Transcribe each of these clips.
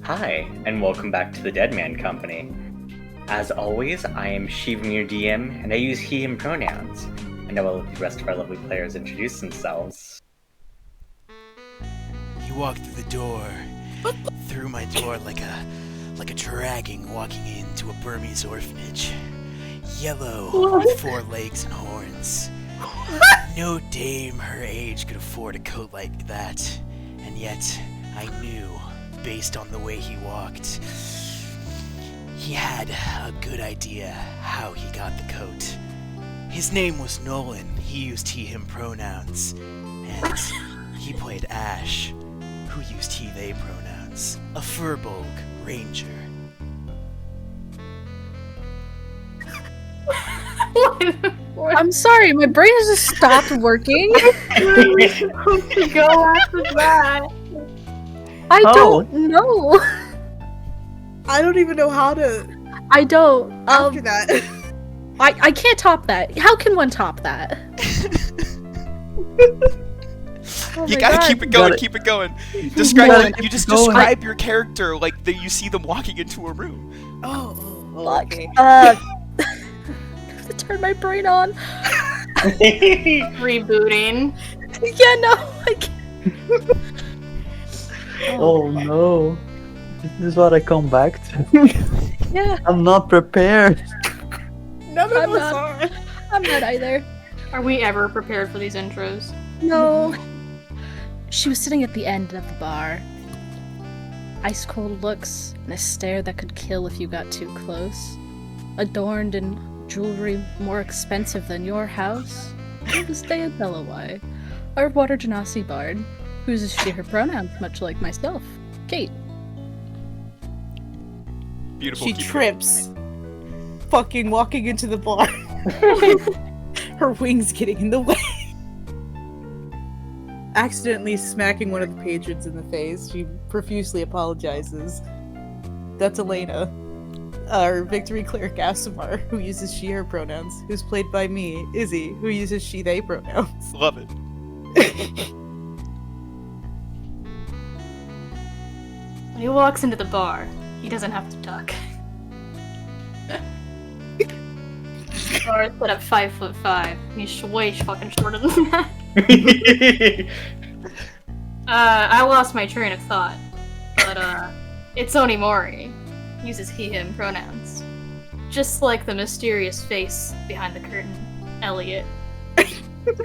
Hi, and welcome back to the Deadman Company. As always, I am Shivan, your DM, and I use he/him pronouns. And I will let the rest of our lovely players introduce themselves. He walked through the door, through my door like a dragon walking into a Burmese orphanage. Yellow, with 4 legs and horns. No dame her age could afford a coat like that, and yet I knew, based on the way he walked, he had a good idea how he got the coat. His name was Nolan. He used he/him pronouns, and he played Ash, who used he/they pronouns. A Furbolg ranger. I'm sorry, my brain has just stopped working. To go after that. I don't know. I don't even know how to. I don't. After that. I can't top that. How can one top that? You gotta keep it going, keep it going. You describe your character like that you see them walking into a room. Okay. I have to turn my brain on. Rebooting. Yeah, no, I can't. Oh no. This is what I come back to. Yeah. I'm not prepared. None of I'm us not. are. I'm not either. Are we ever prepared for these intros? No. She was sitting at the end of the bar. Ice cold looks and a stare that could kill if you got too close. Adorned in jewelry more expensive than your house. It was Dea Delawai, our Water Genasi bard, who uses she/her pronouns much like myself, Kate. Beautiful. She trips. Fucking walking into the bar. Her wings getting in the way. Accidentally smacking one of the patrons in the face. She profusely apologizes. That's Elena, our Victory Cleric Asimar, who uses she/her pronouns, who's played by me, Izzy, who uses she/they pronouns. Love it. When he walks into the bar, he doesn't have to duck. Bar is set up 5'5". He's way fucking shorter than that. I lost my train of thought, but it's Onimori. Uses he/him pronouns, just like the mysterious face behind the curtain, Elliot,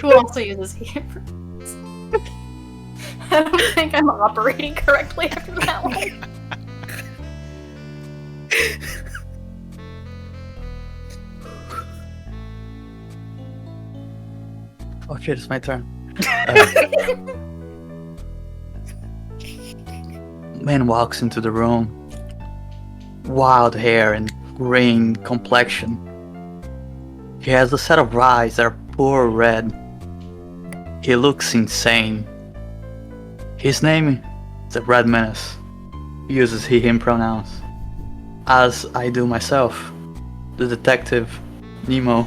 who also uses he/him pronouns. I don't think I'm operating correctly after that one. Oh shit, it's my turn. Man walks into the room. Wild hair and green complexion. He has a set of eyes that are pure red. He looks insane. His name is the Red Menace. He uses he/him pronouns, as I do myself, the detective Nemo.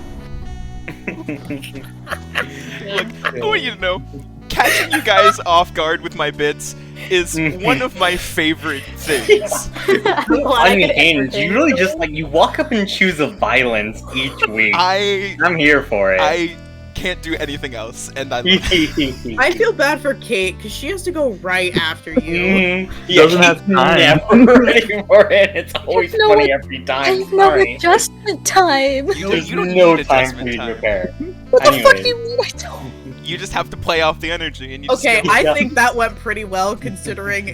Look, I want you to know, catching you guys off guard with my bits is one of my favorite things. Unhinged. You really just you walk up and choose a violence each week. I'm here for it. I can't do anything else, and I love it. I feel bad for Kate because she has to go right after you. He doesn't have time. Never ready for it. It's always funny every time. I have no Sorry. adjustment time. You There's don't no need time adjustment for you to time. prepare. What the fuck do Anyways. you mean I don't? You just have to play off the energy, and you just Okay, go- I think that went pretty well considering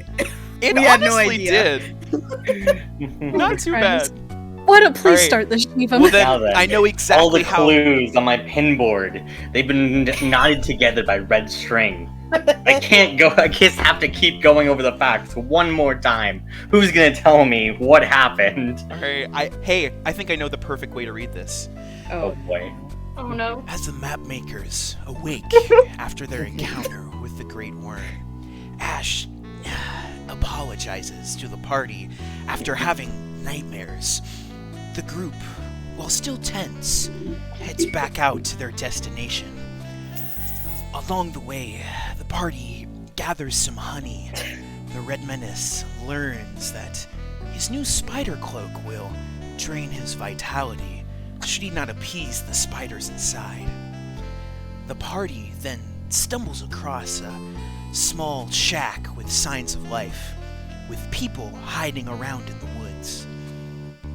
it we had no honestly idea. did. Not too Friends. bad. Why don't please Alright. start the Shiva? Well Now then, then, I know All exactly the how. clues on my pinboard, they've been knotted together by red string. I can't go. I just have to keep going over the facts one more time. Who's gonna tell me what happened? Alright, I think I know the perfect way to read this. Oh boy. Oh no. As the map makers awake after their encounter with the Great Worm, Ash apologizes to the party after having nightmares. The group, while still tense, heads back out to their destination. Along the way, the party gathers some honey. The Red Menace learns that his new spider cloak will drain his vitality should he not appease the spiders inside. The party then stumbles across a small shack with signs of life, with people hiding around in the woods.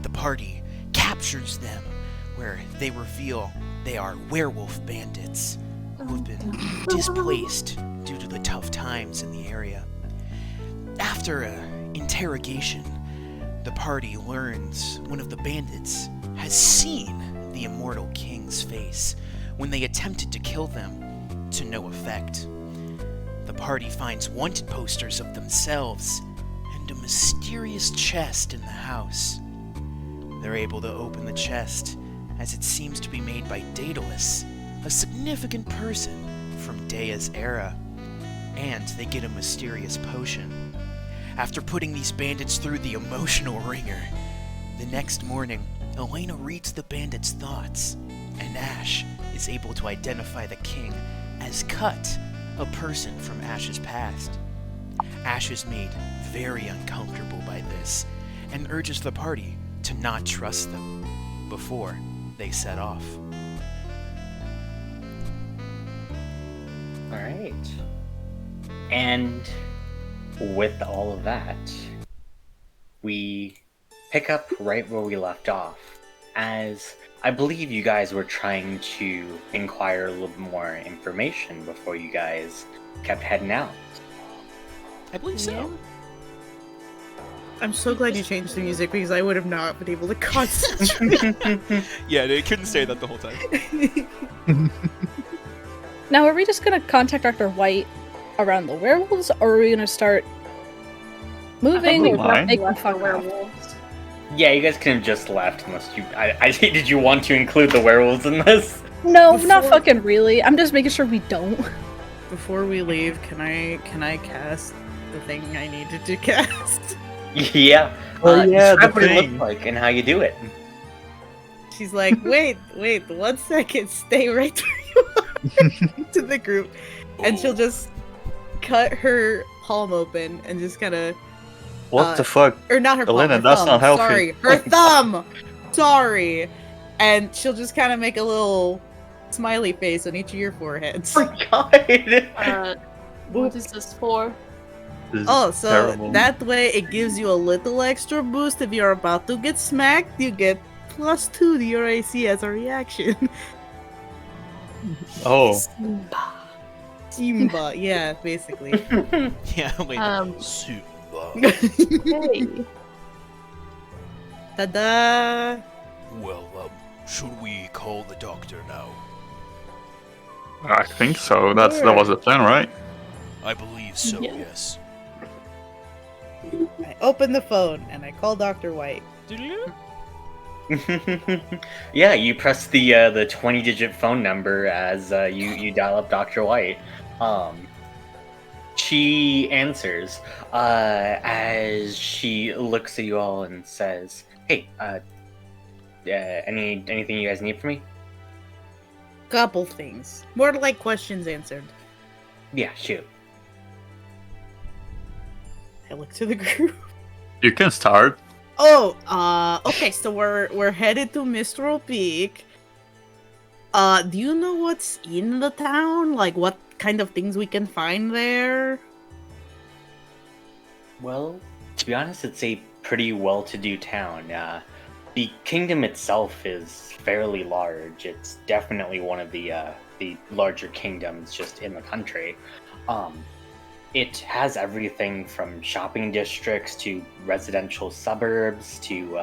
The party captures them, where they reveal they are werewolf bandits who have been displaced due to the tough times in the area. After an interrogation, the party learns one of the bandits has seen the immortal king's face when they attempted to kill them, to no effect. The party finds wanted posters of themselves and a mysterious chest in the house. They're able to open the chest, as it seems to be made by Daedalus, a significant person from Dea's era, and they get a mysterious potion. After putting these bandits through the emotional ringer, the next morning, Elena reads the bandits' thoughts, and Ash is able to identify the king as Cut, a person from Ash's past. Ash is made very uncomfortable by this, and urges the party to not trust them before they set off. Alright. And with all of that, we pick up right where we left off, as I believe you guys were trying to inquire a little more information before you guys kept heading out. I believe so. I'm so glad you changed the music because I would have not been able to concentrate. Yeah, they couldn't say that the whole time. Now, are we just gonna contact Dr. White around the werewolves, or are we gonna start moving we or might. making Left fuck the off? werewolves. Yeah, you guys could have just left unless you. Did you want to include the werewolves in this? No, not Before- fucking really. I'm just making sure we don't. Before we leave, can I cast the thing I needed to cast? Yeah. Oh, yeah, describe the what it thing. looks like and how you do it. She's like, wait, 1 second, stay right where you are to the group. And she'll just cut her palm open and just kind of, What the fuck? or not her palm, Elena, her that's thumb. not healthy. Sorry, her thumb. Sorry. And she'll just kind of make a little smiley face on each of your foreheads. Oh my god! What is this for? This is Oh, so terrible. that way it gives you a little extra boost if you're about to get smacked. You get +2 to your AC as a reaction. Oh, Simba, yeah, basically. Yeah, wait. Super. Hey. Ta-da! Well, should we call the doctor now? I think so. That was the plan, right? I believe so, Yeah. yes. I open the phone and I call Dr. White. Yeah, you press the 20-digit phone number as you dial up Dr. White. She answers as she looks at you all and says, "Hey, anything you guys need from me?" Couple things. More like questions answered. Yeah, shoot. I look to the group. You can start. Oh, okay, so we're headed to Mistral Peak. Do you know what's in the town? Like what kind of things we can find there? Well, to be honest, it's a pretty well-to-do town. The kingdom itself is fairly large. It's definitely one of the the larger kingdoms just in the country. It has everything from shopping districts to residential suburbs to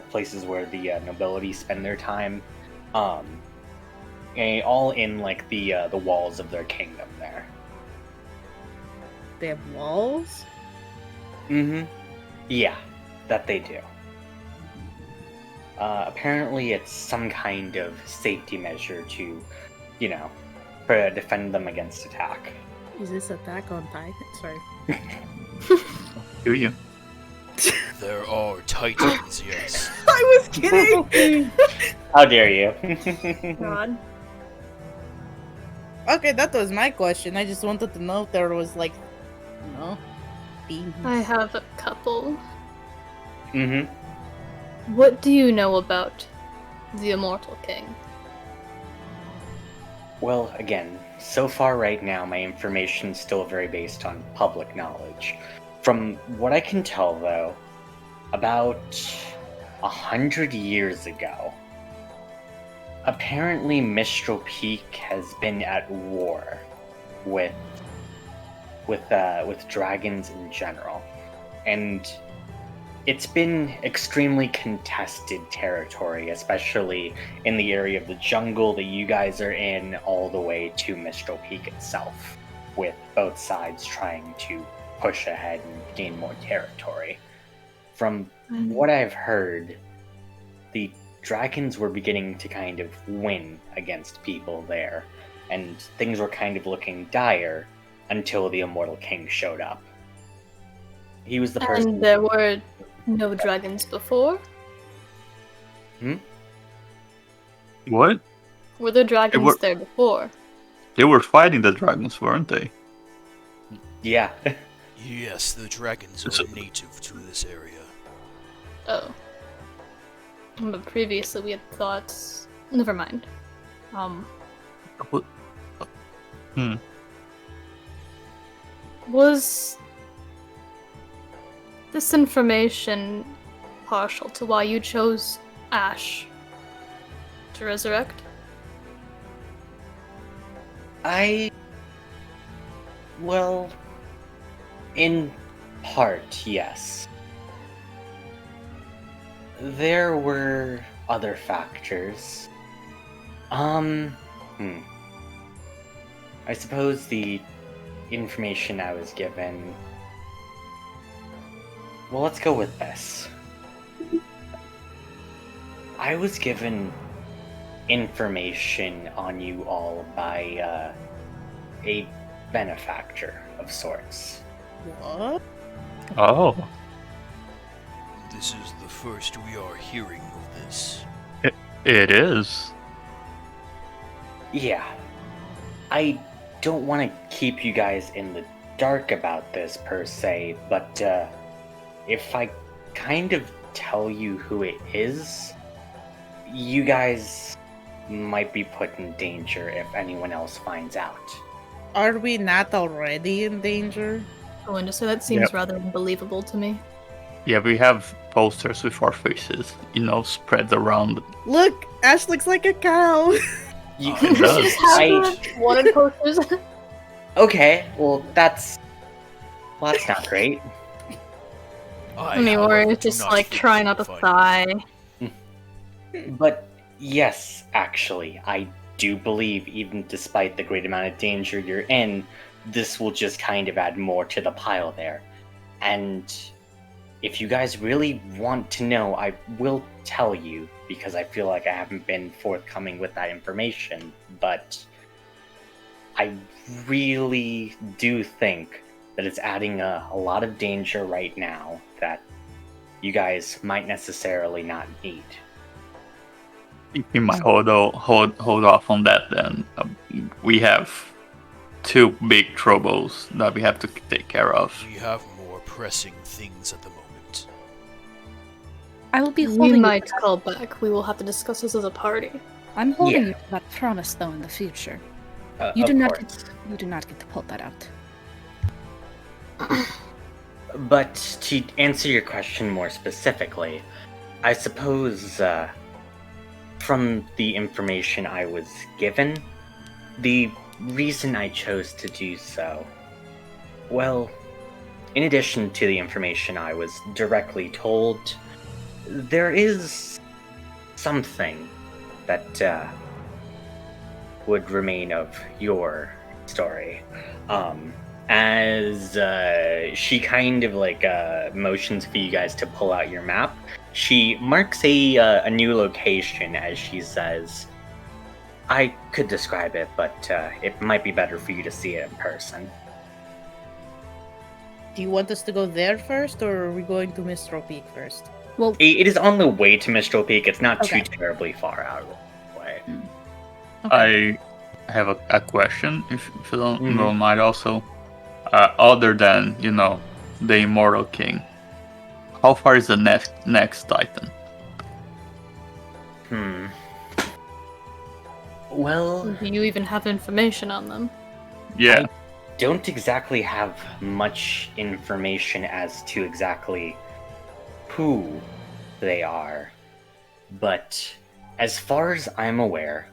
places where the nobility spend their time, all in like the walls of their kingdom there. They have walls? Mm-hmm. Yeah, that they do. Apparently it's some kind of safety measure to, defend them against attack. Is this Attack on Titan? Sorry. Do you? There are titans, yes. I was kidding! How dare you? God. Okay, that was my question. I just wanted to know if there was, like, beams. I have a couple. Mm-hmm. What do you know about the Immortal King? Well, again, so far right now, my information's still very based on public knowledge. From what I can tell, though, about 100 years ago, apparently Mistral Peak has been at war with dragons in general, and it's been extremely contested territory, especially in the area of the jungle that you guys are in, all the way to Mistral Peak itself, with both sides trying to push ahead and gain more territory. From what I've heard, the dragons were beginning to kind of win against people there, and things were kind of looking dire until the Immortal King showed up. He was the person. And there were no dragons before? What? Were there dragons there before? They were fighting the dragons, weren't they? Yeah. Yes, the dragons are native to this area. Oh. But previously we had thought... Never mind. What? Was this information partial to why you chose Ash to resurrect? Well, in part, yes. There were other factors. I suppose the information I was given... Well, let's go with this. I was given information on you all by a benefactor of sorts. What? Oh. This is the first we are hearing of this. It is. Yeah. I don't want to keep you guys in the dark about this per se, but if I kind of tell you who it is, you guys might be put in danger if anyone else finds out. Are we not already in danger? Going to say that seems Yep. rather unbelievable to me. Yeah, we have posters with our faces, spread around. Look! Ash looks like a cow! You It does. Wanted posters. Okay, well that's not great. I mean, however, we're do just not like think trying we not to can sigh. find But yes, actually, I do believe even despite the great amount of danger you're in, this will just kind of add more to the pile there. And if you guys really want to know, I will tell you, because I feel like I haven't been forthcoming with that information, but I really do think that it's adding a lot of danger right now that you guys might necessarily not need. We might hold off on that then. We have two big troubles that we have to take care of. We have more pressing things at the moment. I will be We holding might you. call back. We will have to discuss this as a party. I'm holding Yeah. you to that promise, though, in the future. You You do not get to pull that out. But to answer your question more specifically, I suppose from the information I was given, the reason I chose to do so, well, in addition to the information I was directly told, there is something that would remain of your story. As she kind of motions for you guys to pull out your map, she marks a new location as she says, I could describe it, but it might be better for you to see it in person. Do you want us to go there first, or are we going to Mistral Peak first? Well, It is on the way to Mistral Peak. It's not Okay. too terribly far out of the way. I have a question, if you don't Mhm. mind also. Other than, the Immortal King, how far is the next Titan? Well, Do you even have information on them? Yeah. don't exactly have much information as to exactly who they are, but as far as I'm aware,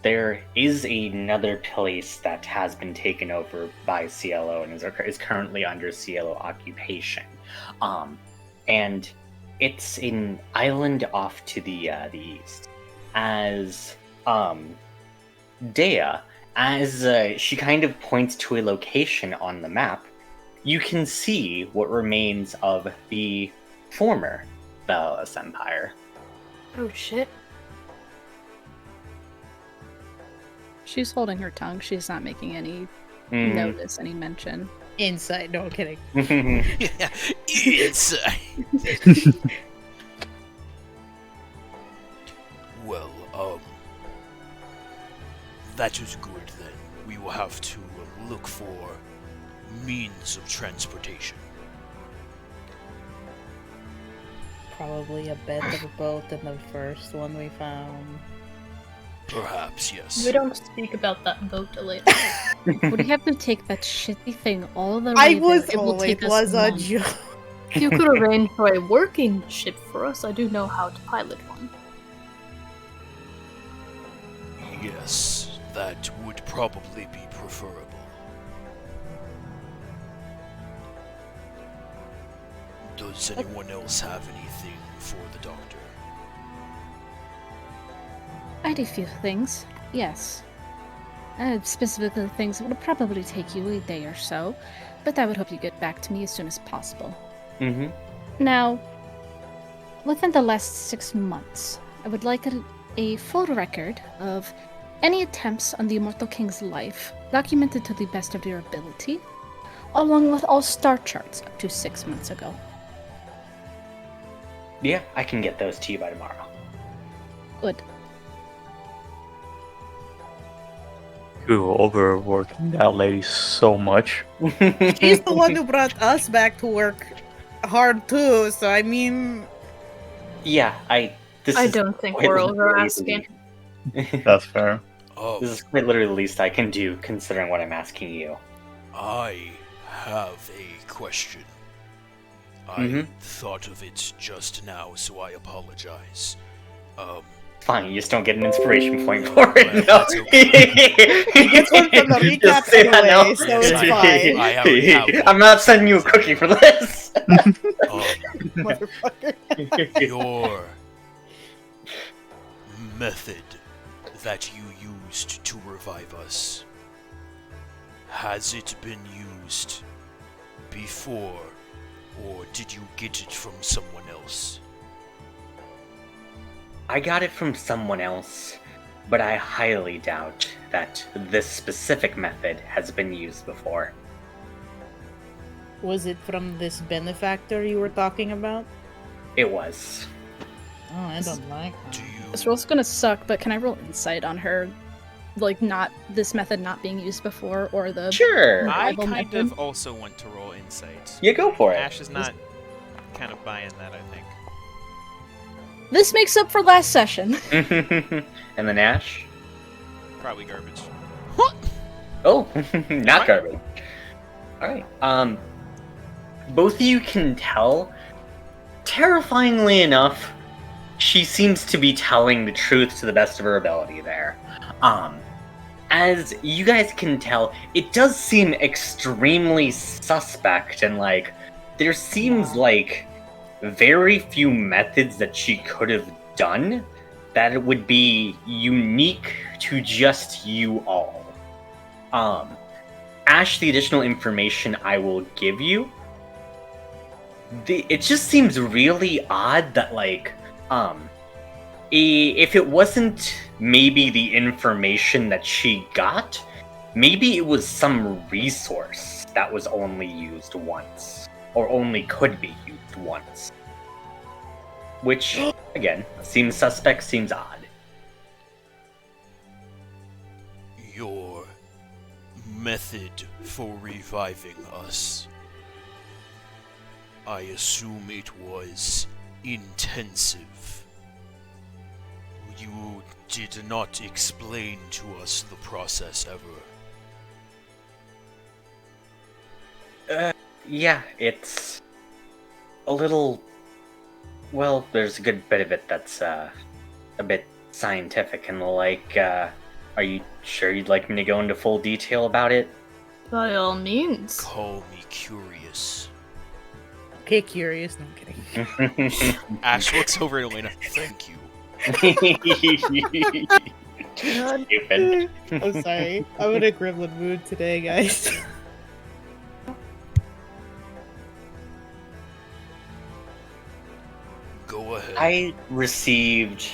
there is another place that has been taken over by CLO and is currently under CLO occupation, and it's an island off to the east. As Dea, as she kind of points to a location on the map, you can see what remains of the former Valis Empire. Oh shit. she's holding her tongue. She's not making any Mm. notice, any mention. Inside. No, I'm kidding. Inside. Well, that is good then. We will have to look for means of transportation. Probably a better boat than the first one we found. Perhaps, yes. We don't speak about that boat later. Would we have to take that shitty thing all the way I there? was. It will Oh, take it us was a months. joke. If you could arrange for a working ship for us, I do know how to pilot one. Yes, that would probably be preferable. Does anyone else have anything for the doctor? I had a few things, yes. Specifically things that would probably take you a day or so, but I would hope you get back to me as soon as possible. Mm-hmm. Now, within the last 6 months, I would like a full record of any attempts on the Immortal King's life, documented to the best of your ability, along with all star charts up to 6 months ago. Yeah, I can get those to you by tomorrow. Good. You're overworking that lady so much. She's the one who brought us back to work hard too. So I mean, Yeah, I don't think quite we're literally over asking. That's fair. This is quite literally the least I can do, considering what I'm asking you. I have a question. I Mhm. thought of it just now, so I apologize. Fine, you just don't get an inspiration point for it. Well, No. that's He gets one from the recap Just say that anyway, now. so it's fine. I already have one. I'm not sending you a cookie for this. motherfucker. Your method that you used to revive us, has it been used before, or did you get it from someone else? I got it from someone else, but I highly doubt that this specific method has been used before. Was it from this benefactor you were talking about? It was. Oh, I don't like Do you... This roll's gonna suck, but can I roll insight on her? Like, not this method not being used before, or the. Sure. I Revival kind method? of also want to roll insight. Yeah, go for it. Ash is not kind of buying that, I think. This makes up for last session. And then Ash? Probably garbage. Oh, not garbage. Alright. Both of you can tell, terrifyingly enough, she seems to be telling the truth to the best of her ability there. As you guys can tell, it does seem extremely suspect, and like there seems like very few methods that she could have done that would be unique to just you all. Ash, the additional information I will give you, it just seems really odd that like if it wasn't maybe the information that she got, maybe it was some resource that was only used once, or only could be used once. Which, again, seems suspect, seems odd. Your method for reviving us. I assume it was intensive. You did not explain to us the process ever. Yeah, it's a little... Well, there's a good bit of it that's a bit scientific and like, are you sure you'd like me to go into full detail about it? By all means. Call me curious. Okay, curious. No, I'm kidding. Ash looks over at Elena. Thank you. Stupid. I'm sorry. I'm in a gremlin mood today, guys. Go ahead. I received,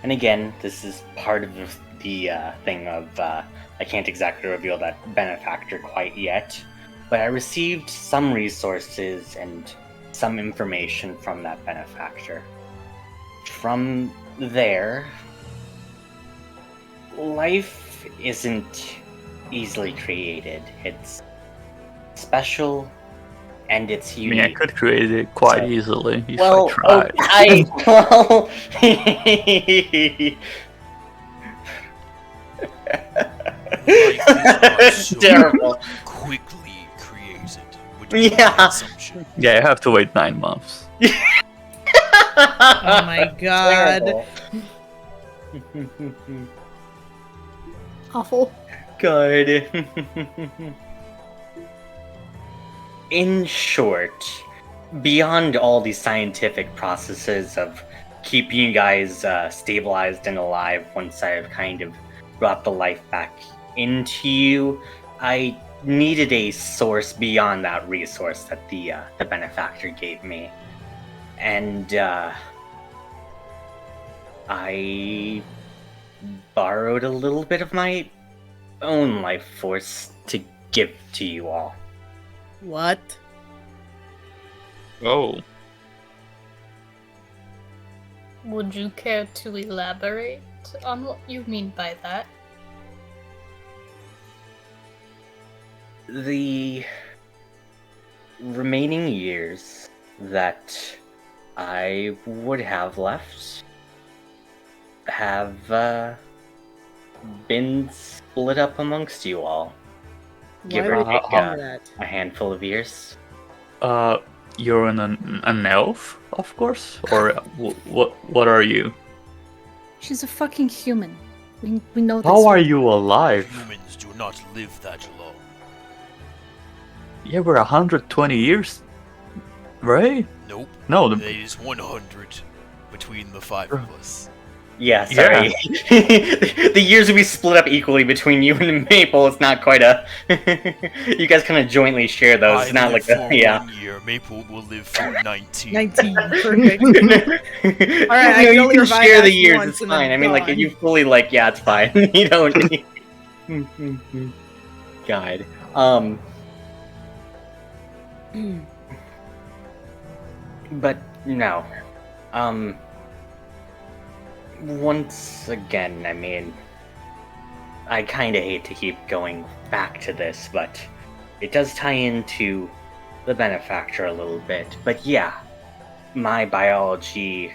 and again, this is part of the thing of, I can't exactly reveal that benefactor quite yet, but I received some resources and some information from that benefactor. From there, life isn't easily created. It's special, and it's I unique. mean, I could create it quite So- easily if Well, I tried. That's terrible. Quickly created. Would be my Yeah. assumption. Yeah, you have to wait 9 months. Oh my god. Terrible. Awful. God. In short, beyond all these scientific processes of keeping you guys stabilized and alive once I've kind of brought the life back into you, I needed a source beyond that resource that the benefactor gave me. And I borrowed a little bit of my own life force to give to you all. What? Oh, Would you care to elaborate on what you mean by that? The remaining years that I would have left have been split up amongst you all. Give Why or would you take do that? a handful of years. You're an elf, of course? Or what are you? She's a fucking human. We know this. How are you alive? Humans do not live that long. Yeah, we're 120 years, right? Nope. No, It is 100 between the five of us. Yeah, sorry. The years will be split up equally between you and Maple. It's not quite a. You guys kind of jointly share those. I It's not live like for a. Yeah. 1 year. Maple will live for 19. 19. Perfect. Alright, I you only can revive share the Ash years. once It's and then fine. I mean, like, gone. you fully like, yeah, it's fine. You don't. God. But no. Once again, I mean, I kind of hate to keep going back to this, but it does tie into the benefactor a little bit. But yeah, my biology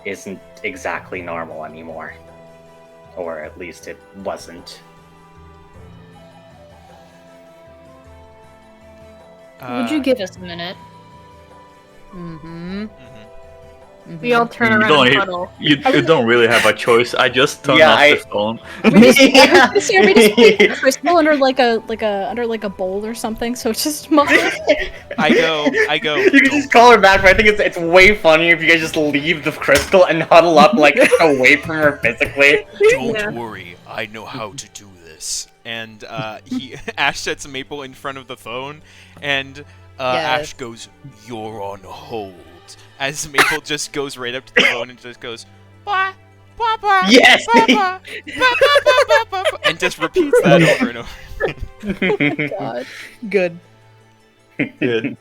isn't exactly normal anymore. Or at least it wasn't. Would you give us a minute? Mm-hmm. We all turn You around don't and even- huddle. You don't really have a choice. I just turned Yeah, off the phone. Are we just put crystal under like a bowl or something, so it's just muffled? I go. You can just call her back, but I think it's way funnier if you guys just leave the crystal and huddle up like away from her physically. Don't Yeah. worry, I know how to do this. And Ash sets Maple in front of the phone, and Ash goes, "You're on hold." As Maple just goes right up to the phone and just goes, "Blah, blah, blah, Yes! blah, blah, blah, blah, blah, blah, blah," and just repeats that over and over. God. Good. Good.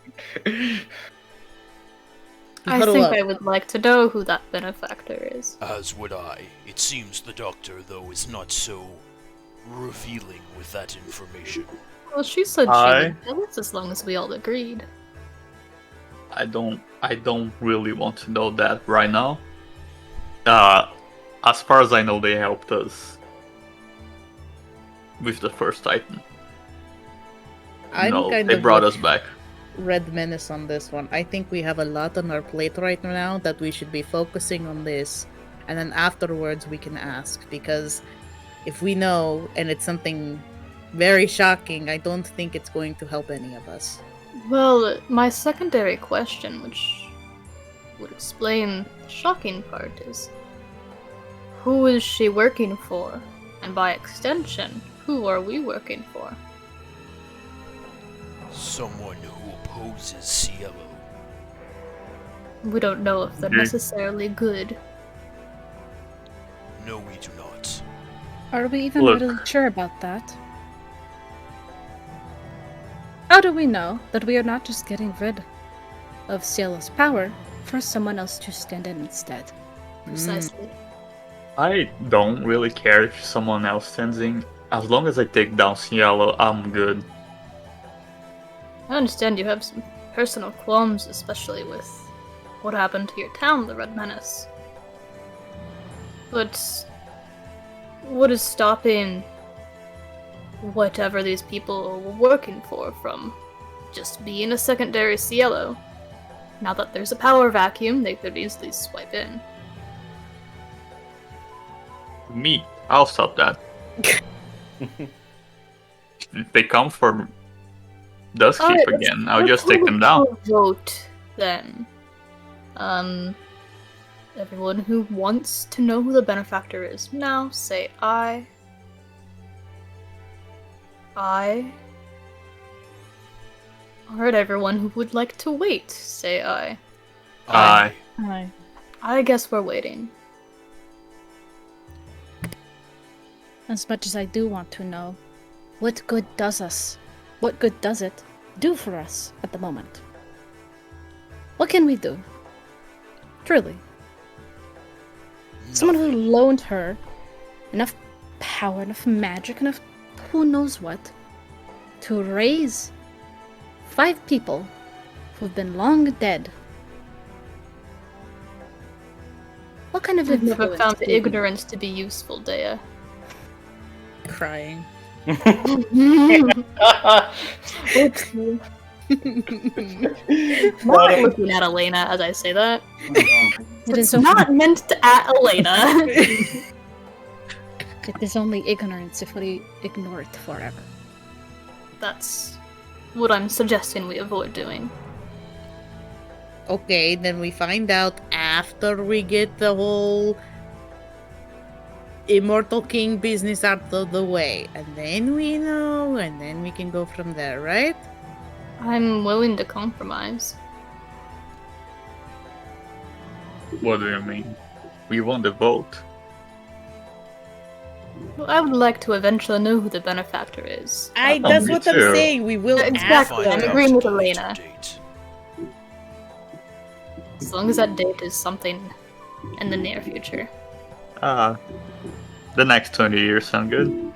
I Huddle think up. I would like to know who that benefactor is. As would I. It seems the doctor, though, is not so revealing with that information. Well, she said she I- would tell us as long as we all agreed. I don't really want to know that right now. As far as I know, they helped us with the first Titan. I'm No, kind they of brought with us back. Red Menace on this one. I think we have a lot on our plate right now that we should be focusing on this, and then afterwards we can ask, because if we know and it's something very shocking, I don't think it's going to help any of us. Well, my secondary question, which would explain the shocking part, is who is she working for? And by extension, who are we working for? Someone who opposes Cielo. We don't know if they're Mhm. necessarily good. No, we do not. Are we even Look. really sure about that? How do we know that we are not just getting rid of Cielo's power for someone else to stand in instead? Precisely. I don't really care if someone else stands in. As long as I take down Cielo, I'm good. I understand you have some personal qualms, especially with what happened to your town, the Red Menace. But what is stopping whatever these people were working for from just being a secondary Cielo? Now that there's a power vacuum, they could easily swipe in. Me, I'll stop that. If they come for Duskkeep Alright, again, I'll let's just take them down. hold a vote then. Everyone who wants to know who the benefactor is now, say aye. Aye. Alright, everyone who would like to wait, say aye. Aye. Aye. I guess we're waiting. As much as I do want to know, what good does it do for us at the moment? What can we do? Truly. Someone who loaned her enough power, enough magic, enough who knows what, to raise 5 people who've been long dead. What kind of I've never influence found do we- ignorance to be useful, Dea. Crying. Not looking at Elena as I say that. It is It's not meant to at Elena. It is only ignorance if we ignore it forever. That's what I'm suggesting we avoid doing. Okay, then we find out after we get the whole Immortal King business out of the way. And then we know, and then we can go from there, right? I'm willing to compromise. What do you mean? We won the vote. Well, I would like to eventually know who the benefactor is. That's me what too. I'm saying. We will Exactly, after. I'm Find agreeing out with the later Elena. date. As long as that date is something in the near future. The next 20 years sound good.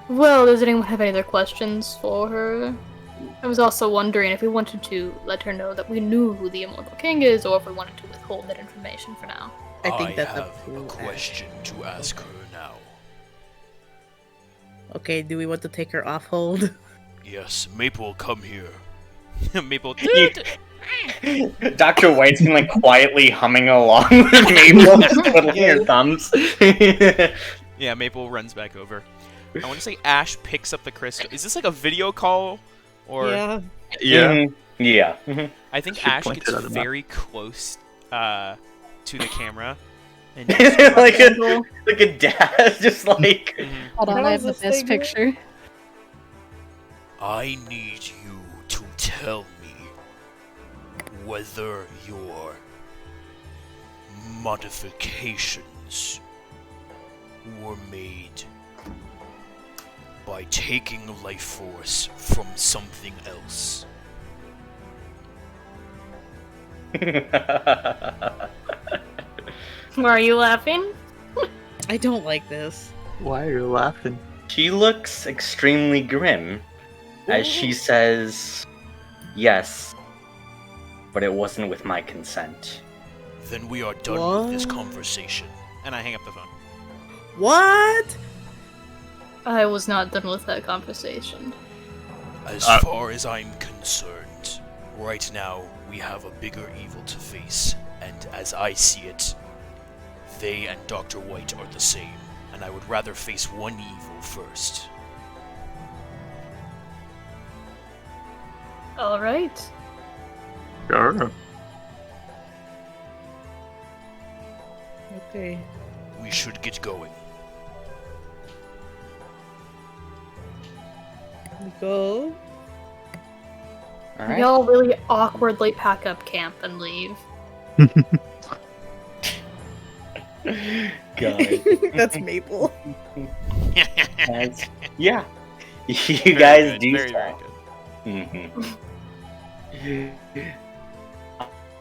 Well, does anyone have any other questions for her? I was also wondering if we wanted to let her know that we knew who the Immortal King is, or if we wanted to withhold that information for now. I think that's have up to a Ash. question to ask her now. Okay, do we want to take her off hold? Yes, Maple, come here. Maple. Dr. White's been like quietly humming along with Mabel, just twiddling her thumbs. Yeah, Maple runs back over. I want to say Ash picks up the crystal. Is this like a video call? Or Yeah. Yeah. Yeah. Mhm. I think She Ash pointed gets at the map. very close to the camera. And just like a dad, just like. Mhm. Hold on, That I have was the a best signal. picture. I need you to tell me whether your modifications were made by taking life force from something else. Why are you laughing? I don't like this. Why are you laughing? She looks extremely grim as she says, "Yes, but it wasn't with my consent." Then we are done with this What? conversation. And I hang up the phone. What? I was not done with that conversation. As far as I'm concerned, right now we have a bigger evil to face, and as I see it, they and Dr. White are the same, and I would rather face one evil first. Alright. Sure. Okay. We should get going. We go. All right. Y'all really awkwardly pack up camp and leave. God. That's Maple. Yeah. You Very guys good, do very, so. very good.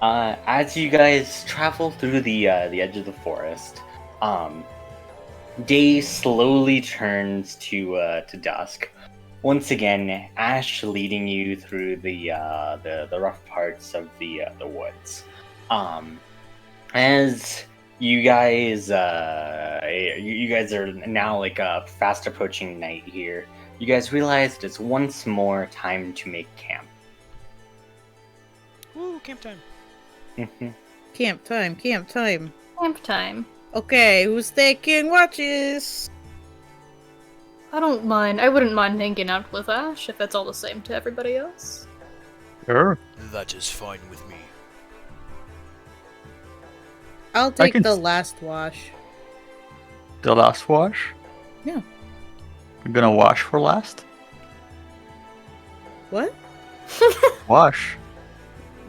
As you guys travel through the edge of the forest, day slowly turns to dusk. Once again, Ash leading you through the rough parts of the woods. As you guys you guys are now like fast approaching night here. You guys realized it's once more time to make camp. Woo, camp time. Camp time, camp time. Camp time. Okay, who's taking watches? I don't mind. I wouldn't mind hanging out with Ash if it's all the same to everybody else. Sure. That is fine with me. I'll take can the s- last wash. The last wash? Yeah. You're gonna wash for last? What? Wash.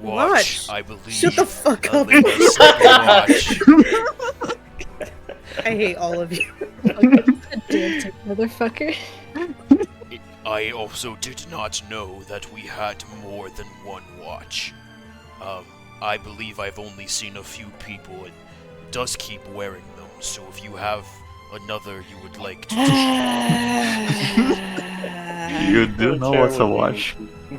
Watch. I believe. Shut the fuck up. Olivia said watch. I hate all of you. Dancing motherfucker. I also did not know that we had more than one watch. I believe I've only seen a few people and does keep wearing them, so if you have another you would like to... You do know what's a wash.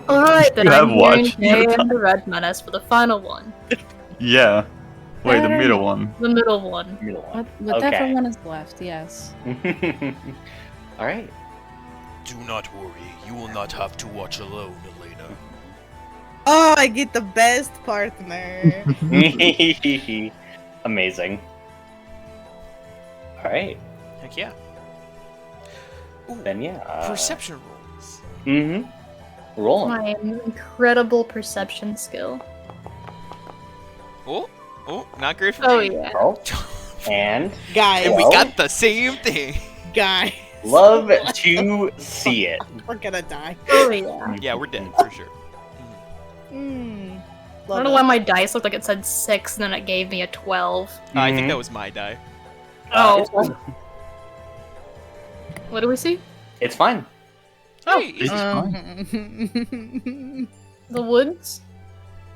Alright, then You have I'm hearing watch. Jay and the Red Menace for the final one. Yeah. Wait, the middle one. The middle one. Middle one. Whatever Okay. one is left, yes. All right. Do not worry, you will not have to watch alone, Elena. Oh, I get the best partner. Amazing. All right. Heck yeah. Ooh, Then yeah. perception rolls. Mm-hmm. Rolling. My incredible perception skill. Oh, not great for Oh me. yeah. Roll. And Guys, And we Well- got the same thing. guys. love to see it. We're gonna die. Oh yeah. Yeah, we're dead for sure. Mm. I don't know why my dice looked like it said 6 and then it gave me a 12. I think Mhm. that was my die. Oh. It's fine. What do we see? It's fine. Oh, It's fine. The woods?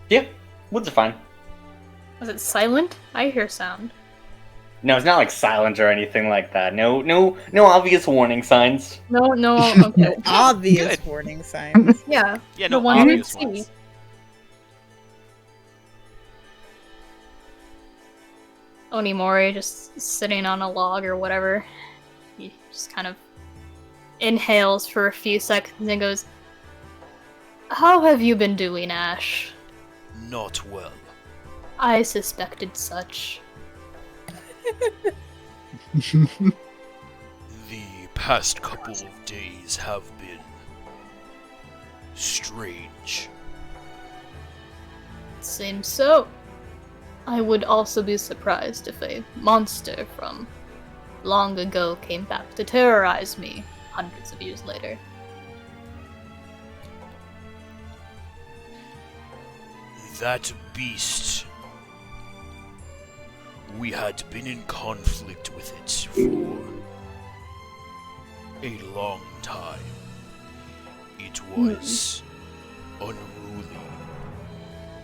Yeah. Woods are fine. Was it silent? I hear sound. No, it's not like silent or anything like that. No obvious warning signs. No, okay. Obvious Good. warning signs. Yeah, yeah, the no one we obvious see. ones. Onimori just sitting on a log or whatever. He just kind of inhales for a few seconds and goes, How have you been doing, Ash? Not well. I suspected such. The past couple of days have been strange. Seems so. I would also be surprised if a monster from long ago came back to terrorize me hundreds of years later. That beast. We had been in conflict with it for a long time. It was unruly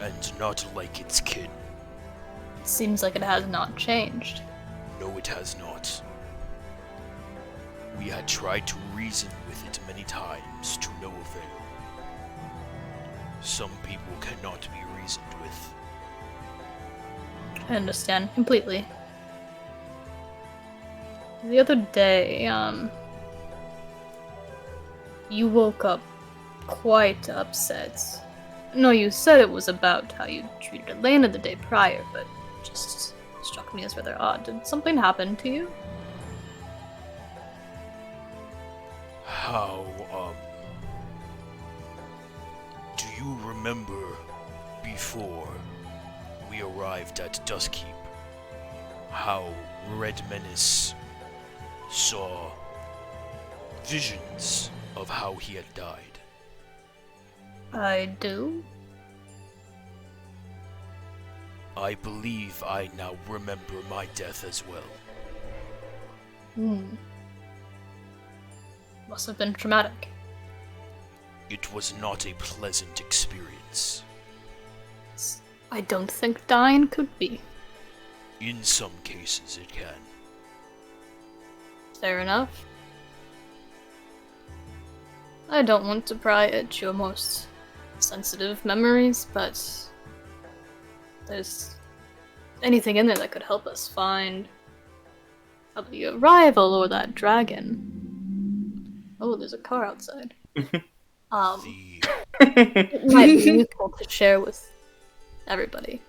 and not like its kin. It seems like it has not changed. No, it has not. We had tried to reason with it many times to no avail. Some people cannot be reasoned with. I understand completely. The other day, you woke up quite upset. No, you said it was about how you treated Elena the day prior, but it just struck me as rather odd. Did something happen to you? How, do you remember before we arrived at Duskkeep, how Red Menace saw visions of how he had died? I do. I believe I now remember my death as well. Must have been traumatic. It was not a pleasant experience. I don't think dying could be. In some cases it can. Fair enough. I don't want to pry at your most sensitive memories, but there's anything in there that could help us find the arrival or that dragon. Oh, there's a car outside. It might be useful to share with everybody.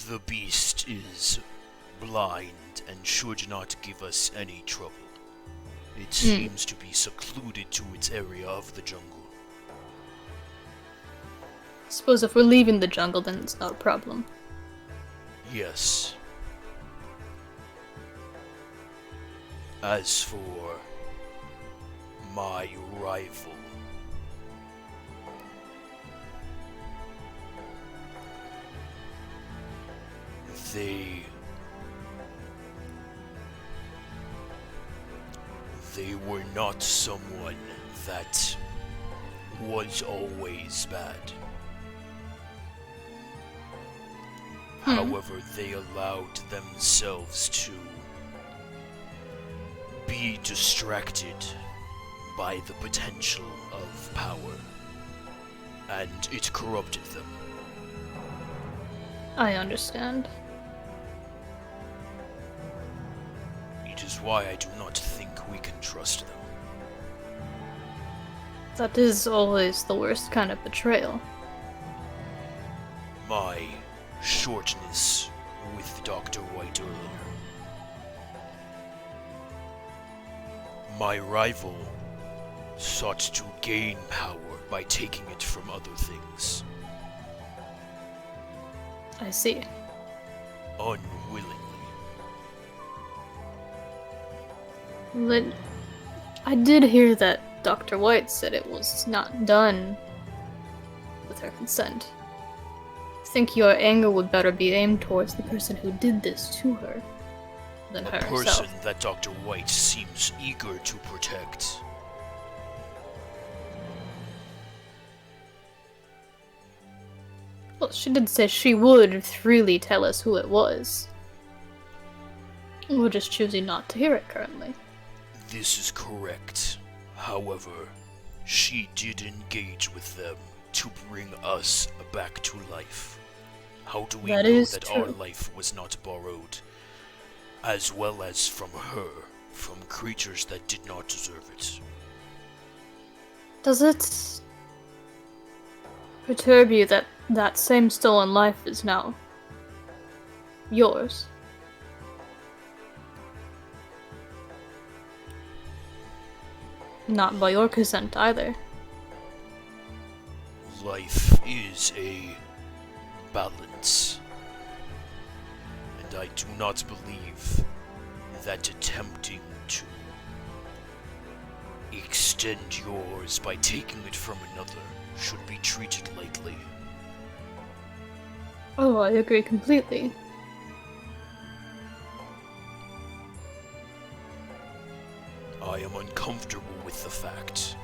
The beast is blind and should not give us any trouble. It seems to be secluded to its area of the jungle. Suppose if we're leaving the jungle, then it's not a problem. Yes. As for my rival, they were not someone that was always bad. However, they allowed themselves to be distracted by the potential of power, and it corrupted them. I understand. It is why I do not think we can trust them. That is always the worst kind of betrayal. My shortness with Dr. White earlier. My rival sought to gain power by taking it from other things. I see. Unwillingly. But I did hear that Dr. White said it was not done with her consent. I think your anger would better be aimed towards the person who did this to her than her A person herself. that Dr. White seems eager to protect. Well, she did say she would freely tell us who it was. We're just choosing not to hear it currently. This is correct. However, she did engage with them to bring us back to life. How do we That know is that true. our life was not borrowed, as well as from her, from creatures that did not deserve it? Does it perturb you that that same stolen life is now yours. Not by your consent either. Life is a balance, and I do not believe that attempting to extend yours by taking it from another should be treated lightly. Oh, I agree completely. I am uncomfortable with the fact,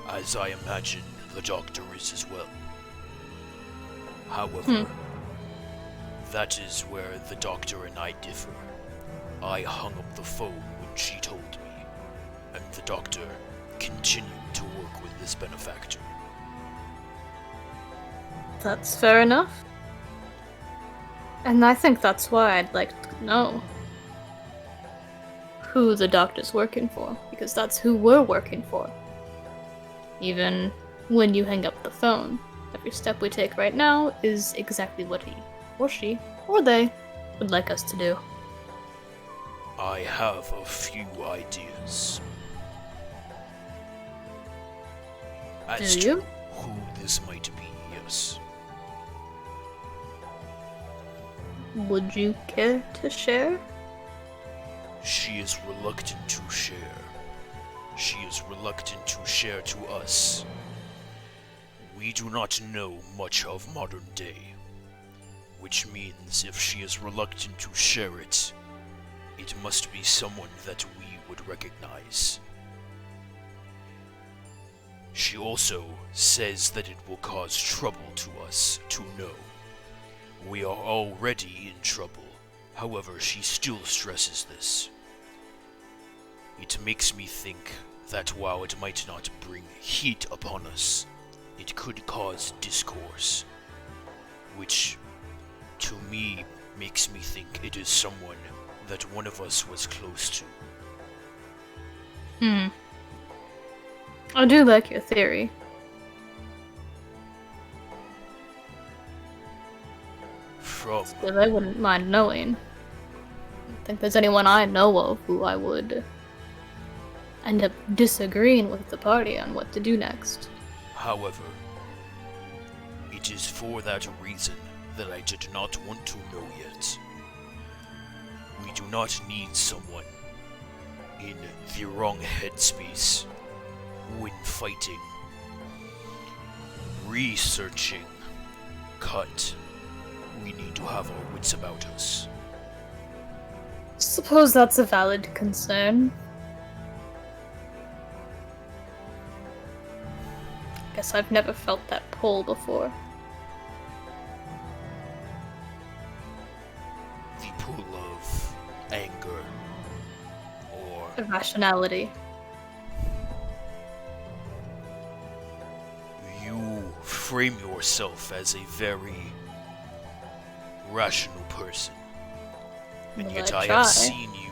as I imagine the doctor is as well. However, that is where the doctor and I differ. I hung up the phone when she told me, and the doctor continued to work with this benefactor. That's fair enough. And I think that's why I'd like to know who the doctor's working for, because that's who we're working for. Even when you hang up the phone, every step we take right now is exactly what he, or she, or they would like us to do. I have a few ideas as Do to you? who this might be, yes. Would you care to share? She is reluctant to share. She is reluctant to share to us. We do not know much of modern day, which means if she is reluctant to share it, it must be someone that we would recognize. She also says that it will cause trouble to us to know. We are already in trouble. However, she still stresses this. It makes me think that while it might not bring heat upon us, it could cause discourse, which to me makes me think it is someone that one of us was close to. I do like your theory. Because I wouldn't mind knowing. I don't think there's anyone I know of who I would end up disagreeing with the party on what to do next. However, it is for that reason that I did not want to know yet. We do not need someone in the wrong headspace when fighting, researching, cut. We need to have our wits about us. Suppose that's a valid concern. Guess I've never felt that pull before. The pull of anger or Irrationality. you frame yourself as a very rational person, and Well, yet I I try. have seen you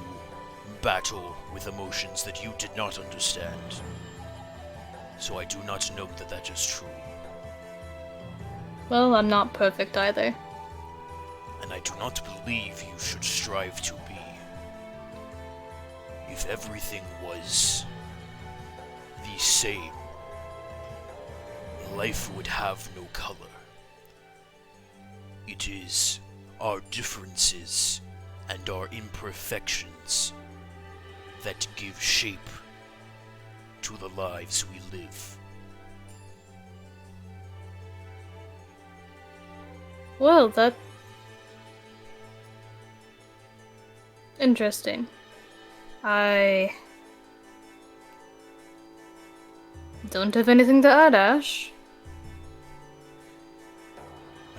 battle with emotions that you did not understand. So I do not know that that is true, Well, I'm not perfect either. and I do not believe you should strive to be. If everything was the same, life would have no color. It is our differences and our imperfections that give shape to the lives we live. Well, that... Interesting. I... don't have anything to add, Ash.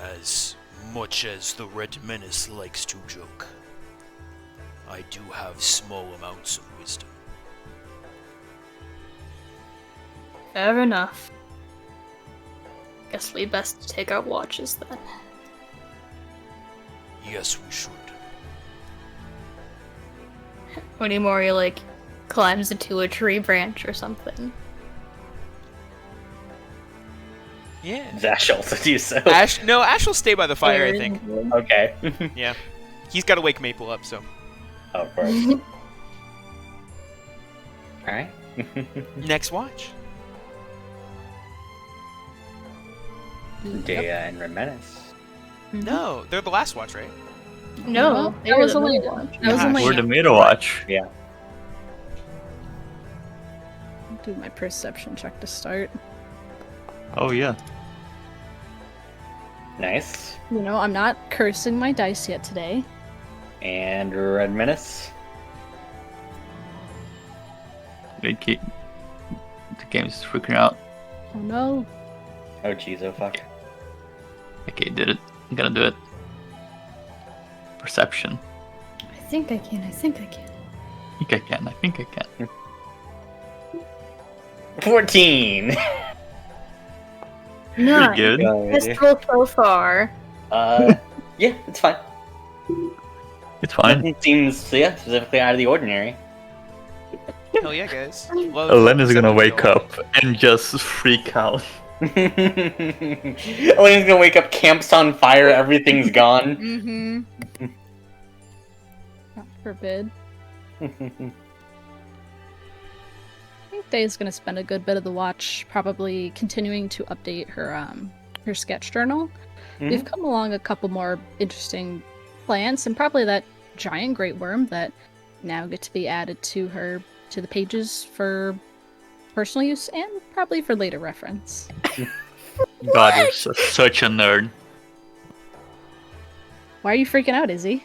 As much as the Red Menace likes to joke, I do have small amounts of wisdom. Fair enough. Guess we best take our watches then. Yes, we should. Onimori, like, climbs into a tree branch or something. Yeah. Does Ash also do so? Ash will stay by the fire, I think. Okay. Yeah. He's got to wake Maple up, so. Oh, of course. Alright. Next watch. Dea and Remenis. No, they're the last watch, right? No, that they were was the only middle watch. that was only We're the middle watch. Yeah. do my perception check to start. Oh yeah. Nice. You know, I'm not cursing my dice yet today. And Remenis. The game's freaking out. Oh no. Oh jeez, oh fuck. Okay, did it. I'm gonna do it. Perception. I think I can. I think I can. 14! Nice. Pretty good. Best roll so far. Yeah, it's fine. It's fine. Nothing seems, specifically out of the ordinary. Hell yeah, guys. Love Elena's gonna 7 wake gold. up and just freak out. Elena's gonna wake up, camp's on fire, everything's gone. Mm-hmm. God forbid. I think Dae's gonna spend a good bit of the watch probably continuing to update her her sketch journal. We've come along a couple more interesting plants and probably that giant great worm that now get to be added to the pages for personal use and probably for later reference. God, you're such a nerd. Why are you freaking out, Izzy?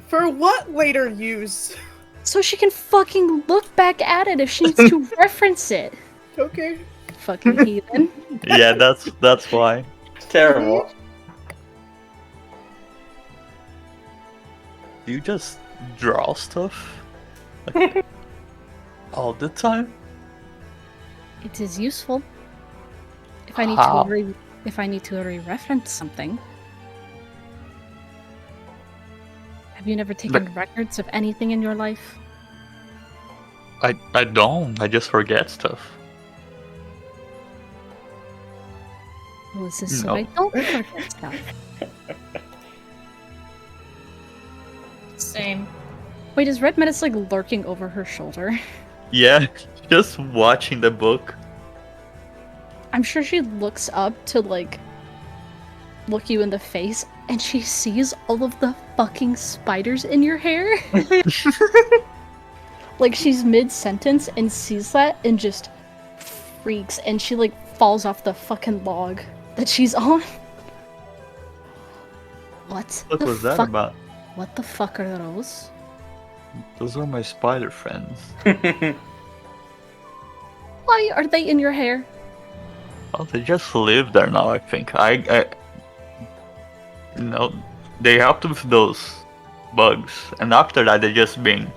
For what later use? So she can fucking look back at it if she needs to reference it. Okay. Fucking heathen. Yeah, that's why. It's terrible. Do you just draw stuff? Like, all the time? It is useful. If I need to reference something. Have you never taken records of anything in your life? I don't. I just forget stuff. Well, is this so No. I don't forget stuff? Same. Wait, is Red Menace like lurking over her shoulder? Yeah, just watching the book. I'm sure she looks up to like look you in the face and she sees all of the fucking spiders in your hair. Like she's mid-sentence and sees that and just freaks and she like falls off the fucking log that she's on. What Was that fuck? about? What the fuck are those? Those are my spider friends. Why are they in your hair? Oh, they just live there now, I think. They helped with those bugs. And after that, they just been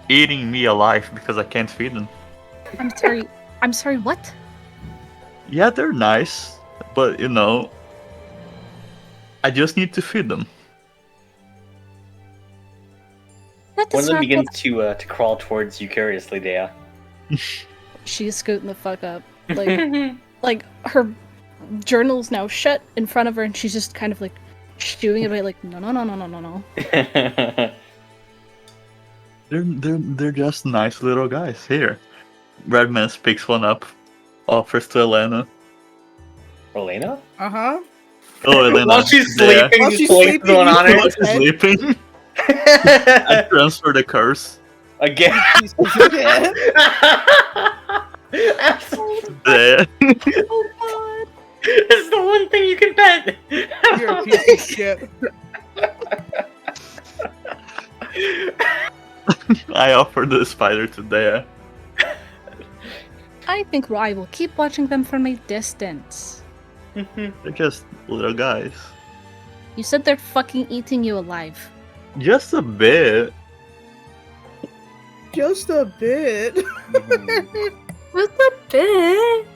eating me alive because I can't feed them. I'm sorry, what? Yeah, they're nice. But, I just need to feed them. That One does of them not begins to crawl towards you curiously, Dea. She's scooting the fuck up. Like her journal's now shut in front of her and she's just kind of like stewing a bit like no. They're just nice little guys. Here. Redman picks one up, offers to Elena. Elena? Uh-huh. Oh, Elena. While she's there. sleeping, While just she's places sleeping, one on you While her. she's sleeping, I transfer the curse. Again. There. Oh god. It's the one thing you can pet. You're a piece of shit. I offered the spider to Dea. I think I will keep watching them from a distance. They're just little guys. You said they're fucking eating you alive. Just a bit. Just a bit. What's a bit?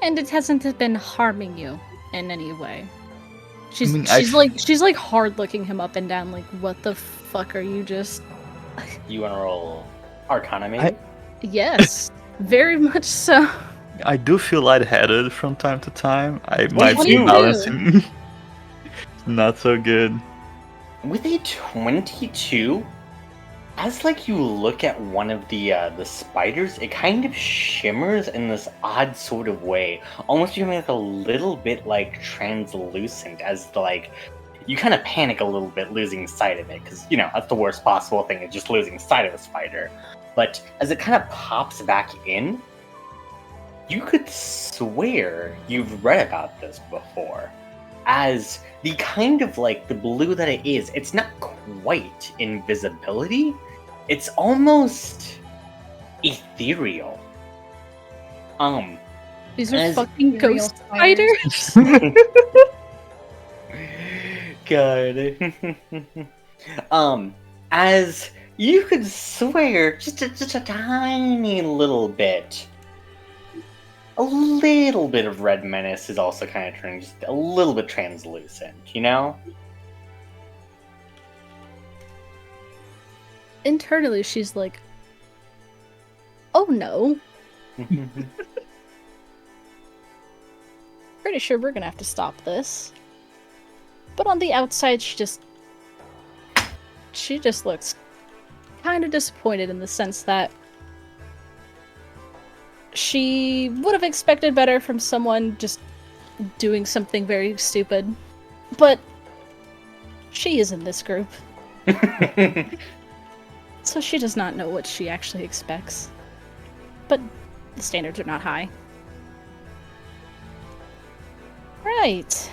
And it hasn't been harming you in any way. She's I mean, she's like hard looking him up and down like what the fuck are you just You wanna roll Arcana, maybe? Yes. Very much so. I do feel lightheaded from time to time. I might What be do you do? balancing not so good. With a 22, as like you look at one of the spiders, it kind of shimmers in this odd sort of way, almost becoming like a little bit like translucent. As the, like, you kind of panic a little bit losing sight of it, because that's the worst possible thing, is just losing sight of a spider. But as it kind of pops back in, you could swear you've read about this before. As the kind of like the blue that it is, it's not quite invisibility. It's almost ethereal. These are As- fucking Ethereal ghost spiders. spiders. God. As you could swear just a tiny little bit. A little bit of red menace is also kind of turning just a little bit translucent, Internally, she's like, oh no. Pretty sure we're gonna have to stop this. But on the outside, she just looks kind of disappointed in the sense that she would have expected better from someone just doing something very stupid. But she is in this group, so she does not know what she actually expects. But the standards are not high. Right.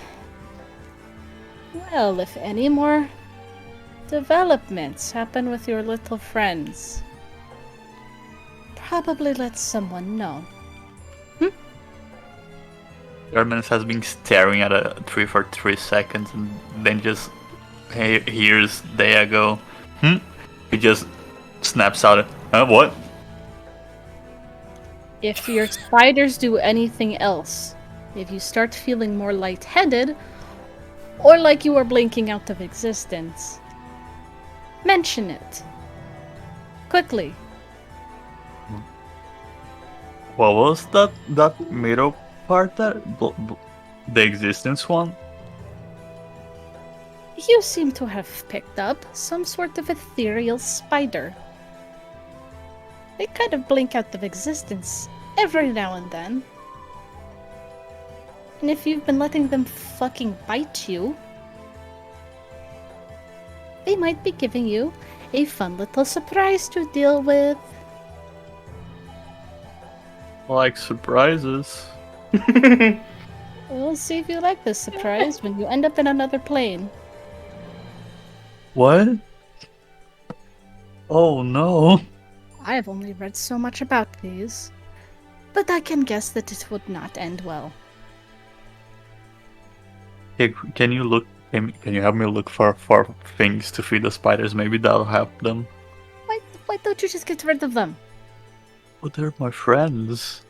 Well, if any more developments happen with your little friends, probably let someone know. Germans has been staring at a tree for 3 seconds and then just hears Dea go, He just snaps out, what? If your spiders do anything else, if you start feeling more lightheaded, or like you are blinking out of existence, mention it. Quickly. What was that middle part there? The existence one? You seem to have picked up some sort of ethereal spider. They kind of blink out of existence every now and then. And if you've been letting them fucking bite you, they might be giving you a fun little surprise to deal with. Like surprises. We'll see if you like this surprise when you end up in another plane. What? Oh no. I have only read so much about these, but I can guess that it would not end well. Hey, can you help me look for things to feed the spiders? Maybe that'll help them. Why don't you just get rid of them? But they're my friends.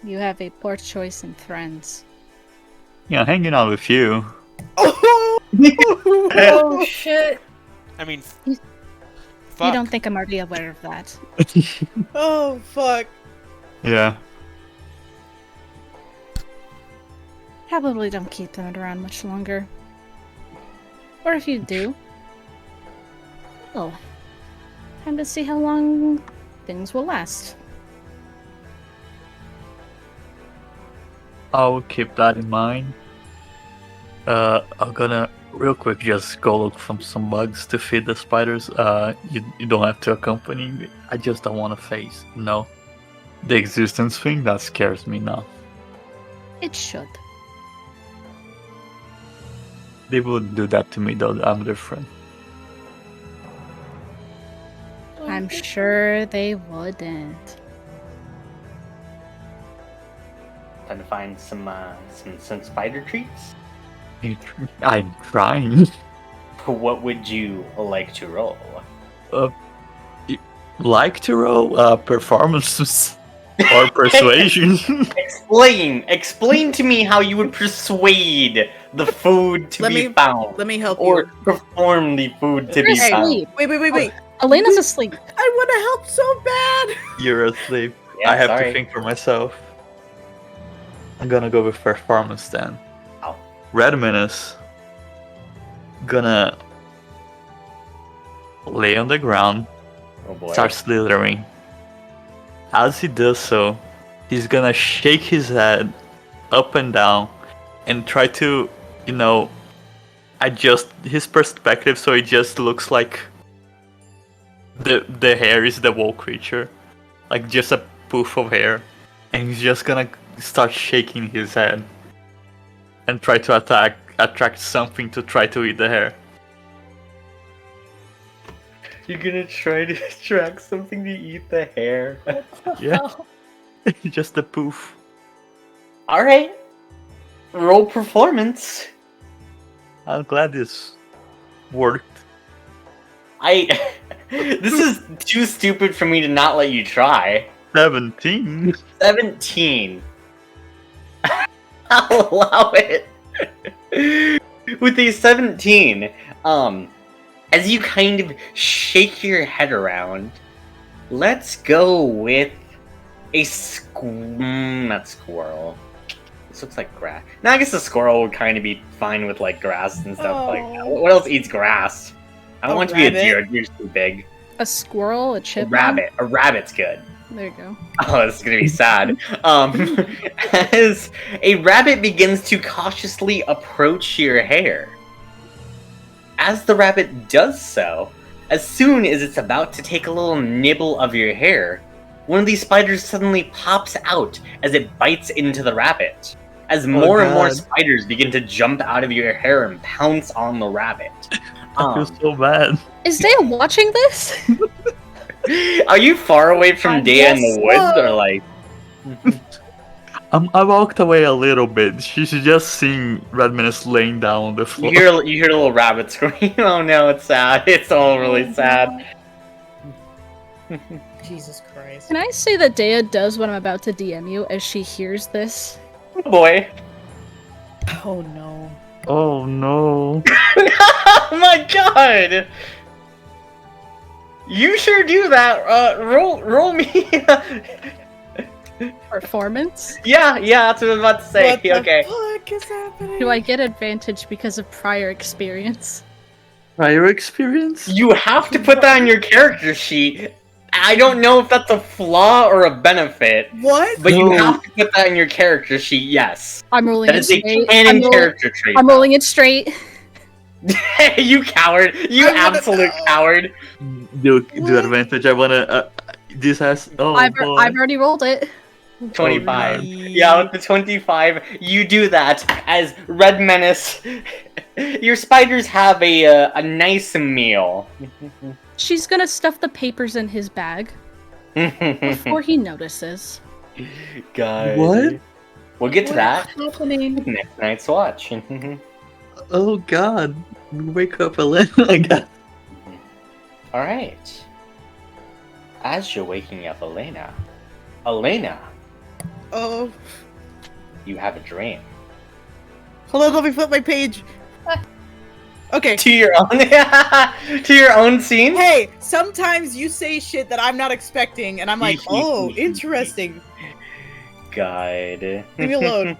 You have a poor choice in friends. Yeah, hanging out with you. Oh shit! I mean, You fuck. don't think I'm already aware of that? Oh, fuck. Yeah. Probably don't keep them around much longer. Or if you do, well, time to see how long things will last. I'll keep that in mind. I'm gonna real quick just go look for some bugs to feed the spiders. You don't have to accompany me. I just don't want to face, the existence thing that scares me now. It should. They wouldn't do that to me though. I'm their friend. I'm sure they wouldn't. Trying to find some spider treats. I'm trying. What would you like to roll? Like to roll performances or persuasion. Explain to me how you would persuade the food to be found. Let me help Or you. perform the food to be You're found. asleep. Wait. Elena's asleep. I want to help so bad. You're asleep. Yeah, I have sorry. to think for myself. I'm gonna go with performance then. Ow. Redman is gonna lay on the ground, Oh boy. start slithering. As he does so, he's gonna shake his head up and down and try to, adjust his perspective so it just looks like the hair is the wall creature. Like just a poof of hair. And he's just gonna start shaking his head and try to attract something to try to eat the hair. You're gonna try to attract something to eat the hair. Yeah. Just a poof. Alright. Roll performance. I'm glad this worked. This is too stupid for me to not let you try. 17. 17. I'll allow it. With a 17, as you kind of shake your head around, let's go with a not squirrel. This looks like grass. Now I guess a squirrel would kind of be fine with like grass and stuff like that. What else eats grass? I don't want to be a deer. A deer's too big. A squirrel, a A chipmunk. rabbit. A rabbit's good. There you go. Oh, this is gonna be sad. As a rabbit begins to cautiously approach your hair. As the rabbit does so, as soon as it's about to take a little nibble of your hair, one of these spiders suddenly pops out as it bites into the rabbit. As more and more God. spiders begin to jump out of your hair and pounce on the rabbit. I feel so bad. Is Dea watching this? Are you far away from I Dea in guess the woods, so. or like? I walked away a little bit. She's just seeing Redman is laying down on the floor. You hear the little rabbit scream. Oh no, it's sad. It's all really sad. Jesus Christ. Can I say that Dea does what I'm about to DM you as she hears this? Oh boy. Oh no. Oh no. Oh my god. You sure do that. Roll me. Performance? yeah, that's what I was about to say. What the Okay. fuck is happening? Do I get advantage because of prior experience? Prior experience? You have to put that on your character sheet. I don't know if that's a flaw or a benefit, What? but you No. have to put that on your character sheet. Yes, I'm rolling that it is a straight. canon character trait. I'm rolling it straight. You coward! You I wanna absolute know. coward! Do What? advantage. I wanna. This has. Oh I've boy. already rolled it. 25. God. Yeah, with the 25, you do that as Red Menace. Your spiders have a nice meal. She's gonna stuff the papers in his bag before he notices. God. What? We'll get to that happening? next night's watch. Oh God. Wake up, Elena. I got. Alright. As you're waking up, Elena, Oh. you have a dream. Hold on, let me flip my page. Okay. To your own to your own scene? Hey, sometimes you say shit that I'm not expecting, and I'm like, oh, interesting. God. Leave me alone.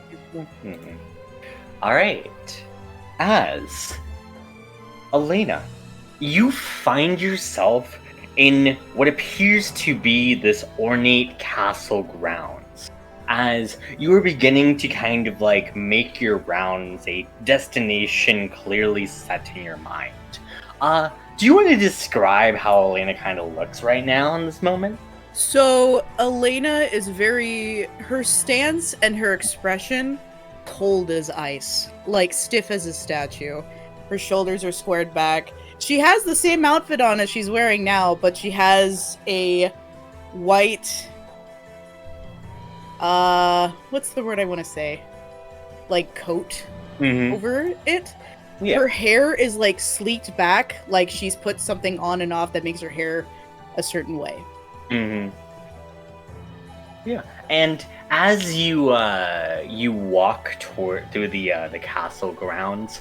Alright. As Elena, you find yourself in what appears to be this ornate castle grounds. As you are beginning to kind of like make your rounds, a destination clearly set in your mind. Do you want to describe how Elena kind of looks right now in this moment? So, Elena is her stance and her expression, cold as ice. Like, stiff as a statue. Her shoulders are squared back. She has the same outfit on as she's wearing now, but she has a white... what's the word I want to say? Like, coat Mm-hmm. over it. Yeah. Her hair is, like, sleeked back, like she's put something on and off that makes her hair a certain way. Mm-hmm. Yeah, and as you walk through the castle grounds,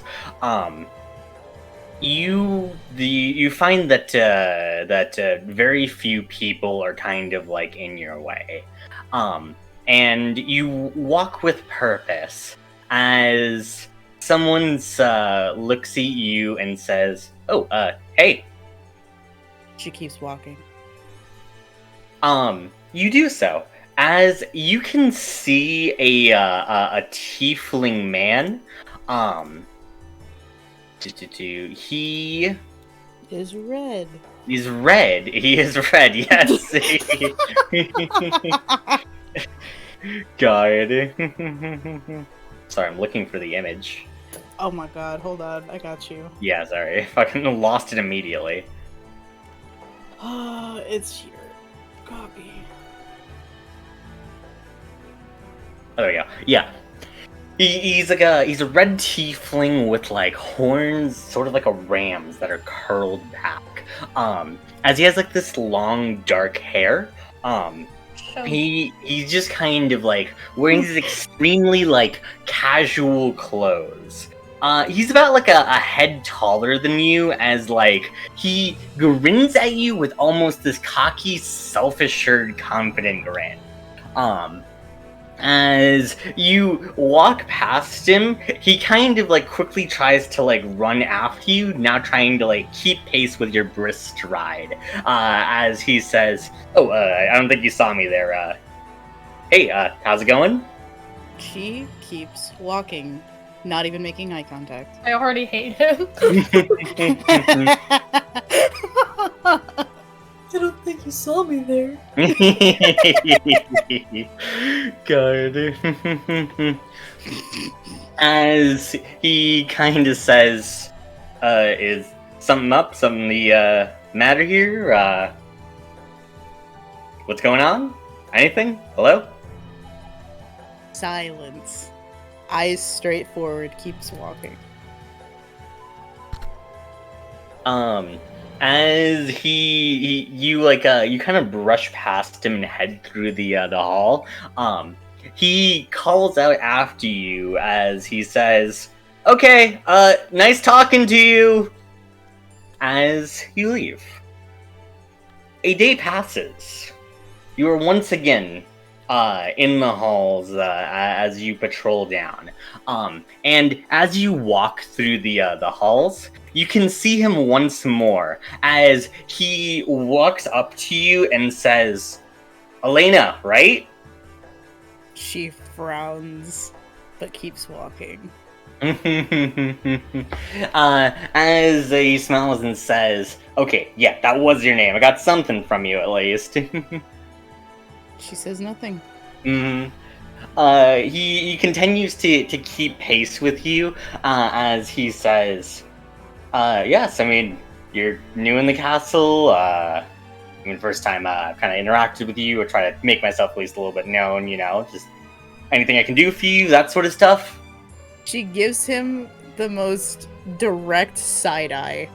you find that very few people are kind of like in your way, and you walk with purpose as someone's looks at you and says, "Oh, hey." She keeps walking. You do so as you can see a tiefling man. He Is red. He's red. He is red. Yes. God. Sorry, I'm looking for the image. Oh my god, hold on, I got you. Yeah, sorry. Fucking lost it immediately. It's here. Copy. Oh, there we go. Yeah. He's a red tiefling with like horns, sort of like a ram's that are curled back. As he has like this long dark hair. He's just kind of like wearing these extremely like casual clothes. He's about like a head taller than you, as like he grins at you with almost this cocky, self-assured, confident grin. As you walk past him, he kind of like quickly tries to like run after you, now trying to like keep pace with your brisk stride. As he says, "Oh, I don't think you saw me there. Hey, how's it going?" She keeps walking, not even making eye contact. I already hate him. I don't think you saw me there. God. As he kind of says, is something up? Something the matter here? What's going on? Anything? Hello? Silence. Eyes straight forward, keeps walking. As you kind of brush past him and head through the hall, he calls out after you as he says, "Okay, nice talking to you," as you leave. A day passes. You are once again in the halls as you patrol down. And as you walk through the halls, you can see him once more as he walks up to you and says, "Elena, right?" She frowns, but keeps walking. As he smiles and says, "Okay, yeah, that was your name. I got something from you at least." She says nothing. He continues to keep pace with you as he says, "Yes, I mean, you're new in the castle. I mean, first time kind of interacted with you or try to make myself at least a little bit known, you know, just anything I can do for you, that sort of stuff." She gives him the most direct side eye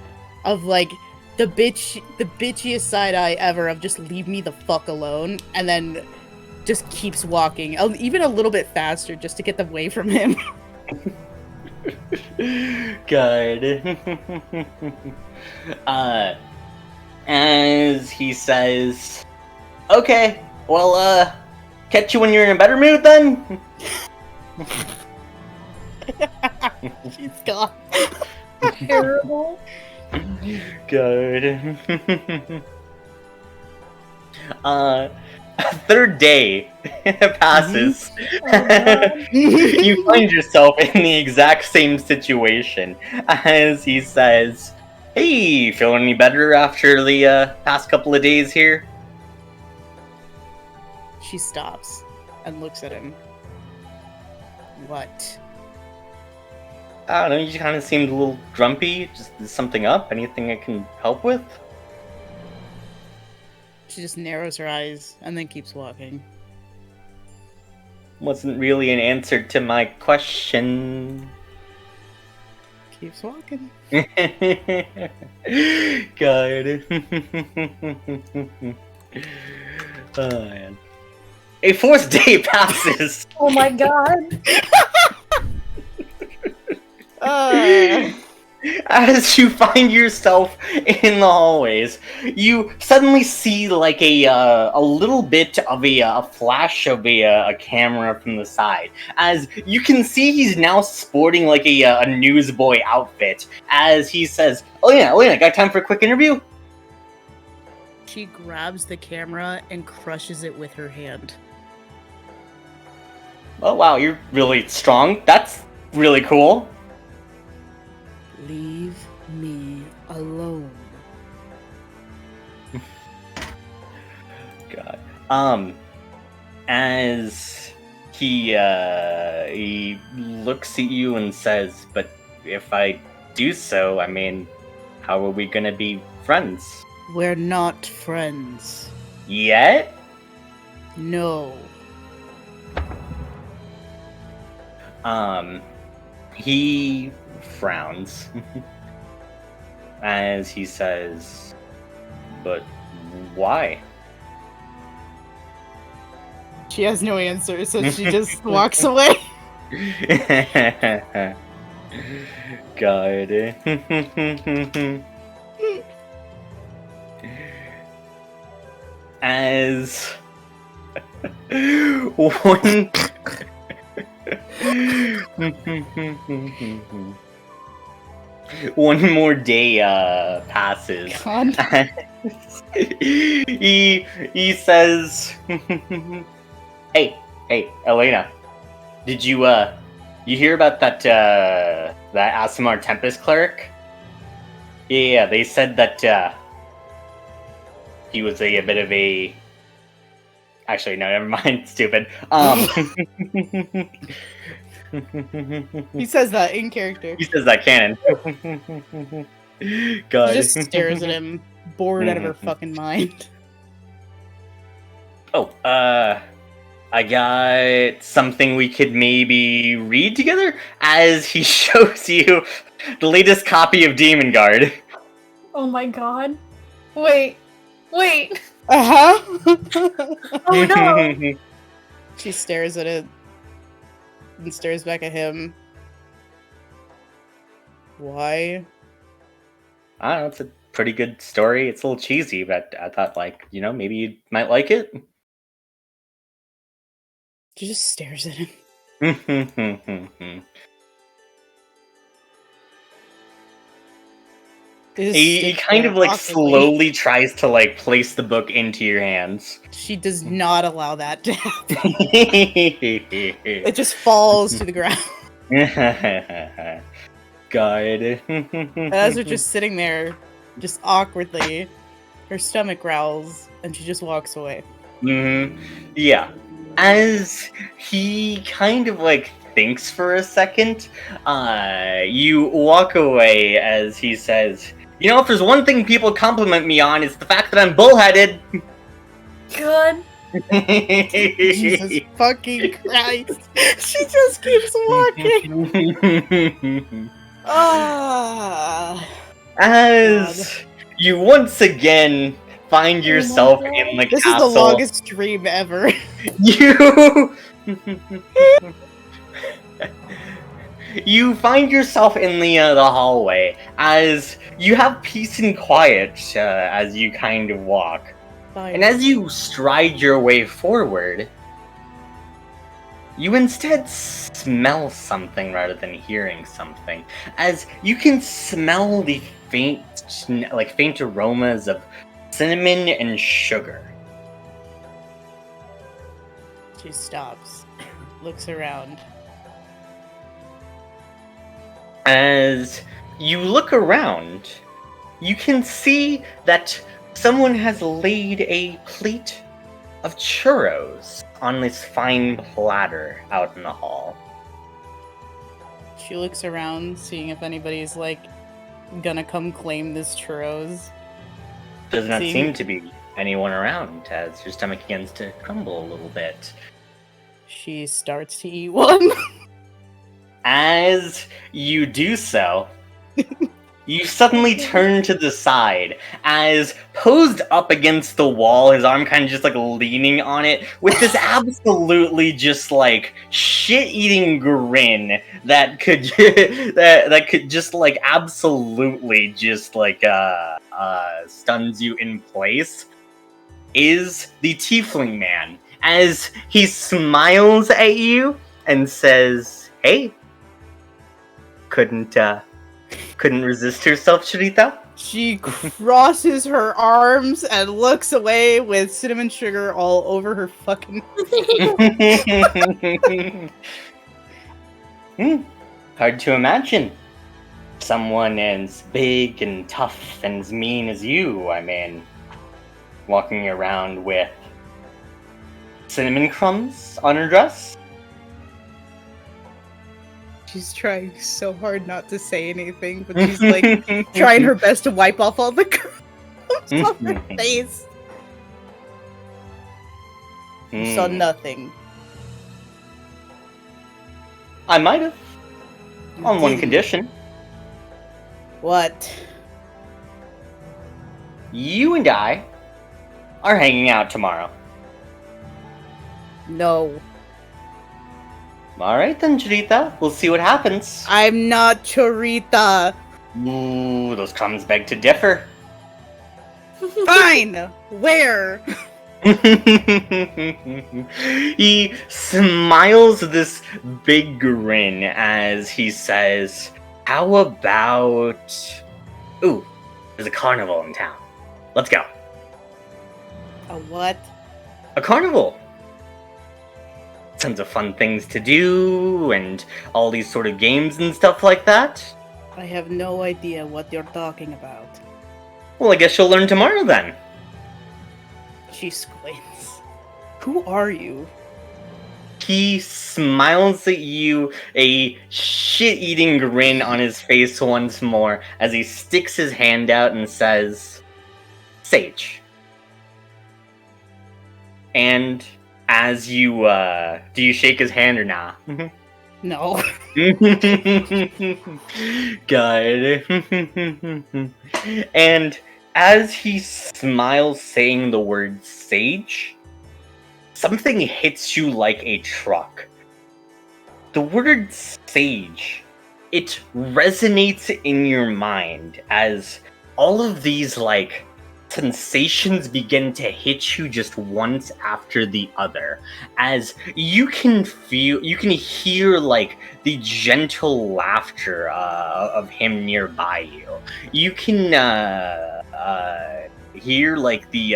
of like the bitchiest side eye ever of just leave me the fuck alone, and then just keeps walking, even a little bit faster just to get them away from him. Good. As he says, "Okay, well, catch you when you're in a better mood then." She's gone. Terrible. Good. Third day passes. You find yourself in the exact same situation as he says, "Hey, feeling any better after the past couple of days here?" She stops and looks at him. What? I don't know, you kind of seemed a little grumpy. Just is something up? Anything I can help with? She just narrows her eyes and then keeps walking. Wasn't really an answer to my question. Keeps walking. God. Oh, man. A fourth day passes. Oh my god. as you find yourself in the hallways, you suddenly see like a little bit of a flash of a camera from the side. As you can see, he's now sporting like a newsboy outfit. As he says, "Elena, got time for a quick interview?" She grabs the camera and crushes it with her hand. Oh wow, you're really strong. That's really cool. Leave me alone. God. As he looks at you and says, "But if I do so, I mean, how are we gonna be friends?" We're not friends. Yet? No. He frowns as he says, "But why?" She has no answer, so she just walks away. God. As one one more day passes. God. he says, hey, Elena, did you hear about that Asimar Tempest cleric? Yeah, they said that he was a bit of a. Actually, no, never mind. Stupid. He says that in character. He says that canon. God. She just stares at him, bored out of her fucking mind. Oh, I got something we could maybe read together, as he shows you the latest copy of Demon Guard. Oh my god. Wait. Uh-huh. Oh no. She stares at it and stares back at him. Why? I don't know, it's a pretty good story. It's a little cheesy, but I thought, like, maybe you might like it. She just stares at him. He kind of like slowly tries to like place the book into your hands. She does not allow that to happen. It just falls to the ground. God. As they're just sitting there, just awkwardly, her stomach growls, and she just walks away. Yeah. As he kind of like thinks for a second, you walk away as he says, if there's one thing people compliment me on, it's the fact that I'm bullheaded. Good. Jesus fucking Christ. She just keeps walking. As you once again find yourself in the this castle. This is the longest dream ever. You find yourself in the hallway as you have peace and quiet as you kind of walk. Fine. And as you stride your way forward, you instead smell something rather than hearing something, as you can smell the faint aromas of cinnamon and sugar. She stops, looks around. As you look around, you can see that someone has laid a plate of churros on this fine platter out in the hall. She looks around, seeing if anybody's gonna come claim this churros. Does not seem to be anyone around, as your stomach begins to crumble a little bit. She starts to eat one. As you do so, you suddenly turn to the side as, posed up against the wall, his arm kind of just like leaning on it, with this absolutely just like shit-eating grin that could that could just like absolutely just like stuns you in place, is the Tiefling Man, as he smiles at you and says, "Hey, couldn't resist herself, Sharita." She crosses her arms and looks away with cinnamon sugar all over her fucking. Hard to imagine someone as big and tough and as mean as you, I mean, walking around with cinnamon crumbs on her dress. She's trying so hard not to say anything, but she's like trying her best to wipe off all the crumbs off her face. Saw nothing. I might have. On one Didn't. condition. What? You and I are hanging out tomorrow. No. Alright then, Charita. We'll see what happens. I'm not Chorita. Ooh, those crumbs beg to differ. Fine. Where? He smiles this big grin as he says, "How about... Ooh, there's a carnival in town. Let's go." A what? A carnival! Tons of fun things to do, and all these sort of games and stuff like that. I have no idea what you're talking about. Well, I guess you'll learn tomorrow then. She squints. Who are you? He smiles at you, a shit-eating grin on his face once more, as he sticks his hand out and says, "Sage." And as you, do you shake his hand or nah? No. God. And as he smiles saying the word sage, something hits you like a truck. The word sage, it resonates in your mind as all of these, like, sensations begin to hit you just once after the other, as you can hear like the gentle laughter of him nearby you. You can hear like the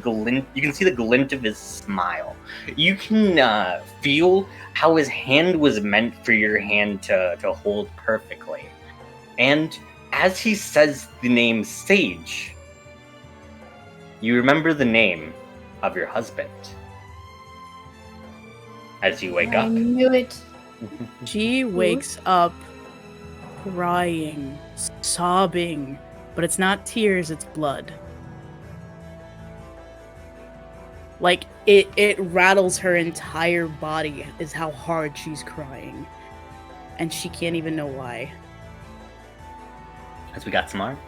glint. You can see the glint of his smile. You can feel how his hand was meant for your hand to hold perfectly. And as he says the name Sage, you remember the name of your husband as you wake I up. knew it. She wakes up crying, sobbing, but it's not tears, it's blood. Like, it rattles her entire body is how hard she's crying. And she can't even know why. As we got some more.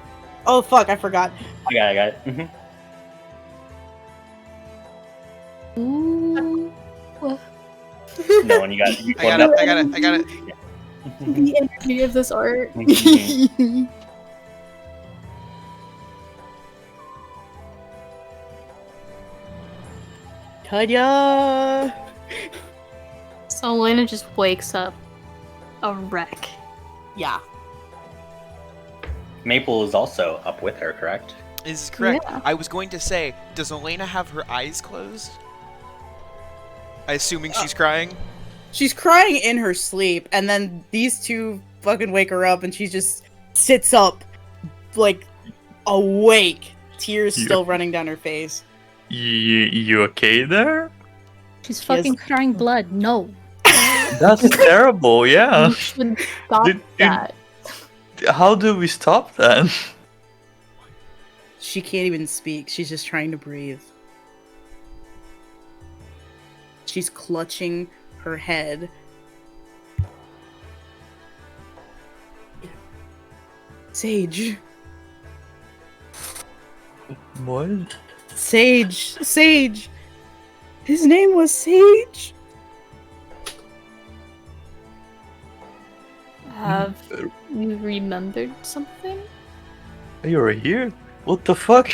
Oh fuck, I forgot. I got it. Mm-hmm. Ooh. No one, you got I got it. I got it. The energy of this art. Mhm. Ta-da! So Elena just wakes up a wreck. Yeah. Maple is also up with her, correct? This is correct. Yeah. I was going to say, does Elena have her eyes closed? Assuming she's crying? She's crying in her sleep, and then these two fucking wake her up, and she just sits up, like, awake, tears still running down her face. You okay there? She's fucking crying blood. No. That's terrible, yeah. You should stop Did- that. How do we stop that? She can't even speak, she's just trying to breathe. She's clutching her head. Sage. What? Sage. His name was Sage. Have you remembered something? You were here? What the fuck?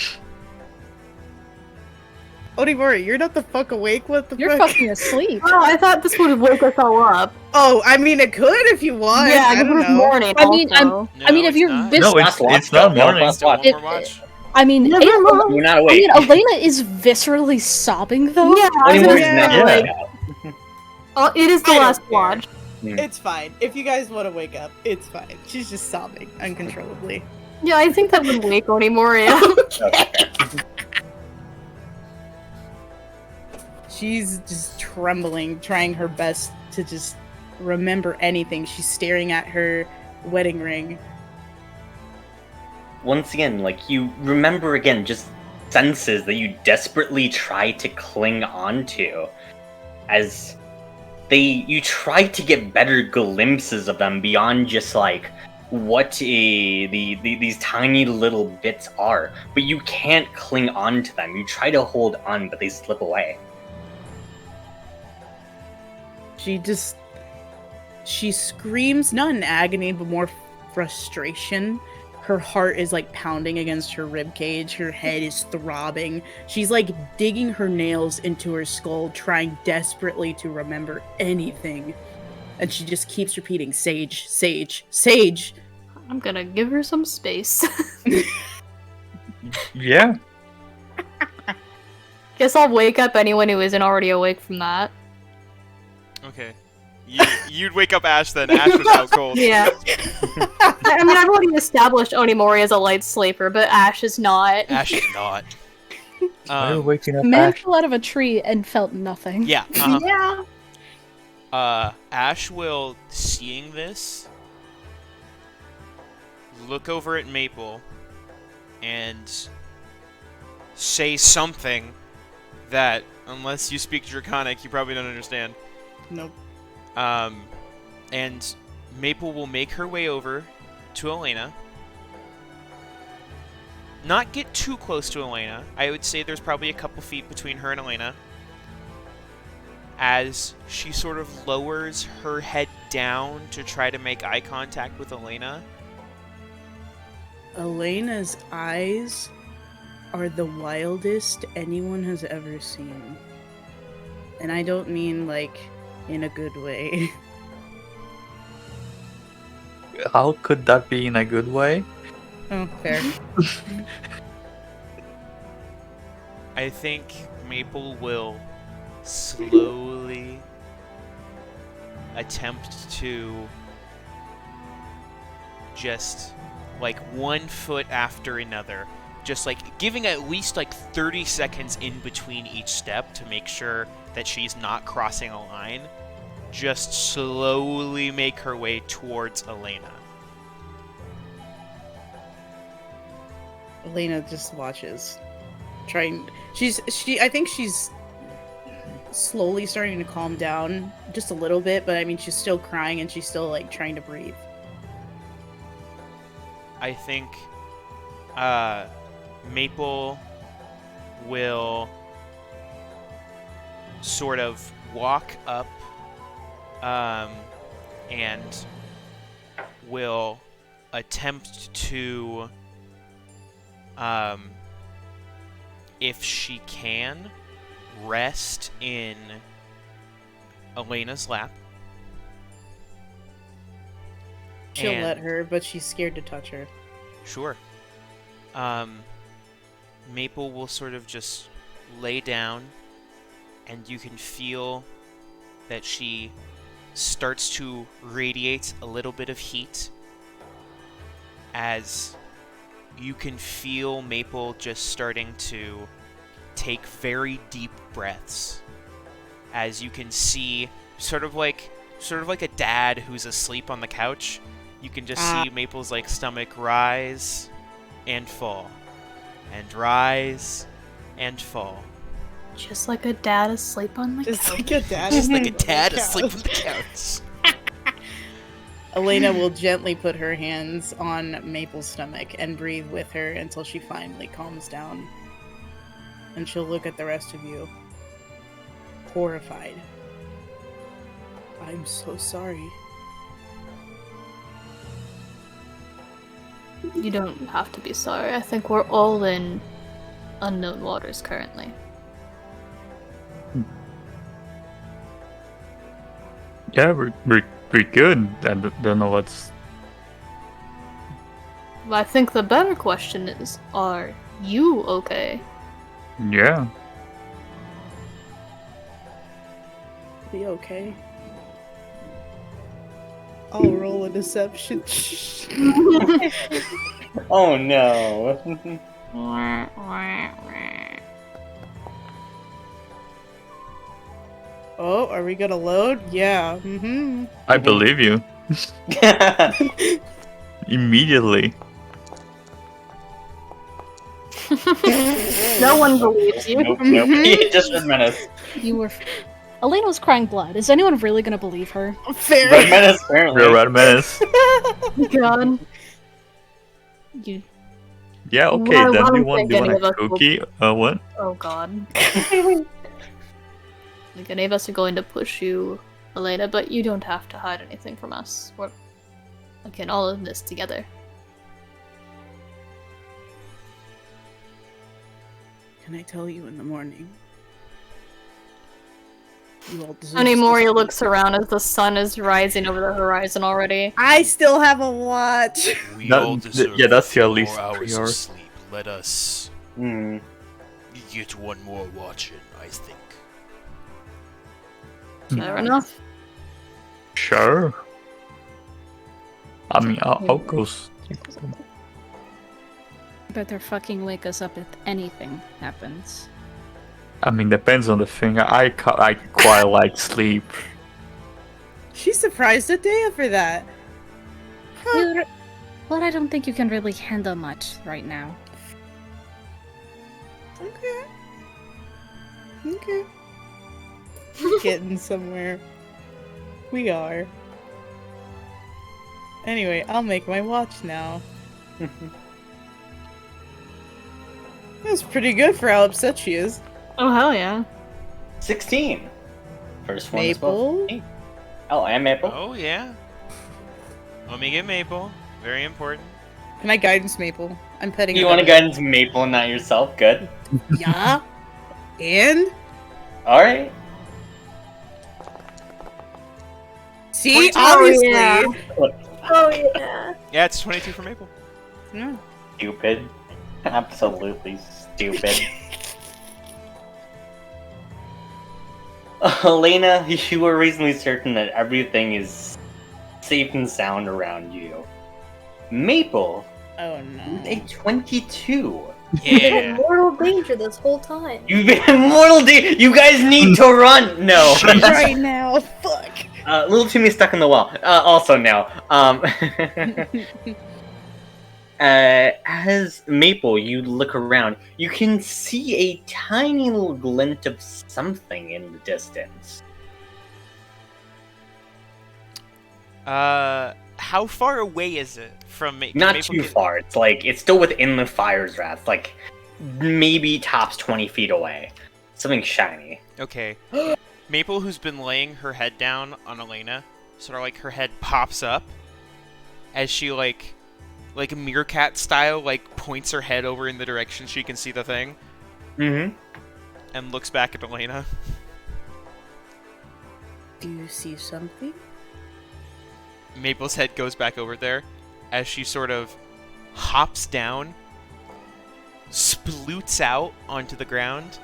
Odimori, you're not the fuck awake? What the You're fuck? fucking asleep. Oh, I thought this would wake us all up. Oh, I mean, it could if you want. Yeah, I because don't it's know. morning. I mean, also. I mean, if it's you're not. vis- No, it's not morning. Still one more watch. I mean, Yeah, Elena, You're not I awake. mean, Elena is viscerally sobbing though. Yeah, I was Only gonna Mori's say, never Yeah. wake up. oh, it is the I don't last care. watch. It's fine. If you guys want to wake up, it's fine. She's just sobbing uncontrollably. Yeah, I think that would wake Onimori up. She's just trembling, trying her best to just remember anything. She's staring at her wedding ring. Once again, like, you remember again just senses that you desperately try to cling on to. As you try to get better glimpses of them beyond just like what these tiny little bits are, but you can't cling on to them. You try to hold on, but they slip away. She screams, not in agony, but more frustration. Her heart is like pounding against her ribcage. Her head is throbbing. She's like digging her nails into her skull, trying desperately to remember anything. And she just keeps repeating, Sage, Sage, Sage. I'm gonna give her some space. Yeah. Guess I'll wake up anyone who isn't already awake from that. Okay. You'd wake up Ash then. Ash was out cold. Yeah. I mean, I've already established Onimori as a light sleeper, but Ash is not. Ash is not. Why are you waking up? Man Ash? fell out of a tree and felt nothing. Yeah. Yeah. Ash will, seeing this, look over at Maple and say something that, unless you speak Draconic, you probably don't understand. Nope. And Maple will make her way over to Elena. Not get too close to Elena. I would say there's probably a couple feet between her and Elena. As she sort of lowers her head down to try to make eye contact with Elena. Elena's eyes are the wildest anyone has ever seen. And I don't mean, like, in a good way. How could that be in a good way? Oh, fair. I think Maple will slowly attempt to just, like, one foot after another, just like giving at least like 30 seconds in between each step to make sure that she's not crossing a line, just slowly make her way towards Elena. Elena just watches. I think she's slowly starting to calm down just a little bit, but I mean she's still crying and she's still like trying to breathe. I think Maple will sort of walk up and will attempt to, if she can, rest in Elena's lap. She'll And- let her, but she's scared to touch her. Sure. Maple will sort of just lay down, and you can feel that she starts to radiate a little bit of heat as you can feel Maple just starting to take very deep breaths, as you can see sort of like a dad who's asleep on the couch. You can just see Maple's like stomach rise and fall and rise and fall. Just like a dad asleep on the Just couch. like a dad. Just like a dad asleep on the couch. Elena will gently put her hands on Maple's stomach and breathe with her until she finally calms down. And she'll look at the rest of you, horrified. I'm so sorry. You don't have to be sorry. I think we're all in unknown waters currently. Yeah, we're good. I don't know what's. I think the better question is, are you okay? Yeah. Be okay. I'll roll a deception. Oh no. Oh, are we gonna load? Yeah. Mm-hmm. I believe you. Immediately. No one believes you. Nope, nope. Just Red Menace. You were. Elena was crying blood. Is anyone really gonna believe her? Fair. Red Menace, apparently. Real Red Menace. God. You. Yeah, okay, Well, I then don't do you want think any of a us will- cookie? What? Oh god. Like, any of us are going to push you, Elena, but you don't have to hide anything from us. We're, again, all in this together. Can I tell you in the morning? You all deserve Honey Mori sleep. looks around as the sun is rising over the horizon already. I still have a watch. We That- all deserve yeah, that's your 4 least hours of prior. sleep. Let us Hmm. get one more watch in, I think. Fair enough. Sure. I mean, I'll go. Better fucking wake us up if anything happens. I mean, depends on the thing. I quite like sleep. She's surprised at Dea for that. Well, I don't think you can really handle much right now. Okay. Okay. Getting somewhere. We are. Anyway, I'll make my watch now. That's pretty good for how upset she is. Oh, hell yeah. 16. First one is both. Maple? Oh, and Maple. Oh, yeah. Let me get Maple. Very important. Can I guidance Maple? I'm petting You her want to belly. guidance Maple and not yourself? Good. Yeah. And? Alright. See? 22. Obviously. Yeah. Oh, yeah. Yeah, it's 22 for Maple. Yeah. Stupid. Absolutely stupid. Elena, you were reasonably certain that everything is safe and sound around you. Maple, Oh no. a 22. Yeah. mortal danger this whole time. You've been in mortal danger. You guys need to run. No. Right now. Fuck. Little Timmy stuck in the wall. Also now. As Maple, you look around, you can see a tiny little glint of something in the distance. How far away is it from Maple? Not too far. It's still within the fire's wrath. Like, maybe tops 20 feet away. Something shiny. Okay. Maple, who's been laying her head down on Elena, sort of like her head pops up as she like meerkat style, like points her head over in the direction she can see the thing, Mm-hmm. and looks back at Elena. Do you see something? Maple's head goes back over there as she sort of hops down, sploots out onto the ground,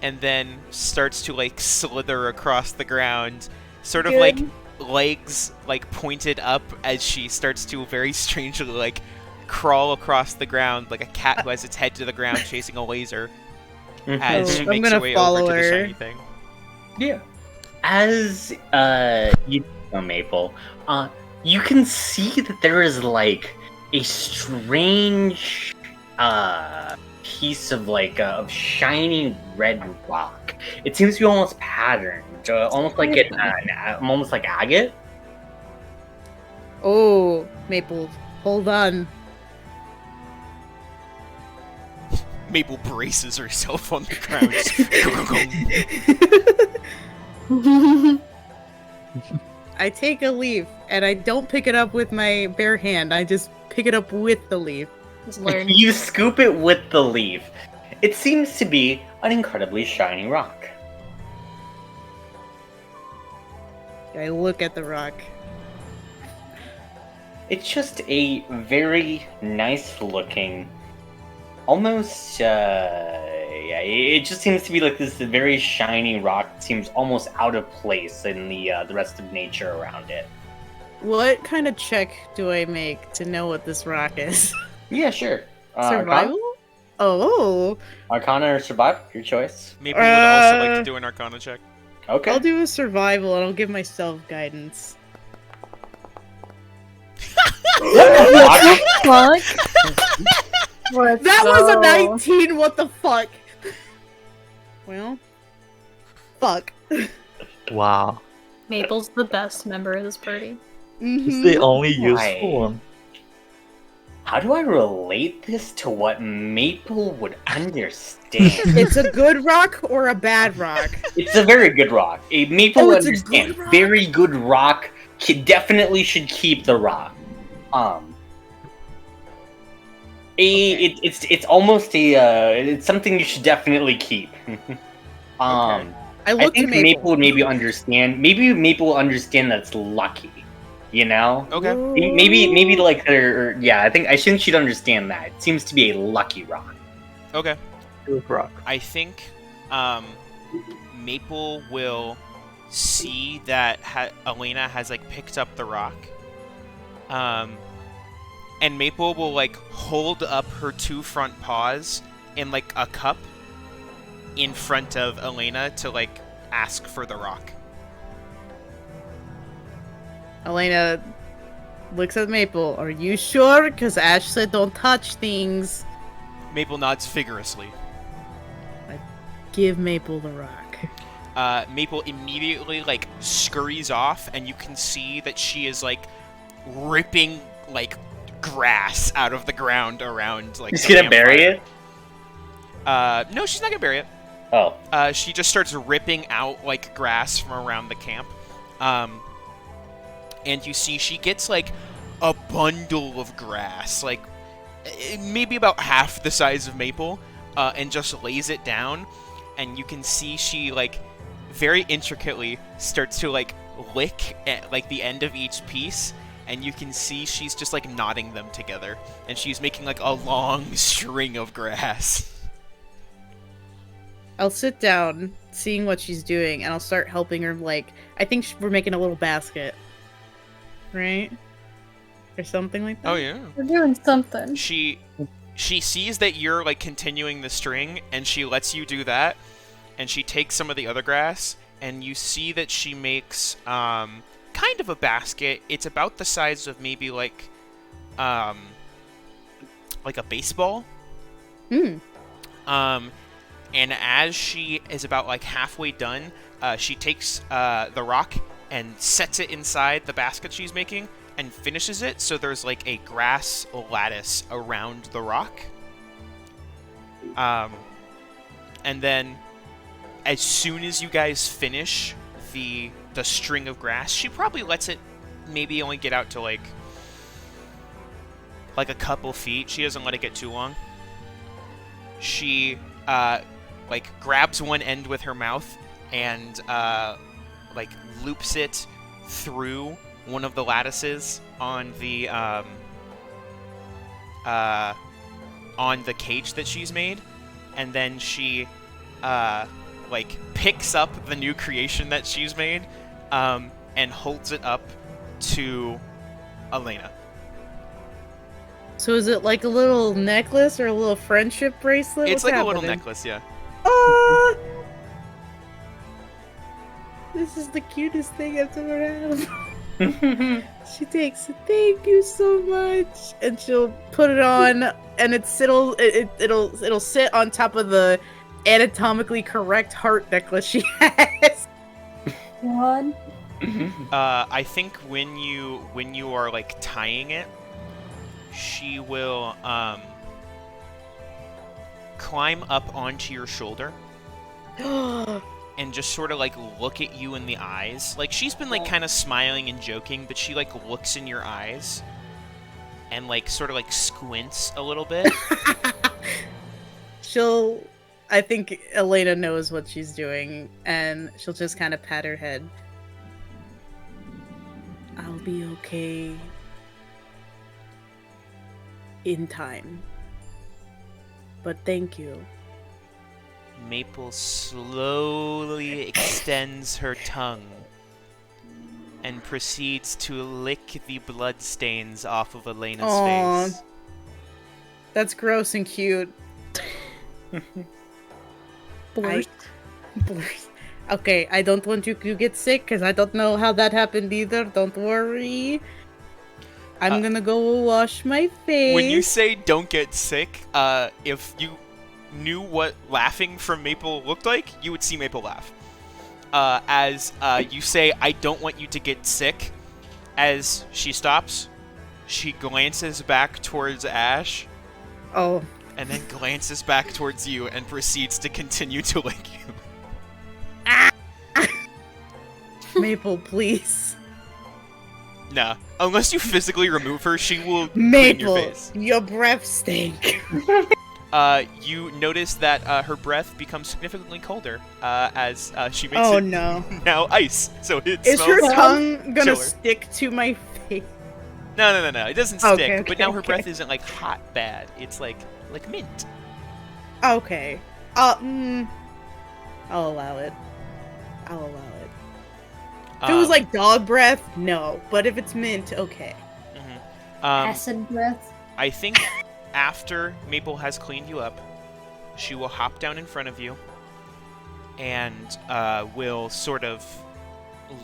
and then starts to like slither across the ground, sort of like legs like pointed up as she starts to very strangely like crawl across the ground like a cat who has its head to the ground chasing a laser as she I'm makes her gonna way follow over to the her. shiny thing. Yeah. As you know, Maple, you can see that there is like a strange piece of of shiny red rock. It seems to be almost patterned, almost like almost like agate. Oh, Maple, hold on. Maple braces herself on the ground. I take a leaf, and I don't pick it up with my bare hand. I just pick it up with the leaf. Just learn. You scoop it with the leaf. It seems to be an incredibly shiny rock. I look at the rock. It's just a very nice looking, almost, yeah, it just seems to be like this very shiny rock. It seems almost out of place in the rest of nature around it. What kind of check do I make to know what this rock is? Yeah, sure. Survival? Oh. Arcana or survival, your choice. Maple would also like to do an Arcana check. Okay. I'll do a survival and I'll give myself guidance. Fuck. That was a 19, what the fuck? Well, fuck. Wow. Maple's the best member of this party. It's the only Right. useful one. How do I relate this to what Maple would understand? It's a good rock or a bad rock? It's a very good rock. A Maple Oh, it's a understand. good rock? Very good rock. Definitely should keep the rock. It's almost it's something you should definitely keep. I I look think to Maple. Maple would maybe understand. Maybe Maple will understand that it's lucky. You know? Okay. Maybe like her. Yeah, I think she'd understand that. It seems to be a lucky rock. Okay. Good rock. I think Maple will see that Elena has like picked up the rock. And Maple will like hold up her two front paws in like a cup in front of Elena to like ask for the rock. Elena looks at Maple. Are you sure? Because Ash said don't touch things. Maple nods vigorously. Give Maple the rock. Maple immediately like scurries off, and you can see that she is like ripping like grass out of the ground around like. She's the gonna bury campfire. it. No, she's not gonna bury it. Oh. She just starts ripping out like grass from around the camp. And you see she gets like a bundle of grass, like maybe about half the size of Maple, and just lays it down. And you can see she like very intricately starts to like lick at like the end of each piece. And you can see she's just like knotting them together, and she's making like a long string of grass. I'll sit down, seeing what she's doing, and I'll start helping her. Like, I think we're making a little basket, right, or something like that. Oh yeah. We're doing something. She sees that you're like continuing the string, and she lets you do that, and she takes some of the other grass, and you see that she makes kind of a basket. It's about the size of maybe like a baseball. And as she is about like halfway done, she takes the rock and sets it inside the basket she's making and finishes it, so there's like a grass lattice around the rock. And then as soon as you guys finish the string of grass, she probably lets it maybe only get out to like a couple feet. She doesn't let it get too long. She like grabs one end with her mouth and like loops it through one of the lattices on the cage that she's made, and then she like picks up the new creation that she's made and holds it up to Elena. So is it like a little necklace or a little friendship bracelet? It's What's like a little happening? necklace, yeah. This is the cutest thing I've ever had. She takes it. Thank you so much, and she'll put it on, and it'll sit on top of the anatomically correct heart necklace she has. God. I think when you are like tying it, she will climb up onto your shoulder and just sort of like look at you in the eyes. Like she's been like kind of smiling and joking, but she like looks in your eyes and like sort of like squints a little bit. I think Elena knows what she's doing, and she'll just kind of pat her head. I'll be okay. In time. But thank you. Maple slowly extends her tongue and proceeds to lick the bloodstains off of Elena's face. That's gross and cute. Blurs. Okay, I don't want you to get sick because I don't know how that happened either. Don't worry. I'm gonna go wash my face. When you say don't get sick, if you knew what laughing from Maple looked like, you would see Maple laugh. As you say, I don't want you to get sick, as she stops, she glances back towards Ash. Oh. And then glances back towards you and proceeds to continue to lick you. Maple, please. Nah. Unless you physically remove her, she will clean Maple, your face. your breath stink. You notice that her breath becomes significantly colder as she makes Oh it no. now ice. So it Is smells her tongue gonna chiller. stick to my face? No. It doesn't stick. Okay, but now her okay. breath isn't like hot bad. It's like mint. Okay. I'll allow it. If it was like dog breath, no. But if it's mint, okay. Acid breath. I think after Maple has cleaned you up, she will hop down in front of you and will sort of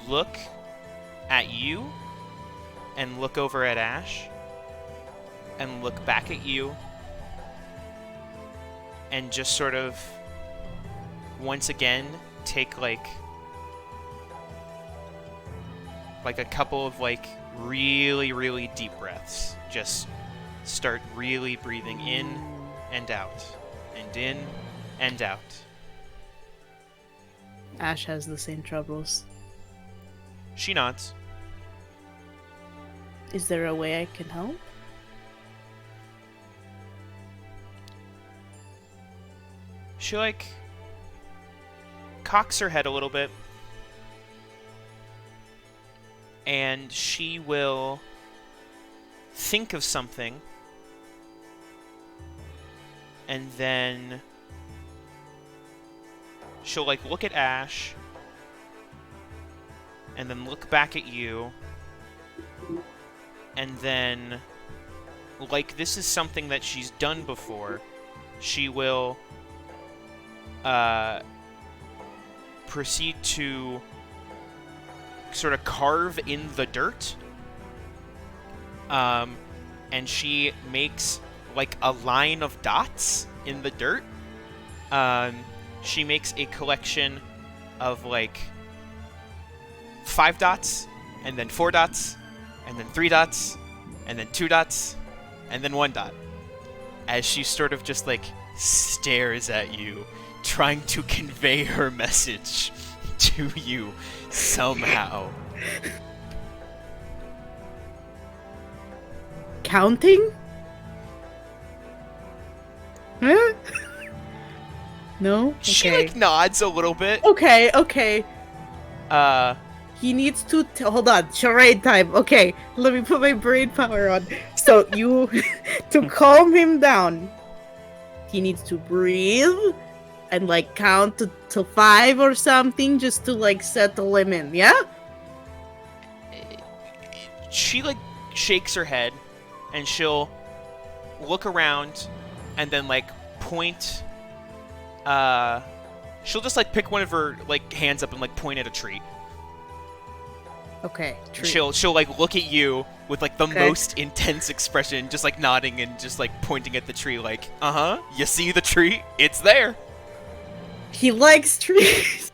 look at you and look over at Ash and look back at you and just sort of once again take like a couple of like really deep breaths. Just start really breathing in and out and in and out. Ash has the same troubles. She nods. Is there a way I can help? She like cocks her head a little bit and she will think of something and then she'll like look at Ash and then look back at you and then like this is something that she's done before, she will proceed to sort of carve in the dirt. And she makes like a line of dots in the dirt. She makes a collection of like 5 dots, and then 4 dots, and then 3 dots, and then 2 dots, and then 1 dot. As she sort of just like stares at you, trying to convey her message to you somehow. Counting? Huh? No? She Okay. like nods a little bit. Okay. Uh, He needs to hold on, charade time. Okay, let me put my brain power on. So you to calm him down, he needs to breathe and like count to 5 or something just to like settle him in, yeah? she like shakes her head and she'll look around and then like point she'll just like pick one of her like hands up and like point at a tree. Okay. Tree. She'll like look at you with like the Okay. most intense expression, just like nodding and just like pointing at the tree like, "Uh-huh, you see the tree? It's there." He likes trees.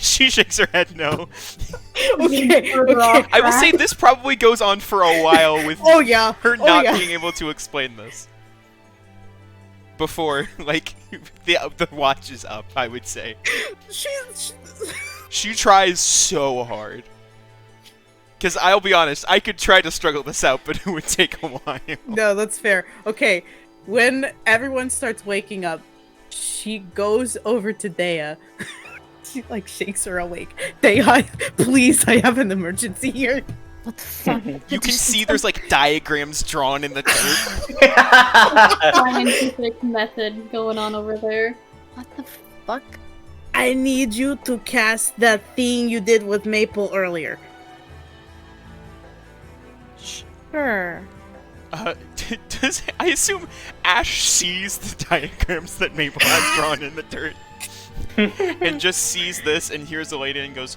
She shakes her head no. Okay. I will say this probably goes on for a while with her not being able to explain this. Before, like, the watch is up, I would say. She tries so hard. Because I'll be honest, I could try to struggle this out, but it would take a while. No, that's fair. Okay, when everyone starts waking up, she goes over to Dea. She, like, shakes her awake. Dea, please, I have an emergency here. What the fuck? You can see there's, like, diagrams drawn in the dirt. Scientific method going on over there. What the fuck? I need you to cast that thing you did with Maple earlier. Sure. Does I assume Ash sees the diagrams that Maple has drawn in the dirt, and just sees this and hears the lady and goes,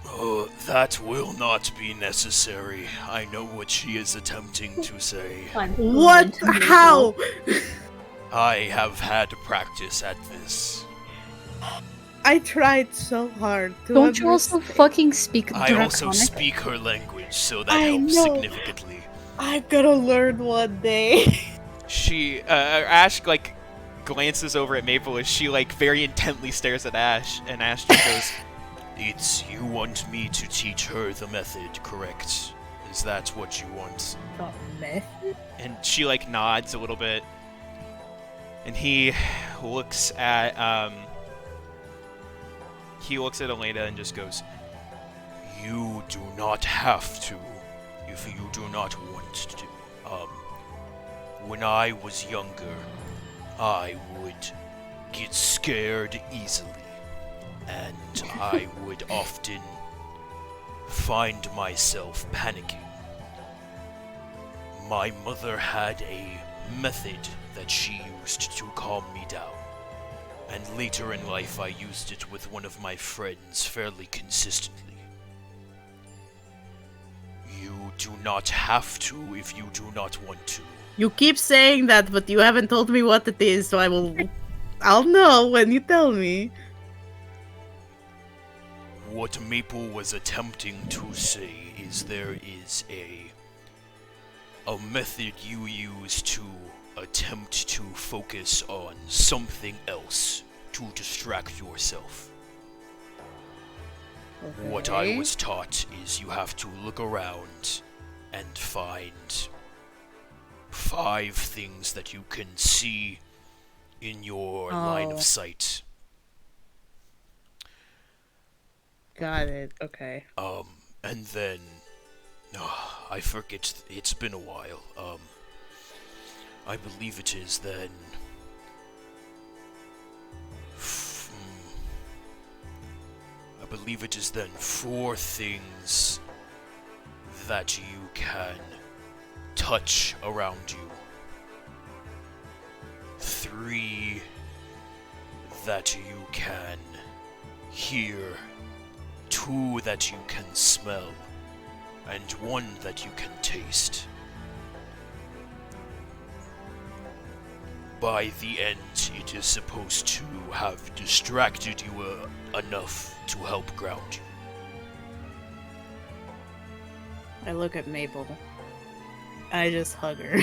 "Oh, that will not be necessary. I know what she is attempting to say. What? How? I have had practice at this. I tried so hard to Don't you also understand. fucking speak I also Draconic? speak her language, so that I helps know. significantly." I'm gonna learn one day. She, Ash, like, glances over at Maple as she, like, very intently stares at Ash, and Ash just goes, "It's, you want me to teach her the method, correct? Is that what you want?" The method? And she, like, nods a little bit, and he looks at Elena and just goes, "You do not have to, if you do not want to. When I was younger, I would get scared easily, and I would often find myself panicking. My mother had a method that she used to calm me down, and later in life I used it with one of my friends fairly consistently. You do not have to if you do not want to. You keep saying that, but you haven't told me what it is, so I'll know when you tell me." What Maple was attempting to say is there is a method you use to attempt to focus on something else to distract yourself. Okay. What I was taught is you have to look around and find 5 things that you can see in your line of sight. Got it. Okay. And then I forget, it's been a while. I believe it is then I believe it is then 4 things that you can touch around you. 3 that you can hear. 2 that you can smell. And 1 that you can taste. By the end, it is supposed to have distracted you enough to help ground you. I look at Maple. I just hug her.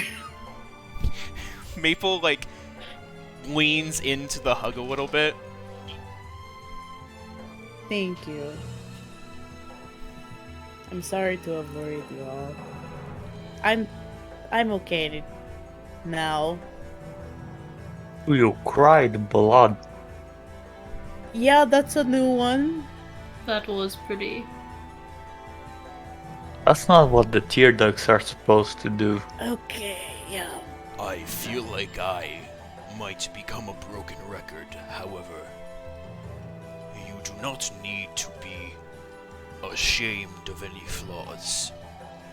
Maple, like, leans into the hug a little bit. Thank you. I'm sorry to have worried you all. I'm okay now. You cried blood. Yeah, that's a new one. That was pretty. That's not what the tear ducts are supposed to do. Okay, yeah. I feel like I might become a broken record, however, you do not need to be ashamed of any flaws.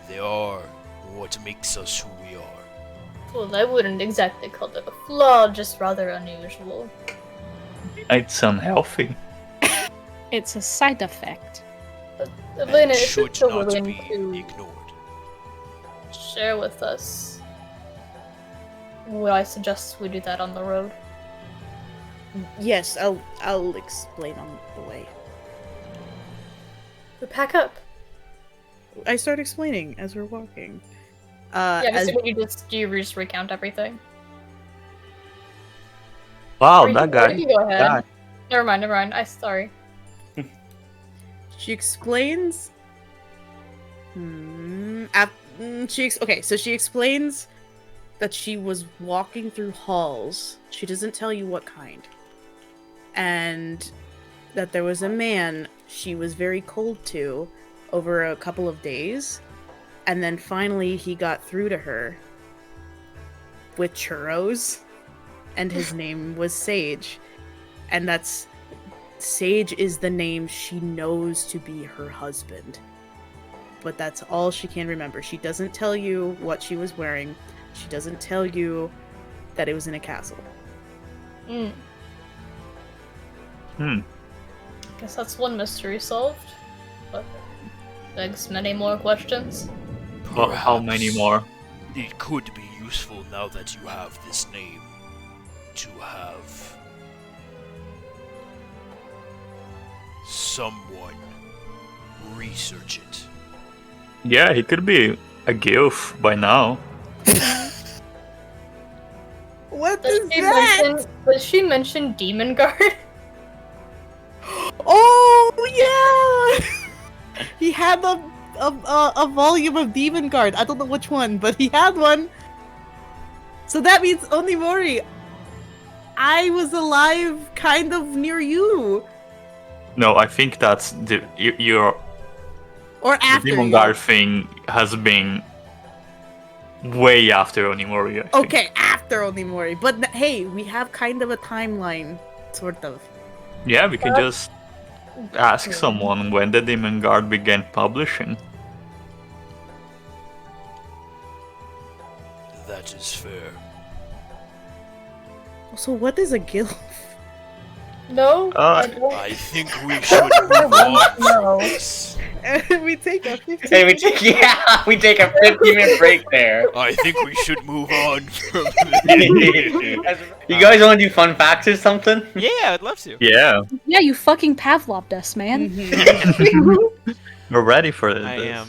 They are what makes us who we are. Well, I wouldn't exactly call it a flaw, just rather unusual. It's unhealthy. It's a side effect. Elena, And if should you're not willing be to ignored. share with us, would I suggest we do that on the road? Yes, I'll explain on the way. Pack up. I start explaining as we're walking. So you just recount everything? Wow, Or that guy. You go ahead. guy. Never mind. Sorry. She explains. She explains that she was walking through halls. She doesn't tell you what kind. And that there was a man she was very cold to over a couple of days. And then finally he got through to her with churros. And his name was Sage. And Sage is the name she knows to be her husband. But that's all she can remember. She doesn't tell you what she was wearing. She doesn't tell you that it was in a castle. Guess that's one mystery solved. But begs many more questions. Well, how many more? It could be useful now that you have this name to have someone research it. Yeah, he could be a gilf by now. What is that? Does she mention Demon Guard? Oh yeah! He had a volume of Demon Guard. I don't know which one, but he had one. So that means Onimori, I was alive kind of near you. No, I think that's your Or after Demon you. Guard thing has been way after Onimori, I think. Okay, after Onimori. But hey, we have kind of a timeline, sort of. Yeah, we can just ask someone when the Demon Guard began publishing. That is fair. So what is a gilf? No, I don't. I think we should move on No. from this. We take a 15 Hey, we take a 15-minute break there. I think we should move on from You guys want to do fun facts or something? Yeah, I'd love to. Yeah, Yeah, you fucking Pavloved us, man. we're ready for this. I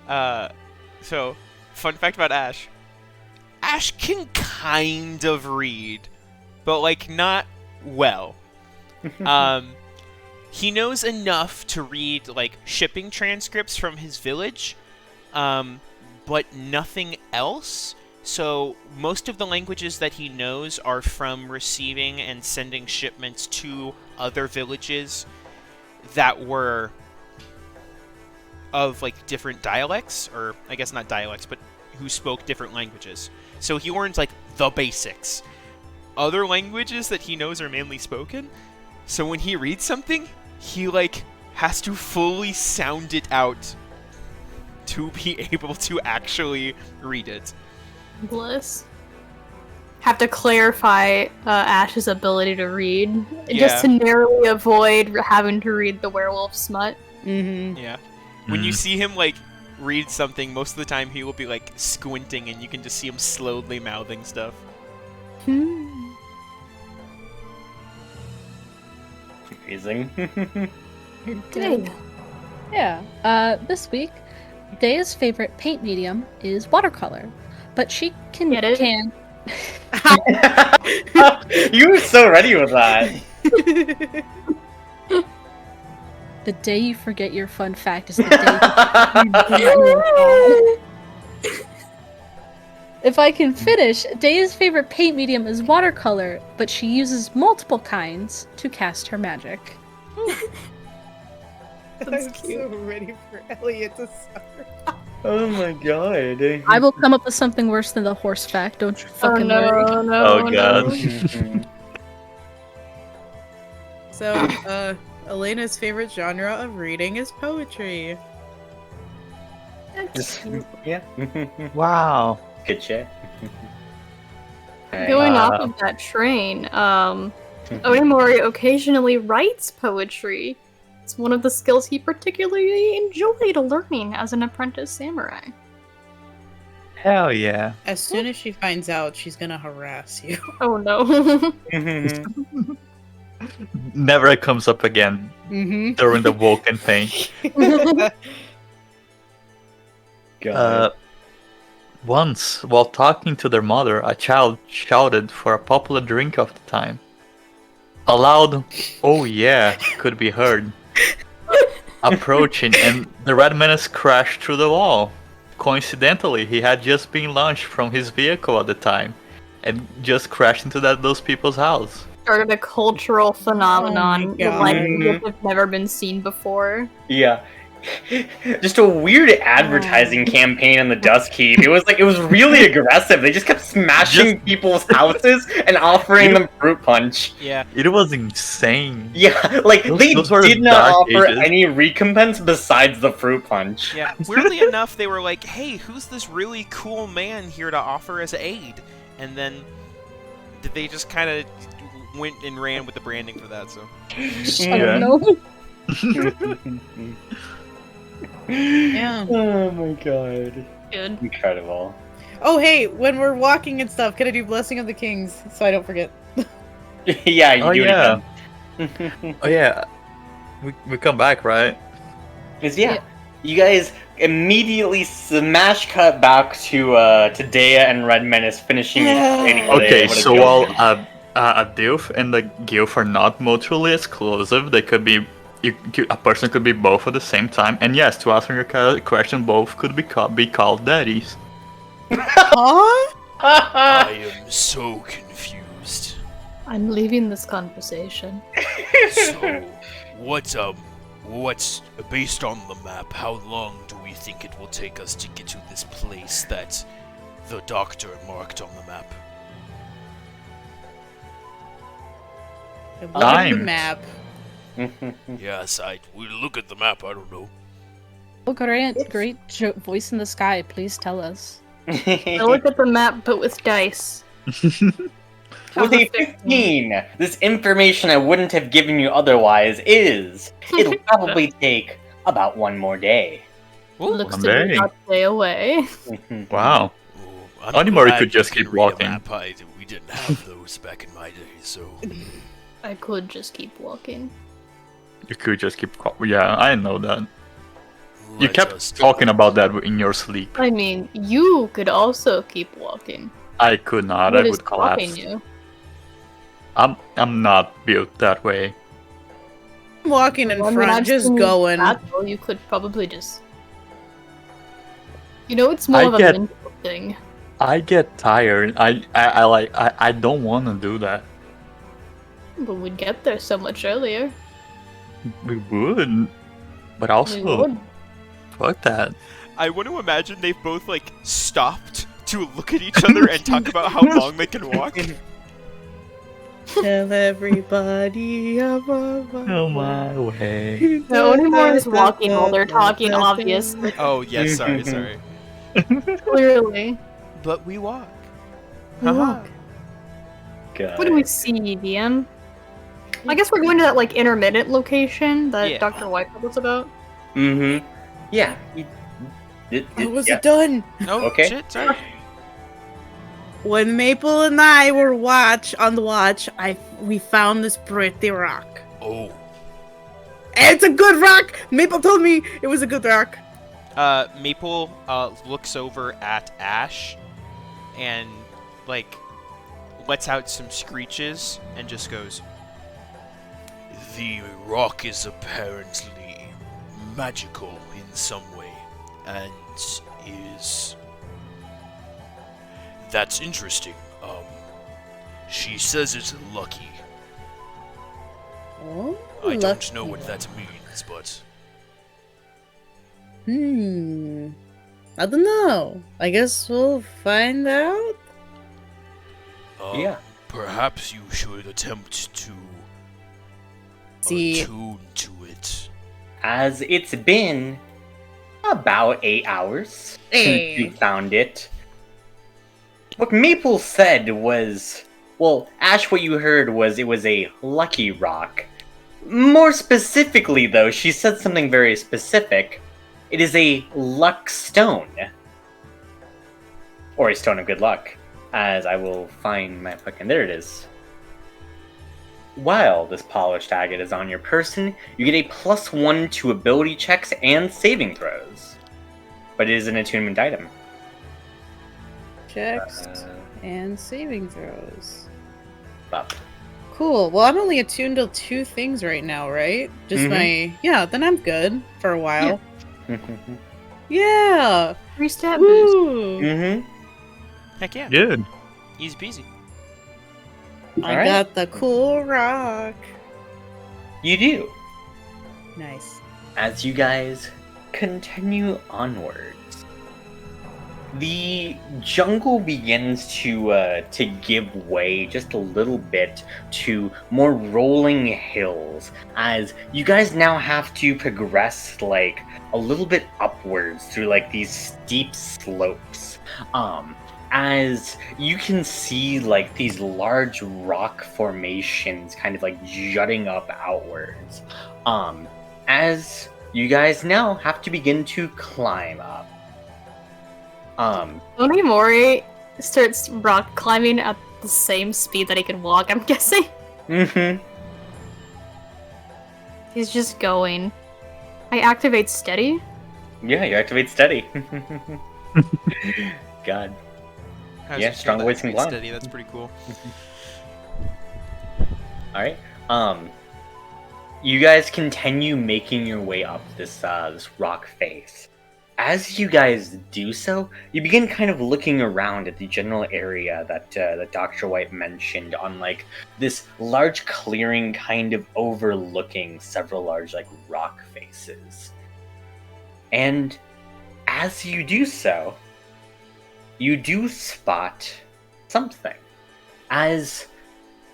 am. So, fun fact about Ash. Ash can kind of read, but, like, not well. He knows enough to read, like, shipping transcripts from his village, but nothing else. So, most of the languages that he knows are from receiving and sending shipments to other villages that were of, like, different dialects, or I guess not dialects, but who spoke different languages. So he learns, like, the basics. Other languages that he knows are mainly spoken, so when he reads something, he, like, has to fully sound it out to be able to actually read it. Bliss. Have to clarify Ash's ability to read, just to narrowly avoid having to read the werewolf smut. Mm-hmm. Yeah. When you see him, like, read something, most of the time he will be, like, squinting, and you can just see him slowly mouthing stuff. Amazing. Good. Yeah. This week, Daya's favorite paint medium is watercolor, but she can Get it? You were so ready with that. The day you forget your fun fact is the day you If I can finish, Daya's favorite paint medium is watercolor, but she uses multiple kinds to cast her magic. I'm so ready for Elliot to suffer. Oh my god. I will come up with something worse than the horse fact, don't you fucking worry. Oh god. So, Elena's favorite genre of reading is poetry. Yeah. Wow. Good shit. Going off of that train, Onimori occasionally writes poetry. It's one of the skills he particularly enjoyed learning as an apprentice samurai. Hell yeah. As soon as she finds out, she's gonna harass you. Oh no. Never comes up again. during the Vulcan pain. Once, while talking to their mother, a child shouted for a popular drink of the time. A loud, "Oh yeah," could be heard. Approaching, and the Red Menace crashed through the wall. Coincidentally, he had just been launched from his vehicle at the time, and just crashed into those people's house. Started a cultural phenomenon God. like this has never been seen before. Yeah. Just a weird advertising campaign on the Dust Keep. It was really aggressive. They just kept smashing people's houses and offering them fruit punch. Yeah. It was insane. Yeah, like they those were did not dark offer ages. any recompense besides the fruit punch. Yeah. Weirdly enough, they were like, "Hey, who's this really cool man here to offer as aid?" And then they just kind of went and ran with the branding for that. So. I don't know. Yeah. Oh my god. Good. Incredible. Oh, hey, when we're walking and stuff, can I do Blessing of the Kings so I don't forget? Yeah, you Oh do yeah. it again. Oh yeah. We come back, right? 'Cause, yeah, you guys immediately smash cut back to Dea and Red Menace finishing explaining what Okay, a so guild while is. a Dilf and the Gilf are not mutually exclusive, they could be. A person could be both at the same time, and yes, to answer your question, both could be called daddies. Huh? I am so confused. I'm leaving this conversation. So, what's based on the map? How long do we think it will take us to get to this place that the doctor marked on the map? Look at the Time. map. Yes, we look at the map. I don't know. Oh, great voice in the sky. Please tell us. I look at the map, but with dice. With a 15, this information I wouldn't have given you otherwise is it'll probably take about one more day. Looks one to be day. not stay away. Wow. I'm Animori glad could just you keep can read a walking. map. We didn't have those back in my day, so. I could just keep walking. You could just keep. Yeah, I know that. You Let kept us do talking it. about that in your sleep. I mean, you could also keep walking. I could not. What I is would collapse. stopping you? I'm not built that way. I'm walking in Well, I mean, front, I've just seen going. that, though. You could probably just. You know, it's more of a mental thing. I get tired. I don't want to do that. But we'd get there so much earlier. We would, but We also would. fuck that. I want to imagine they've both like stopped to look at each other and talk about how long they can walk. Tell everybody about Oh my way. No, anymore is walking while they're talking, obviously. Oh yes, sorry. Clearly. But we walk. We walk. God. What do we see, DM? I guess we're going to that like intermittent location that Yeah. Dr. White told us about. Mm-hmm. Yeah. I was yeah. done. No Okay. shit, sorry. When Maple and I were on the watch, we found this pretty rock. Oh, And it's a good rock! Maple told me it was a good rock. Maple looks over at Ash and like lets out some screeches and just goes, the rock is apparently magical in some way, and is. That's interesting. She says it's lucky. Oh, I don't know what that means, but I don't know. I guess we'll find out. Yeah. Perhaps you should attempt to See. attune to it. As it's been about 8 hours since you found it. What Maple said was, well, Ash, what you heard was it was a lucky rock. More specifically, though, she said something very specific. It is a luck stone. Or a stone of good luck. As I will find my fucking... There it is. while this polished agate is on your person, you get a +1 to ability checks and saving throws. But it is an attunement item. Checks and saving throws. Up. Cool. Well, I'm only attuned to 2 things right now, right? Just then I'm good for a while. Yeah. 3 stat boost. Woo. Heck yeah. Good. Easy peasy. I got the cool rock. You do. Nice. As you guys continue onwards, the jungle begins to give way just a little bit to more rolling hills, as you guys now have to progress like a little bit upwards through like these steep slopes. As you can see like these large rock formations kind of like jutting up outwards. As you guys now have to begin to climb up. Onimori starts rock climbing at the same speed that he can walk, I'm guessing. He's just going. I activate steady. Yeah, you activate steady. God. Yeah, strong voice and blind. Steady, that's pretty cool. Alright. You guys continue making your way up this rock face. As you guys do so, you begin kind of looking around at the general area that Dr. White mentioned on like this large clearing kind of overlooking several large like rock faces. And as you do so, you do spot something. As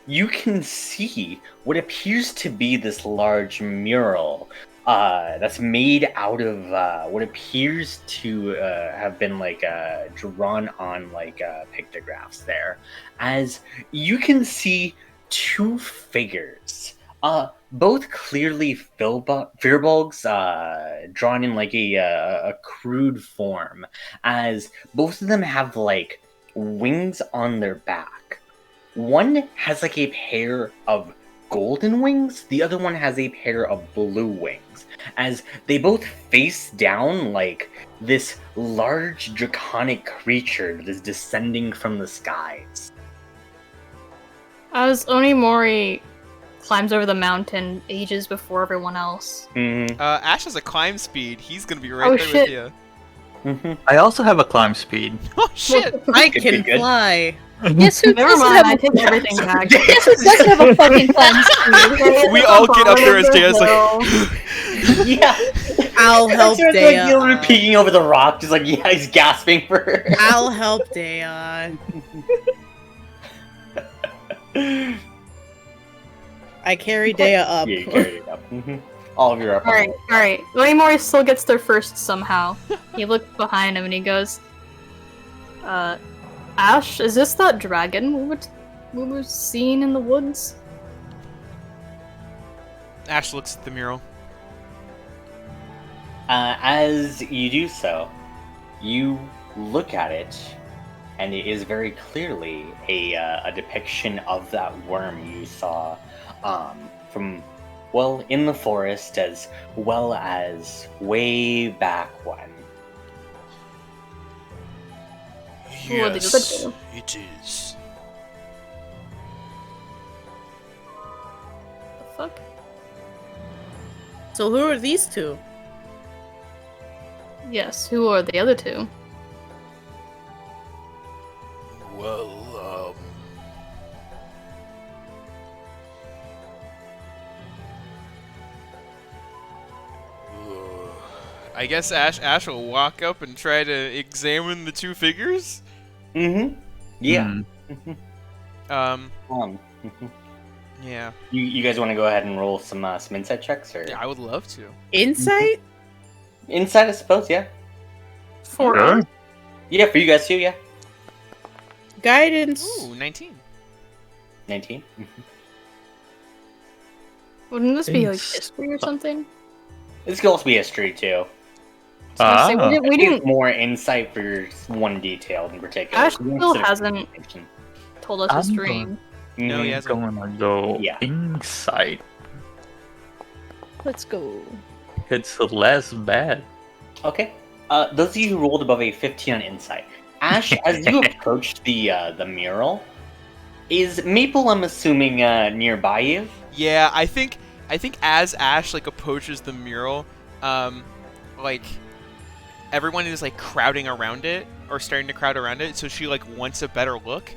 you can see what appears to be this large mural that's made out of what appears to have been like drawn on like pictographs there. As you can see 2 figures, both clearly Firbolgs, drawn in like a crude form, as both of them have like wings on their back. One has like a pair of golden wings, the other one has a pair of blue wings, as they both face down like this large draconic creature that is descending from the skies. As Onimori climbs over the mountain ages before everyone else. Ash has a climb speed. He's gonna be right there shit. with you. I also have a climb speed. Oh shit! I Could can be good. fly. Yes, who Never doesn't mind, I have take everything back. Yes, who doesn't have a fucking climb speed? We all get up there as Dea's like. Yeah. I'll help Like, Dea. you know, peeking over the rock, just like, yeah, he's gasping for her. I'll help Dea. I carry Dea up. Yeah, you carried it up. All of you are up. Alright. Onimori still gets there first somehow. He looks behind him and he goes, Ash, is this that dragon we were seeing in the woods? Ash looks at the mural. As you do so, you look at it, and it is very clearly a depiction of that worm you saw from, well, in the forest, as well as way back when. Who are the other two? It is. The fuck? So who are these 2? Yes, who are the other 2? Well, I guess Ash will walk up and try to examine the 2 figures. Yeah. Yeah. You guys want to go ahead and roll some insight checks, or Yeah, I would love to. Insight? insight, I suppose. Yeah. For Sure. Yeah, for you guys too. Yeah. Guidance. Ooh, 19. 19. Wouldn't this be like Thanks. history or something? This could also be history too. I was gonna say, we I think didn't it's more insight for one detail in particular. Ash We don't still consider hasn't information. told us his I'm dream. No, he Mhm. hasn't. Gonna go Yeah. inside. Let's go. It's less bad. Okay. Those of you who rolled above a 15 on insight, Ash, as you approach the mural, is Maple, I'm assuming, nearby you? Yeah, I think as Ash like approaches the mural, like everyone is like crowding around it or starting to crowd around it, so she like wants a better look.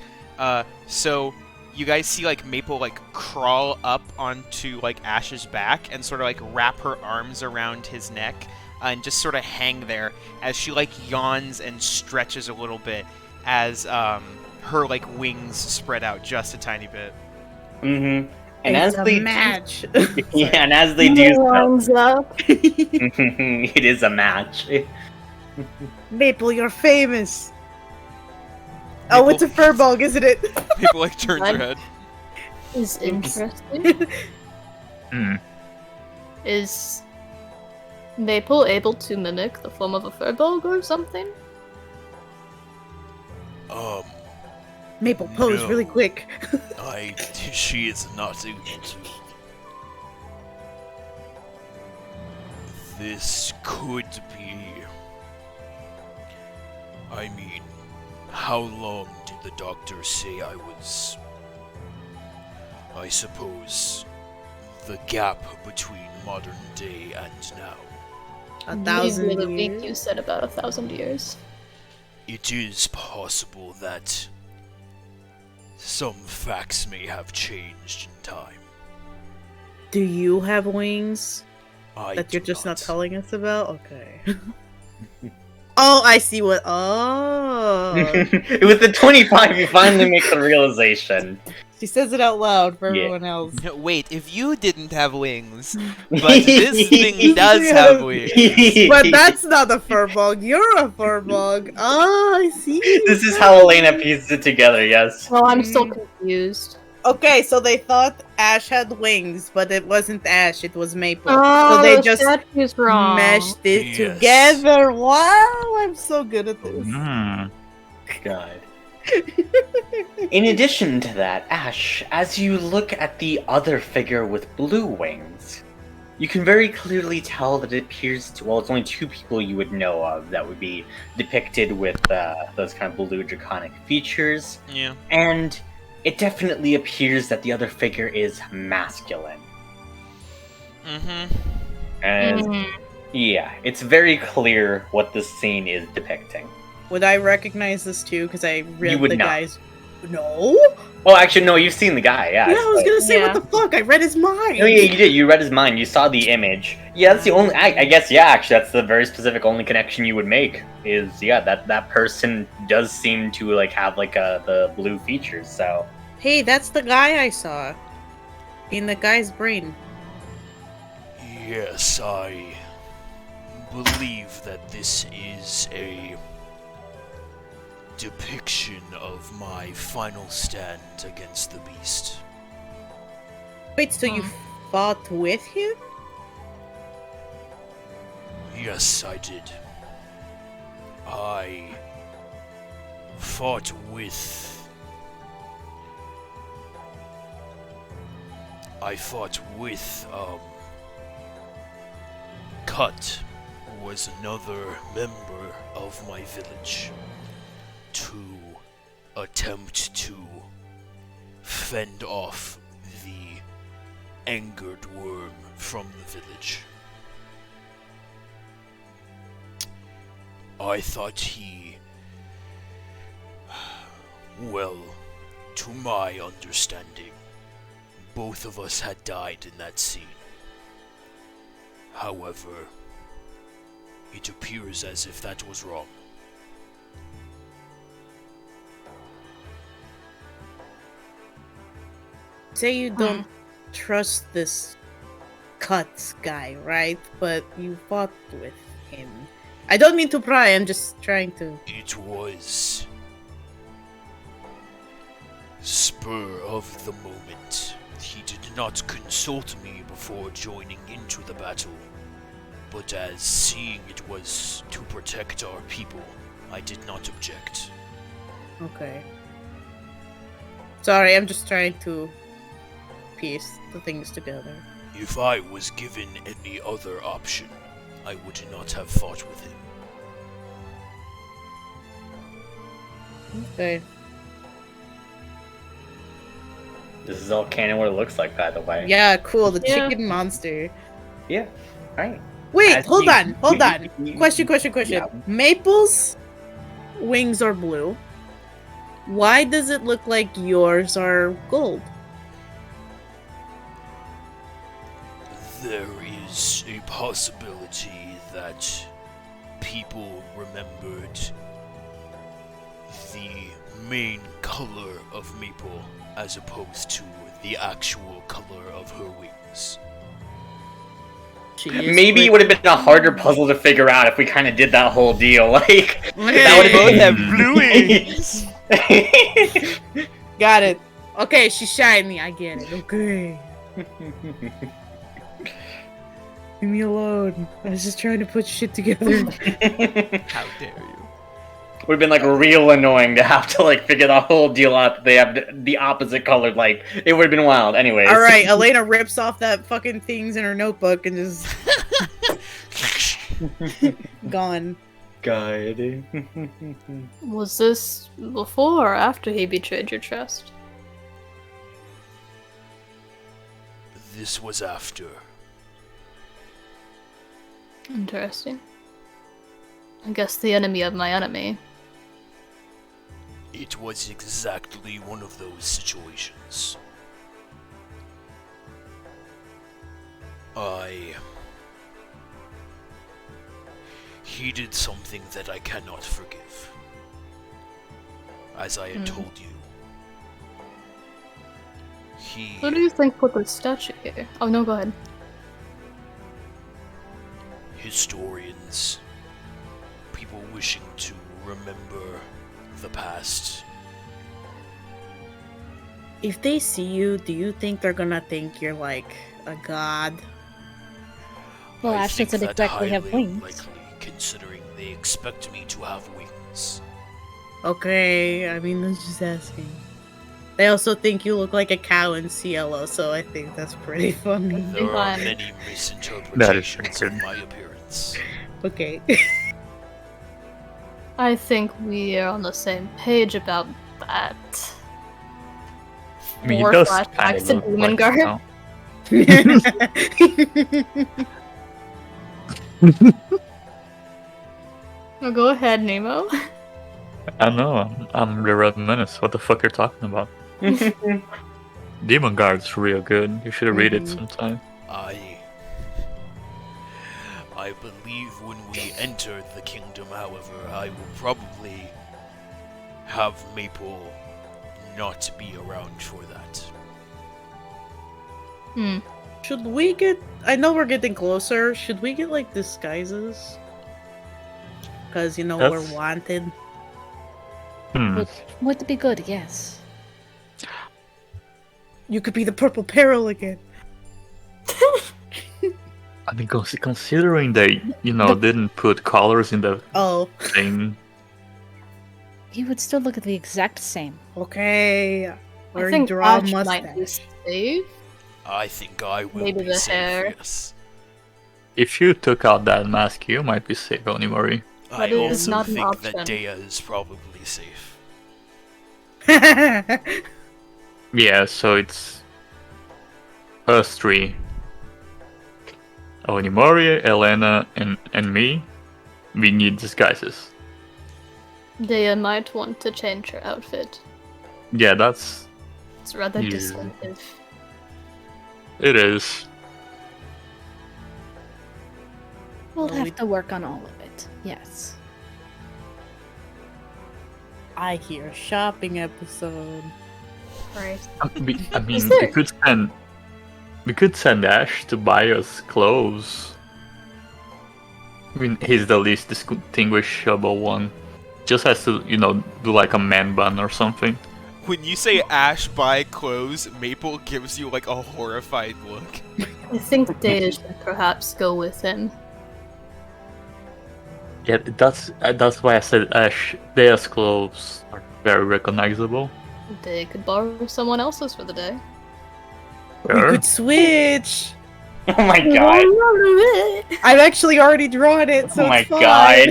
So you guys see like Maple like crawl up onto like Ash's back and sort of like wrap her arms around his neck and just sort of hang there as she like yawns and stretches a little bit as her like wings spread out just a tiny bit. Mm-hmm. And It's as a they match. yeah, and as they do so, Lines up. it is a match. Maple, you're famous. Oh, it's a furbog, isn't it? Maple like turns her What? head. Is interesting. Hmm. Is Maple able to mimic the form of a furbog or something? Maple, pose No. really quick. She is not able to. This could be. I mean, how long did the doctor say I was? I suppose the gap between modern day and now. 1,000 I think years. you said about 1,000 years. It is possible that some facts may have changed in time. Do you have wings I that you're do just not telling us about? Okay. Oh, I see what. Oh. With the 25, you finally make the realization. She says it out loud for Yeah. everyone else. Wait, if you didn't have wings, but this thing does Yeah. have wings. But that's not a furbog. You're a furbog. Oh, I see. This is how Elena pieced it together, yes. Well, I'm still confused. Okay, so they thought Ash had wings, but it wasn't Ash, it was Maple. Oh, so they the just statue's wrong. meshed it Yes. together. Wow, I'm so good at this. Hmm. God. In addition to that, Ash, as you look at the other figure with blue wings, you can very clearly tell that it appears to, well, it's only two people you would know of that would be depicted with those kind of blue draconic features, Yeah. and it definitely appears that the other figure is masculine. Mm-hmm. And yeah, it's very clear what this scene is depicting. Would I recognize this too? Because I read You would the not. guy's. No? Well, actually, no, you've seen the guy, yeah. Yeah, I was gonna say, Yeah. what the fuck? I read his mind. Oh yeah, you did. You read his mind. You saw the image. Yeah, that's the only. I guess yeah. Actually, that's the very specific only connection you would make. Is yeah, that person does seem to like have like the blue features. So Hey, that's the guy I saw. In the guy's brain. Yes, I believe that this is a depiction of my final stand against the beast. Wait, so you fought with him? Yes, I did. I fought with. Cut was another member of my village to attempt to fend off the angered worm from the village. I thought he... Well, to my understanding, both of us had died in that scene. However, it appears as if that was wrong. Say you don't trust this Cuts guy, right? But you fought with him. I don't mean to pry, I'm just trying to... It was spur of the moment. He did not consult me before joining into the battle, but as seeing it was to protect our people, I did not object. Okay. Sorry, I'm just trying to piece the things together. If I was given any other option, I would not have fought with him. Okay. This is all canon what it looks like, by the way. Yeah, cool. The Yeah. chicken monster. Yeah. Right. Wait, As hold you- on. Question. Yeah. Maple's wings are blue. Why does it look like yours are gold? There is a possibility that people remembered the main color of Maple as opposed to the actual color of her wings. Maybe it would have been a harder puzzle to figure out if we kind of did that whole deal. Like, that would Both have have blue wings. been. Got it. Okay, she's shiny. I get it. Okay. Leave me alone. I was just trying to put shit together. How dare you? Would have been like real annoying to have to like figure the whole deal out. That they have the opposite colored. Like, it would have been wild. Anyways. All right, Elena rips off that fucking things in her notebook and just gone. God. Was this before or after he betrayed your trust? This was after. Interesting. I guess the enemy of my enemy. It was exactly one of those situations. He did something that I cannot forgive. As I had told you. Who do you think put the statue here? Oh no, go ahead. Historians, people wishing to remember the past. If they see you, do you think they're gonna think you're like a god? Well, I Ash think doesn't that exactly have highly wings. unlikely, considering they expect me to have wings. Okay, I mean, I'm just asking. They also think you look like a cow in CLO, so I think that's pretty funny. There are I'm- many misinterpretations of my appearance. Okay. I think we are on the same page about that. I mean, More it does flashbacks kind to of look Demon like Guard. now. Oh, go ahead, Nemo. I know, I'm the Red Menace. What the fuck you're talking about? Demon Guard's real good. You should read it sometime. I believe when we enter the kingdom, however, I will probably have Maple not be around for that. Should we get... I know we're getting closer. Should we get, like, disguises? Because, you know, That's- we're wanted. Would be good, yes. You could be the purple peril again. I mean, considering they, didn't put colors in the Oh, thing. He would still look the exact same. okay. Or I think draw a Ash might be mustache. safe. I think I will Maybe be the safe, hair. yes. If you took out that mask, you might be safe, Onimori. I But it is also not an think option. that Dea is probably safe. Yeah, so it's us three. Onimori, Elena, and me. We need disguises. Dea might want to change her outfit. Yeah, that's... It's rather Yeah. distinctive. It is. We'll Well, have we- to work on all of it, yes. I hear shopping episode. Right. I mean, Is there- we could send Ash to buy us clothes. I mean, he's the least distinguishable one. Just has to, do like a man bun or something. When you say Ash buy clothes, Maple gives you like a horrified look. I think Dea should perhaps go with him. Yeah, that's why I said Ash. Their clothes are very recognizable. They could borrow someone else's for the day. We could switch. Oh my god. I've actually already drawn it, so Oh my it's fine. god.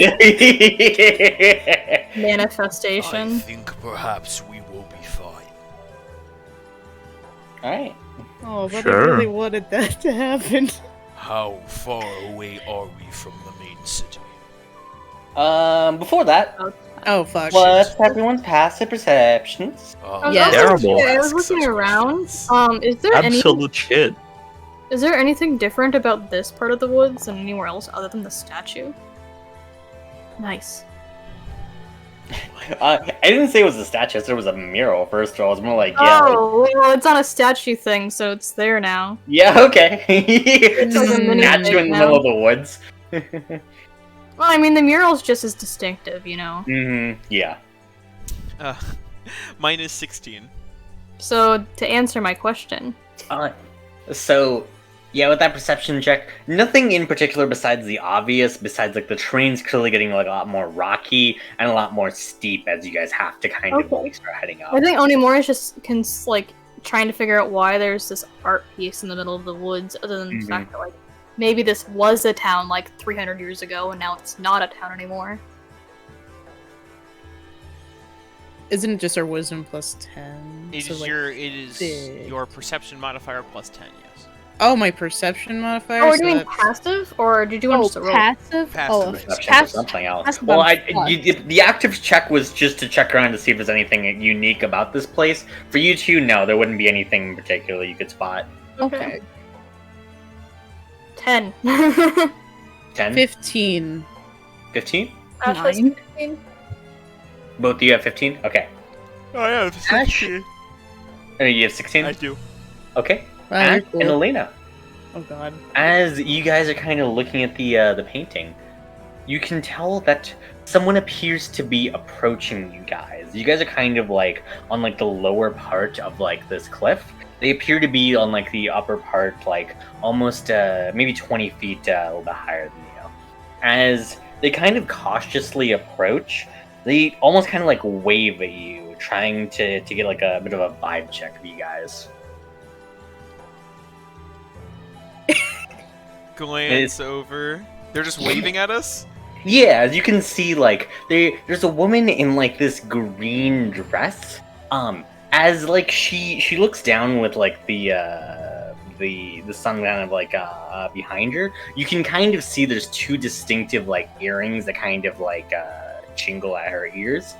Manifestation. I think perhaps we will be fine. Alright. Oh, but I Sure. really wanted that to happen. How far away are we from the main city? Before that, Oh, fuck. what's everyone's passive perceptions? Yeah. Terrible. I was looking around. Is there Absolute shit. is there anything different about this part of the woods than anywhere else other than the statue? Nice. I didn't say it was a statue, I said it was a mural, first of all. It's more like, yeah. Oh, well, it's on a statue thing, so it's there now. Yeah, okay. It's like a mini statue in the middle of the woods. Well, I mean, the mural's just as distinctive, you know? Yeah. Mine is 16. So, to answer my question, So, yeah, with that perception check, nothing in particular besides the obvious, besides, like, the terrain's clearly getting, like, a lot more rocky and a lot more steep as you guys have to kind of Okay. start heading up. I think Onimori is just trying to figure out why there's this art piece in the middle of the woods, other than the fact that, like, maybe this was a town, like, 300 years ago, and now it's not a town anymore. Isn't it just our wisdom plus 10? It So, is like, your perception modifier plus 10, yes. Oh, my perception modifier? Oh, we're so doing that's- passive, or did you want us to roll? passive? Passive. Oh, Perception pass- for something else. passive Well, on plus. the active check was just to check around to see if there's anything unique about this place. For you two, no, there wouldn't be anything in particular you could spot. Okay. 10. 10? 15. 15? Ash has 9. 15. Both of you have 15? Okay. I have Ash? 16. You have 16? I do. Okay. Wow, Ash you're cool. and Elena. Oh, God. As you guys are kind of looking at the painting, you can tell that someone appears to be approaching you guys. You guys are kind of like on like the lower part of like this cliff. They appear to be on like the upper part, like almost maybe 20 feet a little bit higher than you. As they kind of cautiously approach, they almost kind of like wave at you, trying to get like a bit of a vibe check of you guys. Glance over. They're just waving at us? Yeah, as you can see, like there's a woman in like this green dress. As like she looks down with like the sun kind of like behind her. You can kind of see there's two distinctive like earrings that kind of like jingle at her ears.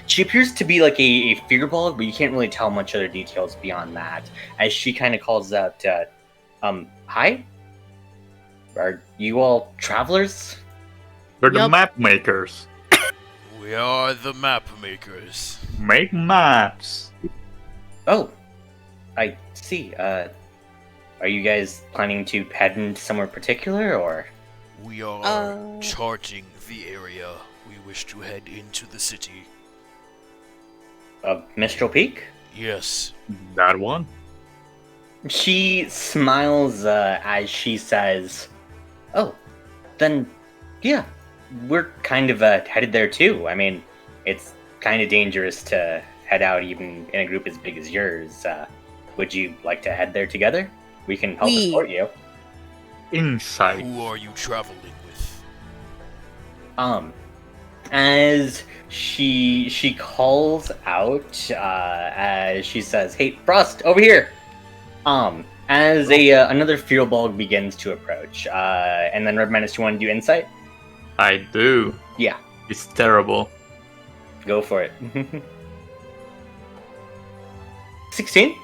She appears to be like a fearball, but you can't really tell much other details beyond that. As she kind of calls out, "Hi, are you all travelers?" We're the Yup. map makers. We are the map makers. Make maps. Oh, I see. Are you guys planning to head into somewhere particular, or? We are charting the area. We wish to head into the city. Mistral Peak? Yes. That one. She smiles as she says, "Oh, then, yeah, we're kind of headed there too. I mean, it's kind of dangerous to head out even in a group as big as yours. Would you like to head there together? We can help support you." Insight. Who are you traveling with? As she calls out, as she says, "Hey, Frost, over here!" As another Fearball begins to approach, and then Red Menace, you want to do insight? I do. Yeah, It's terrible. go for it. 16?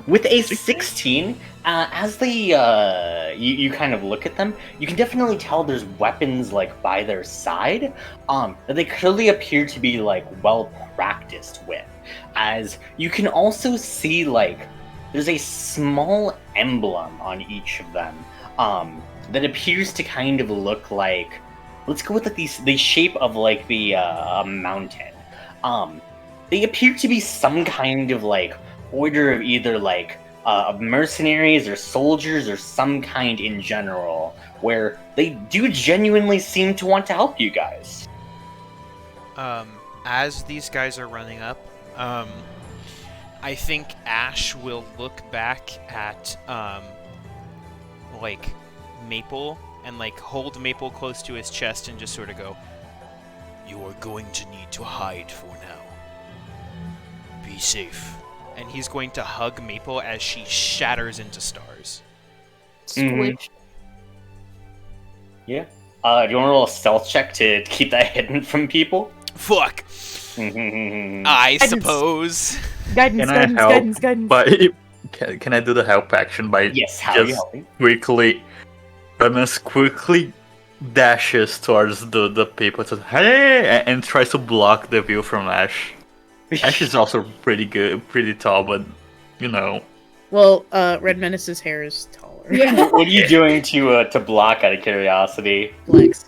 With a 16, as they, you kind of look at them, you can definitely tell there's weapons, like, by their side, that they clearly appear to be, like, well practiced with. As you can also see, like, there's a small emblem on each of them, that appears to kind of look like, let's go with, like, the shape of, like, the, mountain. They appear to be some kind of, like, order of either like of mercenaries or soldiers or some kind in general, where they do genuinely seem to want to help you guys. As these guys are running up, I think Ash will look back at like Maple and like hold Maple close to his chest and just sort of go, "You are going to need to hide for now. Be safe." And he's going to hug Maple as she shatters into stars. Squish. Yeah. Do you want a little stealth check to keep that hidden from people? Fuck. I suppose. Can I help? By can I do the help action by Yes. How are you just helping? quickly? Remus quickly dashes towards the people to hey and tries to block the view from Ash. Ash is also pretty good, pretty tall, but you know. Well, Red Menace's hair is taller. Yeah. What are you doing to block out of curiosity? Flex.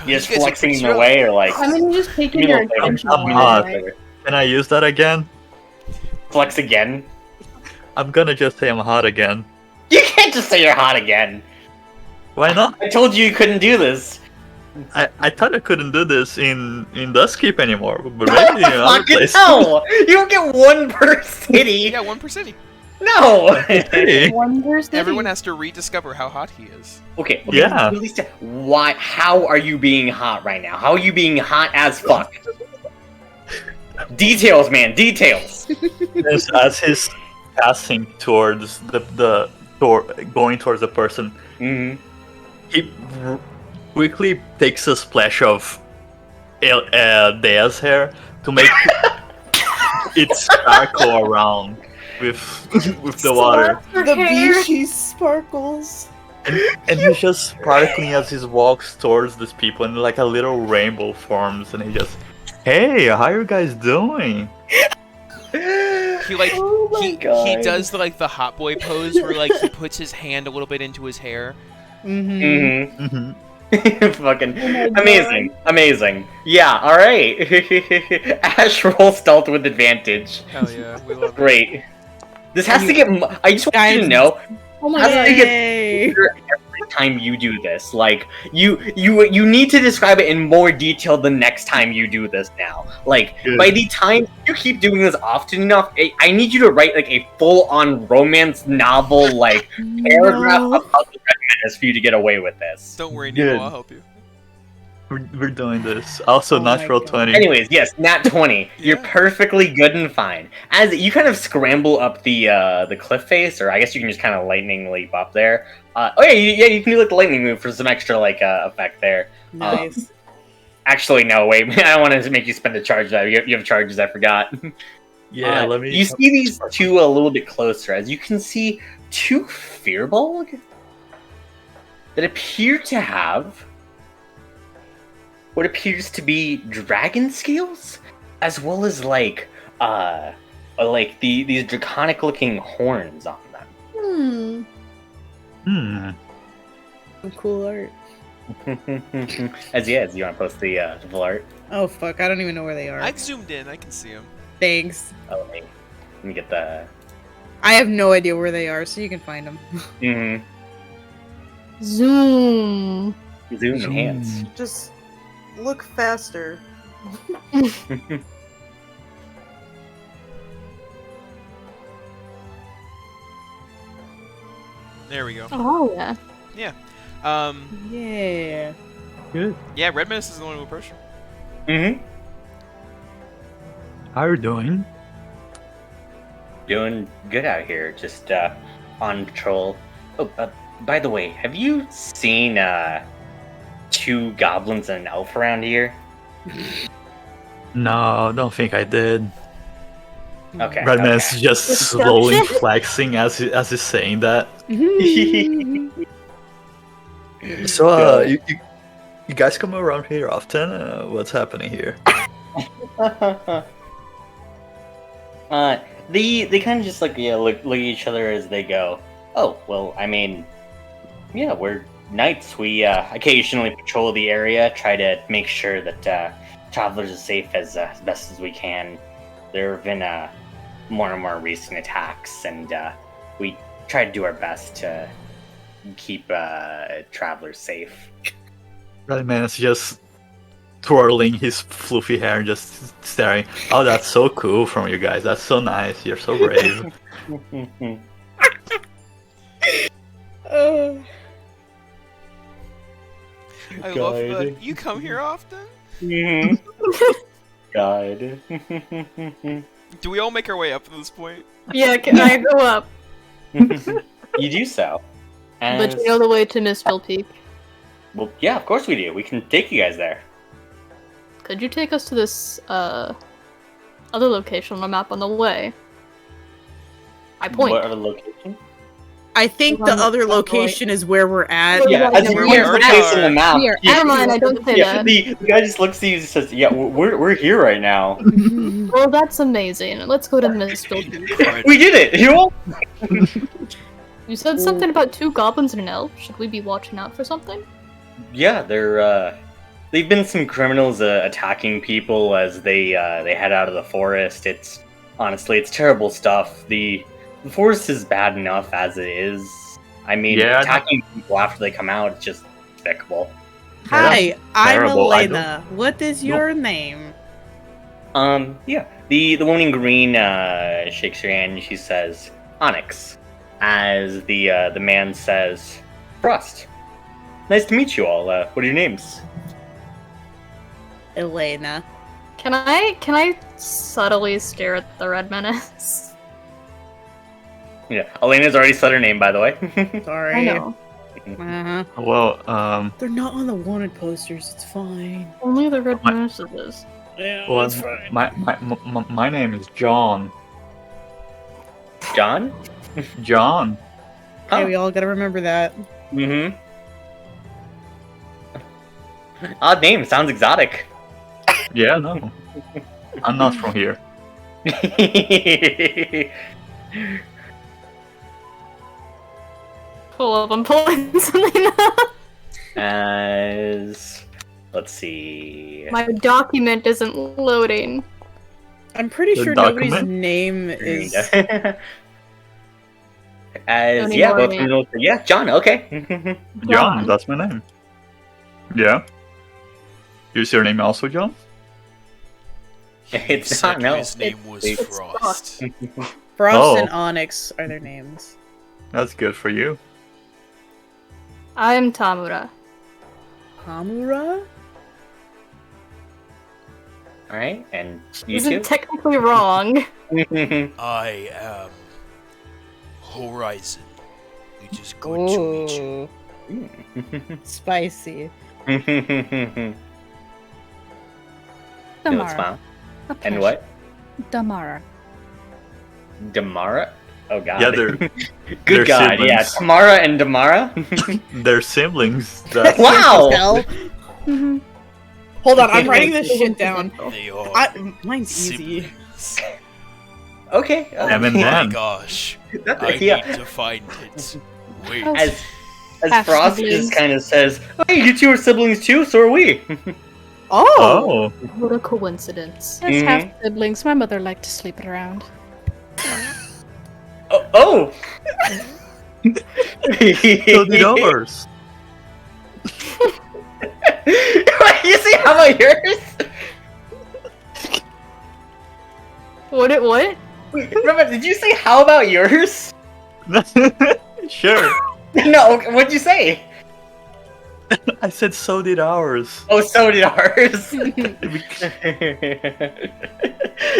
You just You guys are flexing pretty in the way, or like I mean, you're just taking give me a your little favor. attention I'm away, hot. right? Can I use that again? Flex again? I'm gonna just say I'm hot again. You can't just say you're hot again. Why not? I told you couldn't do this. I thought I couldn't do this in Duskkeep anymore, but maybe in other Fucking places. hell! You don't get one per city. Yeah, 1 per city. No. Hey, Wonder City. Everyone has to rediscover how hot he is. Okay. Yeah. At least, why? How are you being hot right now? How are you being hot as fuck? Details, man. Details. as he's passing towards the door, going towards the person, Mm-hmm. he quickly takes a splash of Dea's hair to make it sparkle around with the water. The Vichy sparkles. And he's just sparkling as he walks towards these people, and like a little rainbow forms, and he just, hey, how you guys doing? He like Oh my he God. does like the hot boy pose where like he puts his hand a little bit into his hair. Mm-hmm. Mm-hmm. Mhm. Fucking Oh my amazing. Amazing. Yeah. All right. Ash roll stealth with advantage. Hell yeah, we love it. Great. This has to get. I just want you to know. Oh my Has god. to get Yay. better every time you do this. Like you need to describe it in more detail the next time you do this. Now, like Good. by the time you keep doing this often enough, I need you to write like a full-on romance novel, like paragraph No. about the Red Menace for you to get away with this. Don't worry, Good. Nemo, I'll help you. We're doing this. Also, Oh my natural God. 20. Anyways, yes, nat 20. You're Yeah. perfectly good and fine. As you kind of scramble up the cliff face, or I guess you can just kind of lightning leap up there. Oh yeah, you can do like the lightning move for some extra like effect there. Nice. Actually, no, wait, I don't want to make you spend a charge. You have charges, I forgot. Yeah, let me. You see these two a little bit closer, as you can see two Fearbolg that appear to have what appears to be dragon scales, as well as like these draconic looking horns on them. Hmm. Hmm. Some cool art. As you want to post the full art. Oh fuck! I don't even know where they are. I zoomed in, I can see him. Thanks. Oh, wait. Let me get the. I have no idea where they are, so you can find them. Mm-hmm. Zoom. Zoom enhance. Just look faster. There we go. Oh yeah. Yeah. Good. Yeah, Red Menace is the one who approached him. Mm-hmm. How are you doing? Doing good out here, just on patrol. Oh, by the way, have you seen two goblins and an elf around here? No, don't think I did. Okay. Redman's just slowly flexing as he's saying that. So, you guys come around here often? What's happening here? They kind of just like look at each other as they go. Oh well, I mean, yeah, we're knights. We occasionally patrol the area, try to make sure that travelers are safe as best as we can. There have been more and more recent attacks, and we try to do our best to keep travelers safe. Redman's just twirling his fluffy hair, just staring. Oh, that's so cool from you guys. That's so nice. You're so brave. I love that. You come here often? God. Do we all make our way up at this point? Yeah, can I go up? You do so. But you know the way to Mistful Peak. Well, yeah, of course we do. We can take you guys there. Could you take us to this, other location on the map on the way? I point. What other location? I think the other location is where we're at. Yeah, Yeah, as where we're we facing the map. We are Yeah, Never mind, I don't say yeah, that. the guy just looks at you and says, "Yeah, we're here right now. Well, that's amazing. Let's go to Mistful Peak. We did it. You know? You said something about 2 goblins and an elf. Should we be watching out for something? Yeah, they've been some criminals attacking people as they head out of the forest. It's honestly terrible stuff. The forest is bad enough as it is. I mean, attacking people after they come out is just despicable. Hi, I'm terrible. Elena. What is your name? Yeah, the woman in green shakes her hand and she says, "Onyx," as the man says, "Frost. Nice to meet you all. What are your names?" Elena. Can I subtly stare at the Red Menace? Yeah, Elena's already said her name, by the way. Sorry. I know. Uh-huh. Well, They're not on the wanted posters. It's fine. Only the Red Menace is. Yeah, well, it's fine. my name is John. John? John. Okay, we all gotta remember that. Mm-hmm. Odd name. Sounds exotic. Yeah, no. I'm not from here. Pull up, I'm pulling something up. As let's see. My document isn't loading. I'm pretty The sure document? nobody's name is. As Don't yeah, ignore both me. criminals. Yeah, John. Okay. John, that's my name. Yeah. Is your name also John? It's Said not. No. his name was It's Frost. Frost Oh. and Onyx are their names. That's good for you. I'm Tamura. Hamura? All right, and you Isn't two. technically wrong. I am Horizon. It is good to meet you. Ooh. Spicy. No, Damara. smile. A And pleasure. what? Damara. Damara? Oh god. Yeah, they're Good they're god, yeah. siblings. Tamara and Damara? They're siblings. That's Wow! Hell. Mm-hmm. Hold on, I'm writing this shit down. They are Mine's easy. siblings. Okay. Em and Oh my Dan. gosh. That's I yeah. need to find it. Wait. Oh. As Half Frost siblings. just kind of says, "Hey, you two are siblings too, so are we." Oh! Oh, What a coincidence. As half siblings, my mother liked to sleep it around. Oh! so did ours. You see how about yours? What? Wait, remember, did you say how about yours? Sure. No, what'd you say? I said so did ours. Oh, so did ours.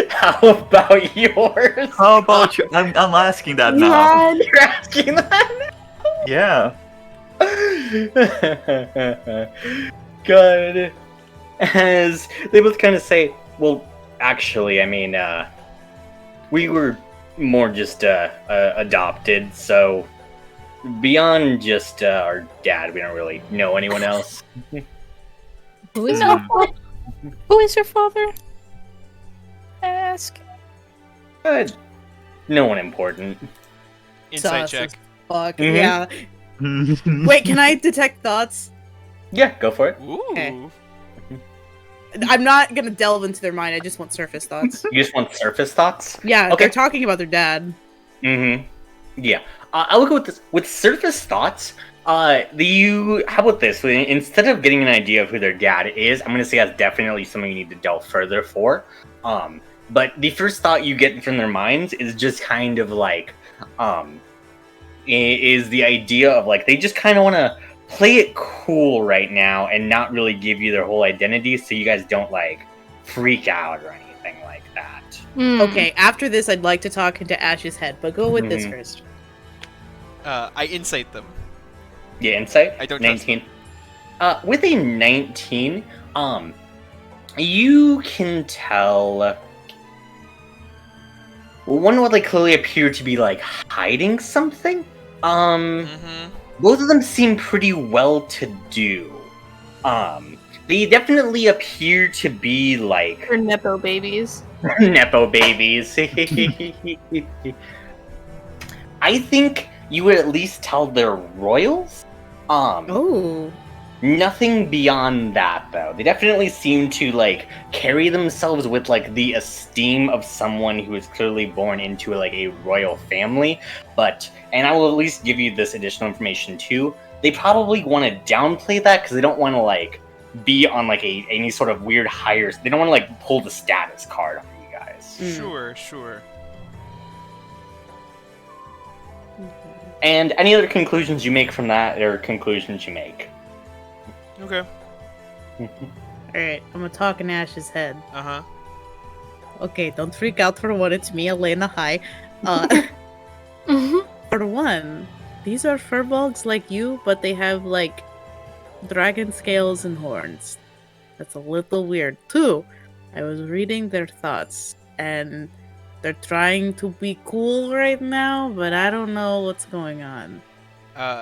How about yours? How about you? I'm asking that now. You're asking that? Yeah. Good. As they both kind of say, well, actually, I mean, we were more just adopted, so beyond just our dad, we don't really know anyone else. Who is your father? Who is your father? Ask. No one important. Insight Sus check. as Fuck, Mhm. yeah. Wait, can I detect thoughts? Yeah, go for it. Ooh. Okay. I'm not gonna delve into their mind, I just want surface thoughts. You just want surface thoughts? Yeah, Okay. they're talking about their dad. Mm-hmm. Yeah. I'll go with this. With surface thoughts, How about this? Instead of getting an idea of who their dad is, I'm gonna say that's definitely something you need to delve further for. But the first thought you get from their minds is just kind of like, is the idea of like they just kind of want to play it cool right now and not really give you their whole identity, so you guys don't like freak out or anything like that. Okay, after this, I'd like to talk into Ash's head, but go with this first. I insight them. Yeah, insight. I don't 19. With a 19, you can tell. One would like clearly appear to be like hiding something. Both of them seem pretty well to do. They definitely appear to be like They're nepo babies. Nepo babies. I think you would at least tell they're royals. Oh. Nothing beyond that, though. They definitely seem to, like, carry themselves with, like, the esteem of someone who is clearly born into, like, a royal family. But, and I will at least give you this additional information, too. They probably want to downplay that because they don't want to, like, be on, like, any sort of weird higher... They don't want to, like, pull the status card on you guys. Sure. And any other conclusions you make from that, or conclusions you make? Okay. Alright, I'm gonna talk in Ash's head. Uh-huh. Okay, don't freak out for one, it's me, Elena, hi. For one, these are furbolgs like you, but they have, like, dragon scales and horns. That's a little weird. Two, I was reading their thoughts, and they're trying to be cool right now, but I don't know what's going on.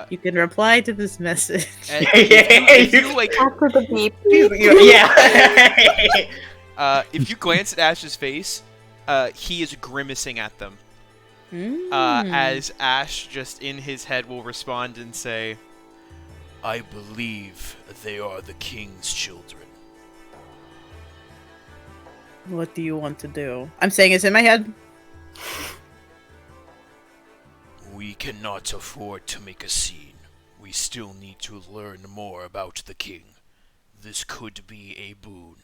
You can reply to this message. If you like, After the beep. if you glance at Ash's face, he is grimacing at them. As Ash, just in his head, will respond and say, "I believe they are the king's children." What do you want to do? I'm saying it's in my head. We cannot afford to make a scene. We still need to learn more about the king. This could be a boon.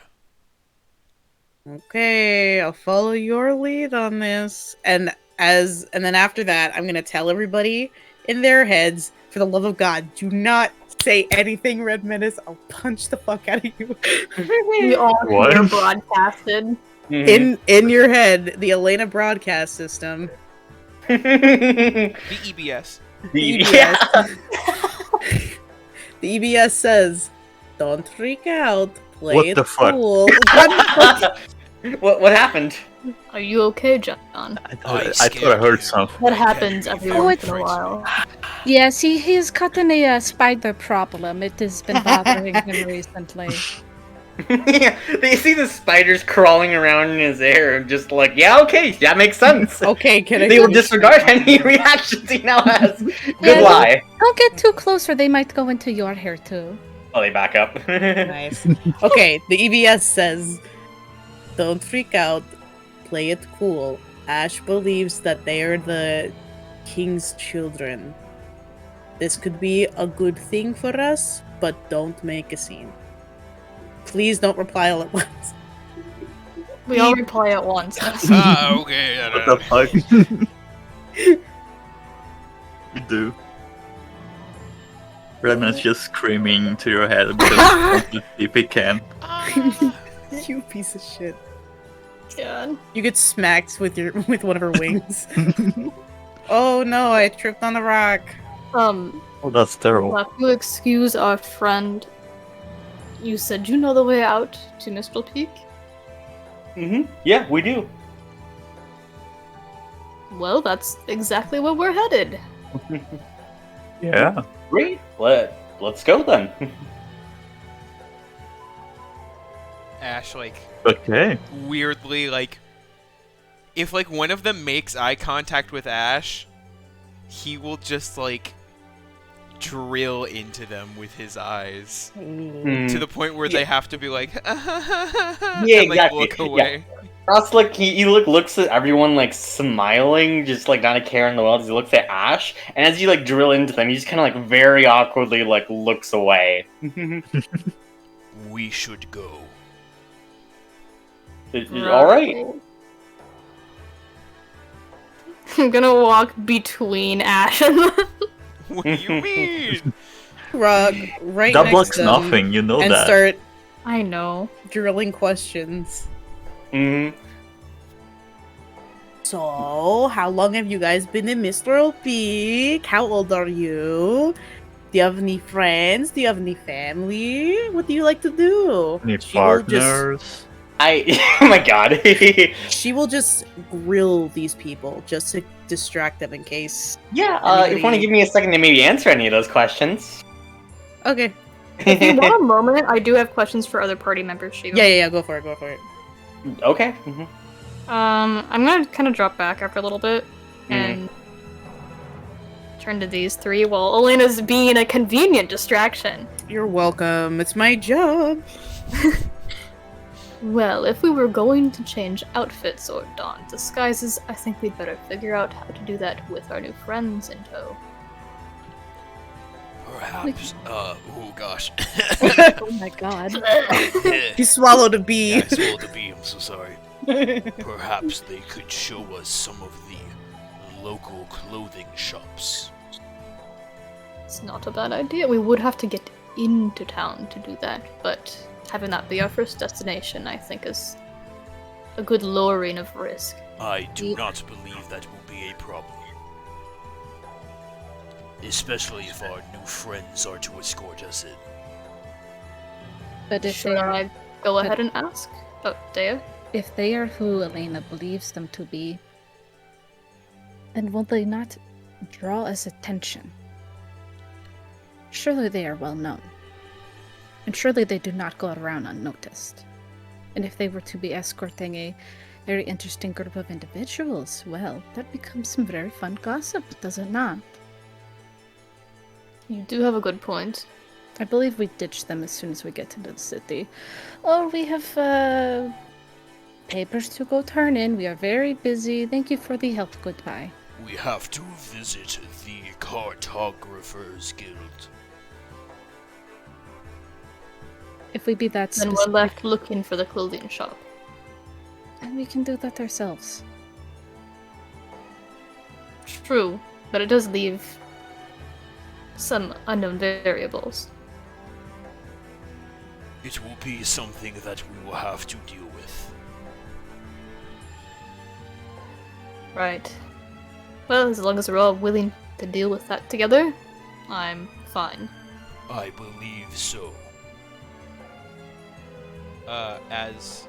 Okay, I'll follow your lead on this. And then after that, I'm gonna tell everybody in their heads, for the love of God, do not say anything, Red Menace. I'll punch the fuck out of you. We all hear broadcasted. In your head, the Elena broadcast system. The EBS. The EBS. The EBS says, "Don't freak out. Play What it the fuck? cool." What happened? Are you okay, John? I thought I heard something. What happens every once in a while? Yes, he's gotten a spider problem. It has been bothering him recently. Yeah, they see the spiders crawling around in his hair, just like, yeah, okay, that makes sense. Okay, They will disregard any reactions he now has. Good lie. Don't get too close or they might go into your hair too. Oh, they back up. Nice. Okay, the EBS says, "Don't freak out. Play it cool. Ash believes that they are the king's children. This could be a good thing for us, but don't make a scene. Please don't reply all at once." We all reply at once. Okay. What the fuck? You do. Redman's just screaming to your head because if he can. You piece of shit. God. You get smacked with one of her wings. Oh no, I tripped on the rock. Oh, that's terrible. If you excuse our friend, you said you know the way out to Mistral Peak? Yeah, we do. Well, that's exactly where we're headed. Yeah. Great. Let's go then. Ash, like, Okay. weirdly, like, if, like, one of them makes eye contact with Ash, he will just, like, drill into them with his eyes. To the point where they have to be like, Yeah, and, like, exactly. look away. Frost, like, he looks at everyone, like, smiling, just, like, not a care in the world, as he looks at Ash, and as you, like, drill into them, he just kind of, like, very awkwardly, like, looks away. We should go. Alright. I'm gonna walk between Ash and them. What do you mean? Rug right That next blocks to them nothing, you know and that. start I know. drilling questions. Mm-hmm. So, how long have you guys been in Mistral Peak? How old are you? Do you have any friends? Do you have any family? What do you like to do? Any She will just partners? Oh my god. she will just grill these people just to distract them in case. Yeah, if you want to give me a second to maybe answer any of those questions. Okay. If you want a moment, I do have questions for other party members, Shiva. Yeah, go for it, go for it. Okay. Mm-hmm. I'm gonna kind of drop back after a little bit and turn to these three while Elena's being a convenient distraction. You're welcome. It's my job. Well, if we were going to change outfits or don disguises, I think we'd better figure out how to do that with our new friends in tow. Perhaps, oh gosh. Oh my god. He swallowed a bee. Yeah, I swallowed a bee, I'm so sorry. Perhaps they could show us some of the local clothing shops. It's not a bad idea. We would have to get into town to do that, but having that be our first destination, I think, is a good lowering of risk. I do not believe that will be a problem. Especially if our new friends are to escort us in. But if Should I go ahead and ask? Oh, Dea? If they are who Elena believes them to be, then will they not draw us attention? Surely they are well known. And surely they do not go around unnoticed. And if they were to be escorting a very interesting group of individuals, well, that becomes some very fun gossip, does it not? You do have a good point. I believe we ditch them as soon as we get into the city. Oh, we have, papers to go turn in. We are very busy. Thank you for the help. Goodbye. We have to visit the Cartographers Guild. If we be that Then specific, we're left looking for the clothing shop. and we can do that ourselves. True, but it does leave some unknown variables. It will be something that we will have to deal with. Right. Well, as long as we're all willing to deal with that together, I'm fine. I believe so. As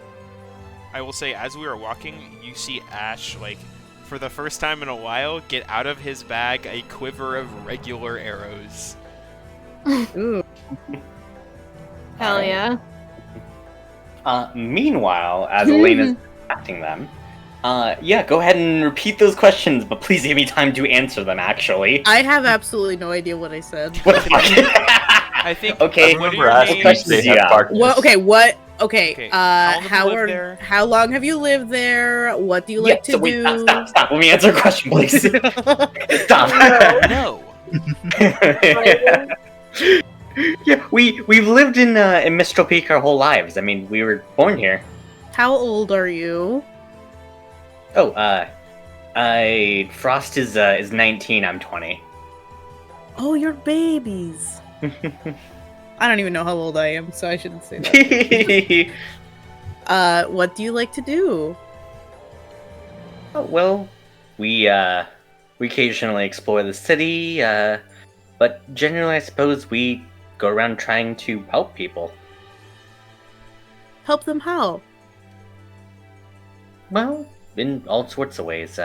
I will say, as we are walking, you see Ash, like, for the first time in a while, get out of his bag a quiver of regular arrows. Ooh. Hell yeah. Meanwhile, as Elena's acting them, yeah, go ahead and repeat those questions, but please give me time to answer them, actually. I have absolutely no idea what I said. What the fuck? I think. Okay, what are Remember your asking names? if they Yeah. have partners. What? Okay, what? Okay, Okay, how long have you lived there? how long have you lived there? What do you like to so wait, do? stop. Let me answer a question, please. Stop. No. Yeah, we've lived in Mistral Peak our whole lives. I mean, we were born here. How old are you? Oh, Frost is 19. I'm 20. Oh, you're babies. I don't even know how old I am, so I shouldn't say that. What do you like to do? Oh, well, we occasionally explore the city, but generally, I suppose we go around trying to help people. Help them how? Well, in all sorts of ways.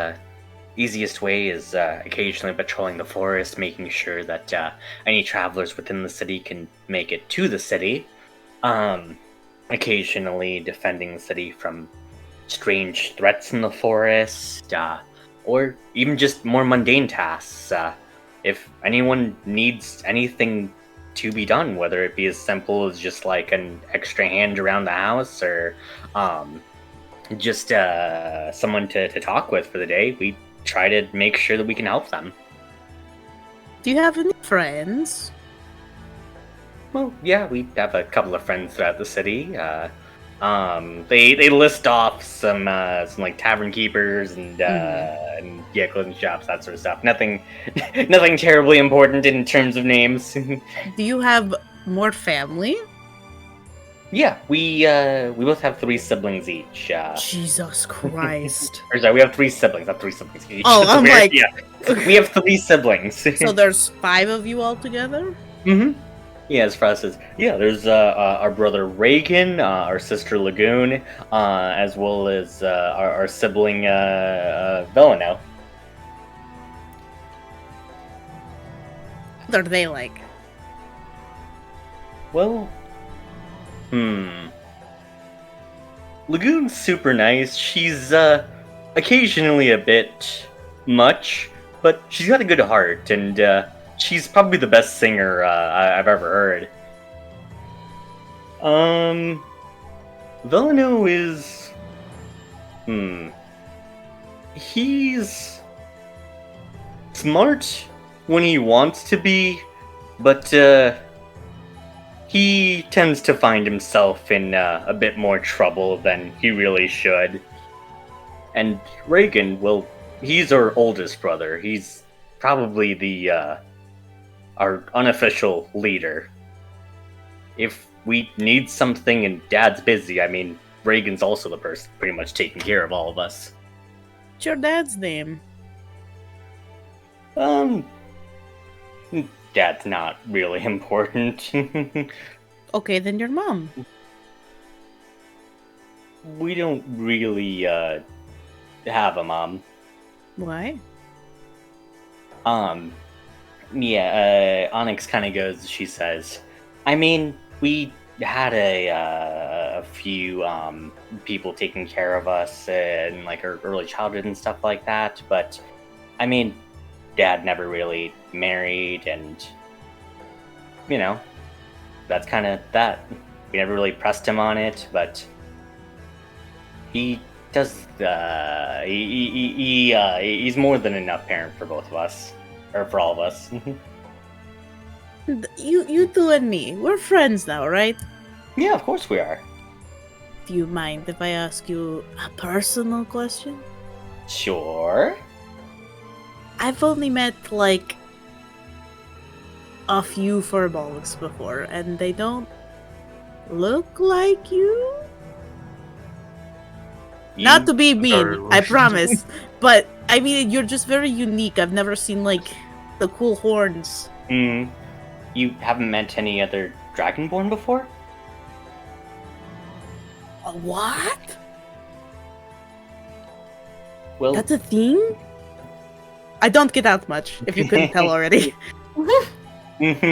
Easiest way is occasionally patrolling the forest, making sure that any travelers within the city can make it to the city. Occasionally defending the city from strange threats in the forest, or even just more mundane tasks. If anyone needs anything to be done, whether it be as simple as just like an extra hand around the house, or just someone to talk with for the day. We try to make sure that we can help them. Do you have any friends? Well, yeah, we have a couple of friends throughout the city. They list off some like tavern keepers and yeah, clothing shops, that sort of stuff. Nothing terribly important in terms of names. Do you have more family? Yeah, we both have 3 siblings each. Jesus Christ! Or sorry, we have 3 siblings, not 3 siblings each. Oh, I'm like, yeah, we have 3 siblings. So there's 5 of you all together? Mm-hmm. Yeah, as far as there's our brother Reagan, our sister Lagoon, as well as our sibling Velano. What are they like? Well, Lagoon's super nice. She's occasionally a bit much, but she's got a good heart, and she's probably the best singer I've ever heard. Velano is... He's... smart when he wants to be, but he tends to find himself in a bit more trouble than he really should. And Reagan, well, he's our oldest brother. He's probably the our unofficial leader. If we need something and Dad's busy, I mean, Reagan's also the person pretty much taking care of all of us. What's your dad's name? Dad's not really important. Okay, then your mom. We don't really have a mom. Why? Yeah, Onyx kind of goes, she says, I mean, we had a few people taking care of us in like our early childhood and stuff like that, but I mean, Dad never really married, and you know, that's kind of that. We never really pressed him on it, but he does. He's more than enough parent for both of us, or for all of us. You two and me, we're friends now, right? Yeah, of course we are. Do you mind if I ask you a personal question? Sure. I've only met, like, a few furballs before, and they don't look like you? Not to be mean, I promise. But, I mean, you're just very unique. I've never seen, like, the cool horns. You haven't met any other Dragonborn before? What? Well, that's a thing? I don't get out much, if you couldn't tell already. A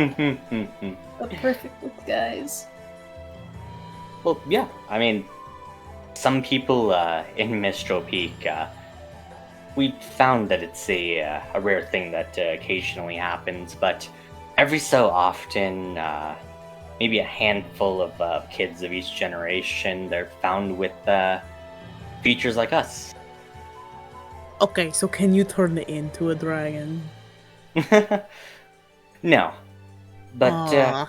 perfect disguise. Well, yeah. I mean, some people in Mistral Peak, we found that it's a rare thing that occasionally happens, but every so often, maybe a handful of kids of each generation, they're found with features like us. Okay, so can you turn it into a dragon? No. But,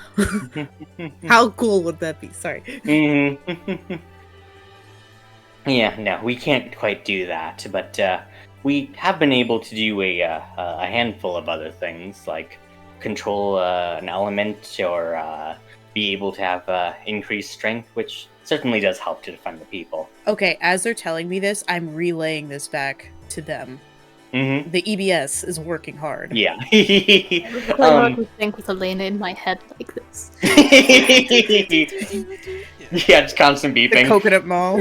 how cool would that be? Sorry. Yeah, no, we can't quite do that, but we have been able to do a handful of other things, like control an element or be able to have increased strength, which certainly does help to defend the people. Okay, as they're telling me this, I'm relaying this back to them. Mm-hmm. The EBS is working hard. Yeah. I think with Elena in my head like this. Yeah, just constant beeping. The coconut mall.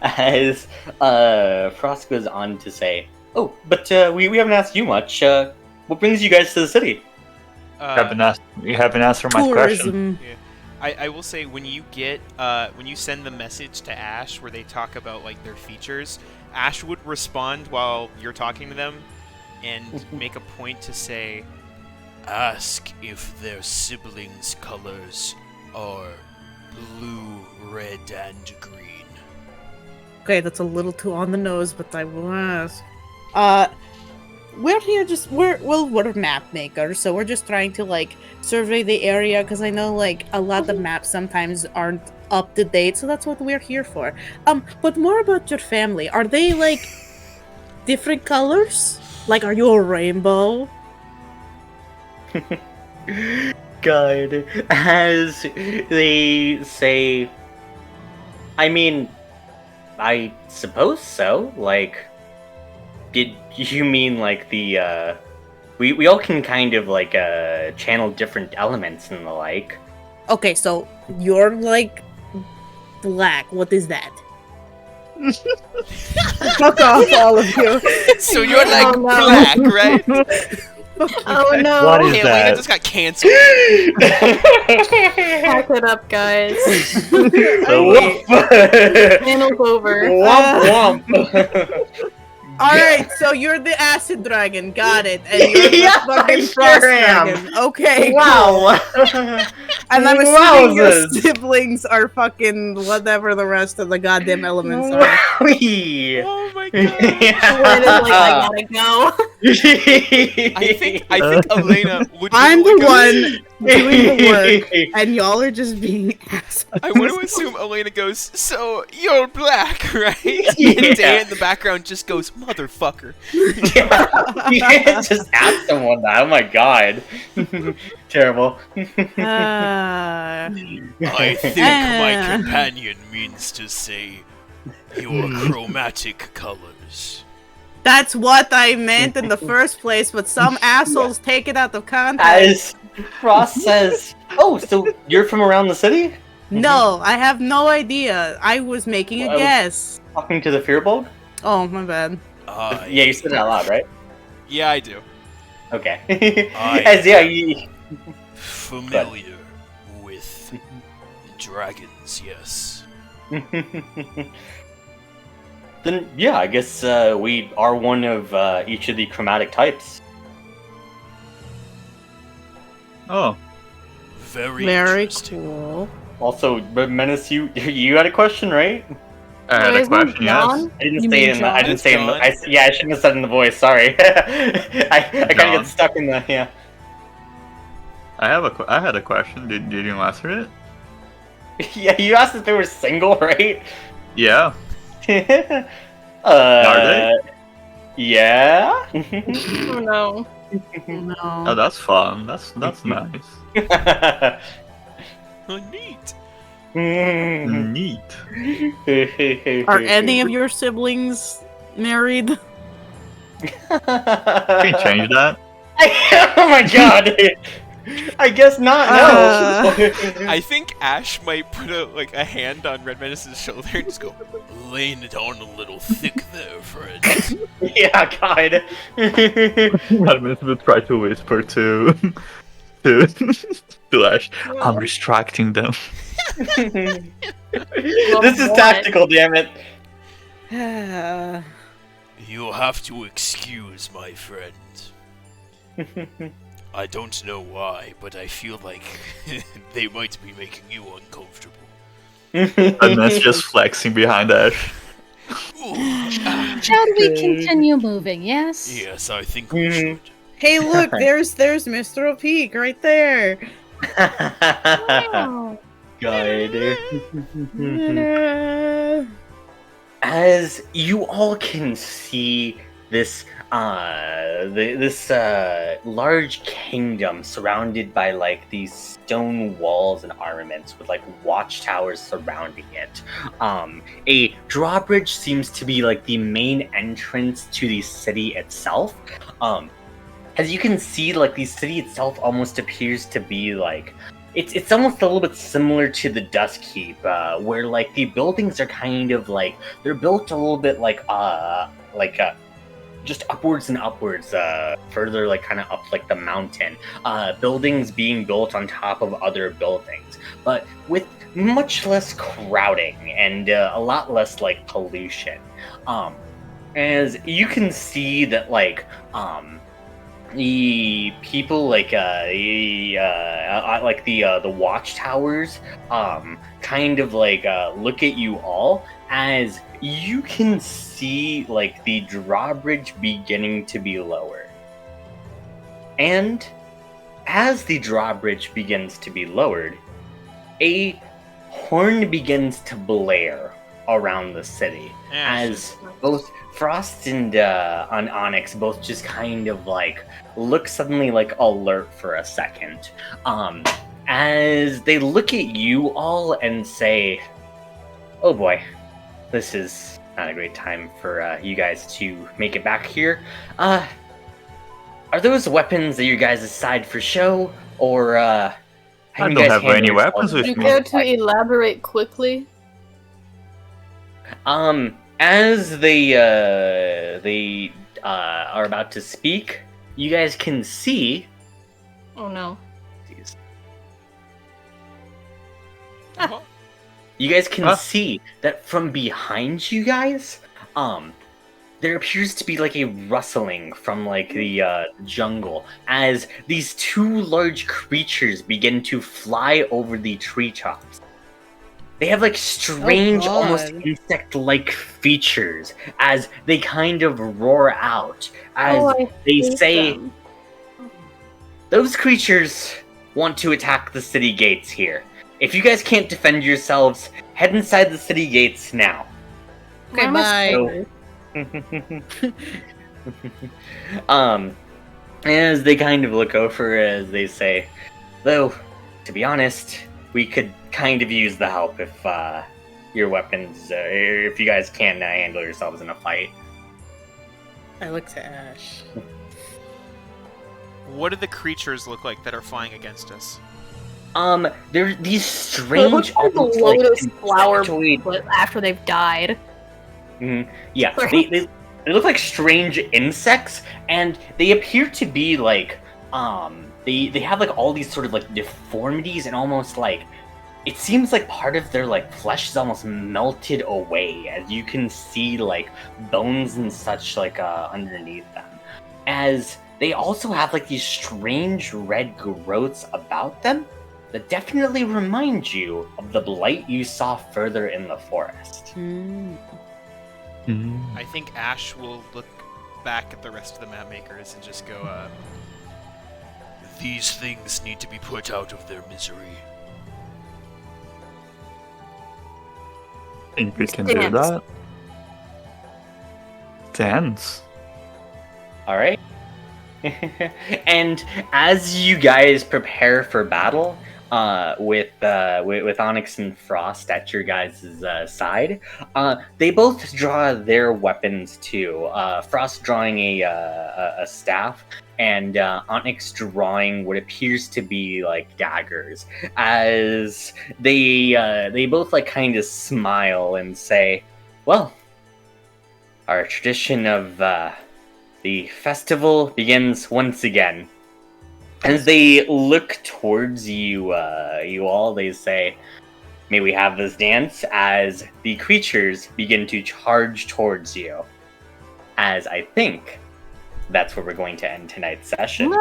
As Frost goes on to say, "Oh, but we haven't asked you much. What brings you guys to the city?" You haven't answered my question. Yeah. I will say when you send the message to Ash where they talk about like their features, Ash would respond while you're talking to them and make a point to say, ask if their siblings' colors are blue, red, and green. Okay, that's a little too on the nose, but I will ask. We're here we're map makers, so we're just trying to, like, survey the area, because I know, like, a lot of maps sometimes aren't up to date, so that's what we're here for. But more about your family. Are they, like, different colors? Like, are you a rainbow? God, as they say, I mean, I suppose so. Like, did you mean like the we all can kind of like channel different elements and the like. Okay, so you're, like, black. What is that? Fuck off, all of you. So you're like black, right? Oh no! What is Hey, that? Elena just got canceled. Pack it up, guys. Womp Panel's over. womp. Alright, so you're the acid dragon, got it. And you're the Yeah, fucking I frost sure am. dragon. Okay. Wow. And I'm assuming your Wowzers. siblings are fucking whatever the rest of the goddamn elements are. Wowee. Oh my god! Elena's like, I gotta go. I think Elena would. I'm the legitimately one doing the work, and y'all are just being assholes. I want to assume Elena goes, so you're black, right? Yeah. And Dan in the background just goes, motherfucker. Yeah. You can't just ask someone that. Oh my god. Terrible. I think my companion means to say your chromatic colors. That's what I meant in the first place, but some assholes take it out of context. As Frost says, oh, so you're from around the city? No, I have no idea. I was making a Well, guess. Talking to the Fearbulb? Oh, my bad. Yeah, you said it out loud, right? Yeah, I do. Okay. I you... familiar with dragons, yes. Then, yeah, I guess we are one of each of the chromatic types. Oh, Very interesting. cool. Also, Menace, you had a question, right? I had a Where's my question, yes. John? I didn't You say mean it in the. I John? didn't say it in the. John? I shouldn't have said it in the voice. Sorry. I kind of John. get stuck in the. Yeah. I had a question. Did you answer it? Yeah, you asked if they were single, right? Yeah. Are they? Yeah. Oh no. No. Oh, that's fun. That's nice. Oh, neat. Neat. Are any of your siblings married? Can you change that? Oh my god. I guess not. No. I think Ash might put a hand on Red Menace's shoulder and just go, laying it on a little thick there, friend. Yeah, God. I'm gonna try to whisper to Ash. I'm distracting them. This is tactical, damn it. You'll have to excuse my friend. I don't know why, but I feel like they might be making you uncomfortable. And that's just flexing behind Ash. Shall we continue moving, yes? Yes, I think we should. Hey, look, there's Mr. O'Peak right there. Wow. God. As you all can see, this large kingdom surrounded by like these stone walls and armaments with like watchtowers surrounding it. A drawbridge seems to be like the main entrance to the city itself. As you can see, like the city itself almost appears to be like it's almost a little bit similar to the Dusk Keep, where like the buildings are kind of like they're built a little bit like just upwards and upwards, further like kind of up like the mountain. Buildings being built on top of other buildings, but with much less crowding and a lot less like pollution. As you can see that like the people like the watchtowers kind of like look at you all as you can see like the drawbridge beginning to be lowered. And as the drawbridge begins to be lowered, a horn begins to blare around the city as both Frost and Onyx both just kind of like look suddenly like alert for a second. As they look at you all and say, "Oh boy, this is not a great time for you guys to make it back here. Are those weapons that you guys decide for show, or I don't have any weapons with you me. care to elaborate quickly? As they are about to speak, you guys can see. Oh no. You guys can see that from behind you guys, there appears to be like a rustling from like the jungle as these two large creatures begin to fly over the treetops. They have like strange, almost insect-like features as they kind of roar out as they say, "Those creatures want to attack the city gates here. If you guys can't defend yourselves, head inside the city gates now." Okay, bye. As they kind of look over as they say, "Though, to be honest, we could kind of use the help if your weapons, if you guys can handle yourselves in a fight." I look to Ash. What do the creatures look like that are flying against us? They're these strange, like a lotus flower insectoid... after they've died. Yeah, they look like strange insects, and they appear to be like, they have like all these sort of like deformities, and almost like, it seems like part of their like flesh is almost melted away, as you can see like bones and such like underneath them. As they also have like these strange red growths about them that definitely remind you of the blight you saw further in the forest. I think Ash will look back at the rest of the map makers and just go, "These things need to be put out of their misery." Think we can do that? Dance. All right. And as you guys prepare for battle, with Onyx and Frost at your guys' side, they both draw their weapons too. Frost drawing a staff, and Onyx drawing what appears to be like daggers. As they both like kind of smile and say, "Well, our tradition of the festival begins once again." As they look towards you, you all, they say, "May we have this dance?" as the creatures begin to charge towards you. As I think that's where we're going to end tonight's session.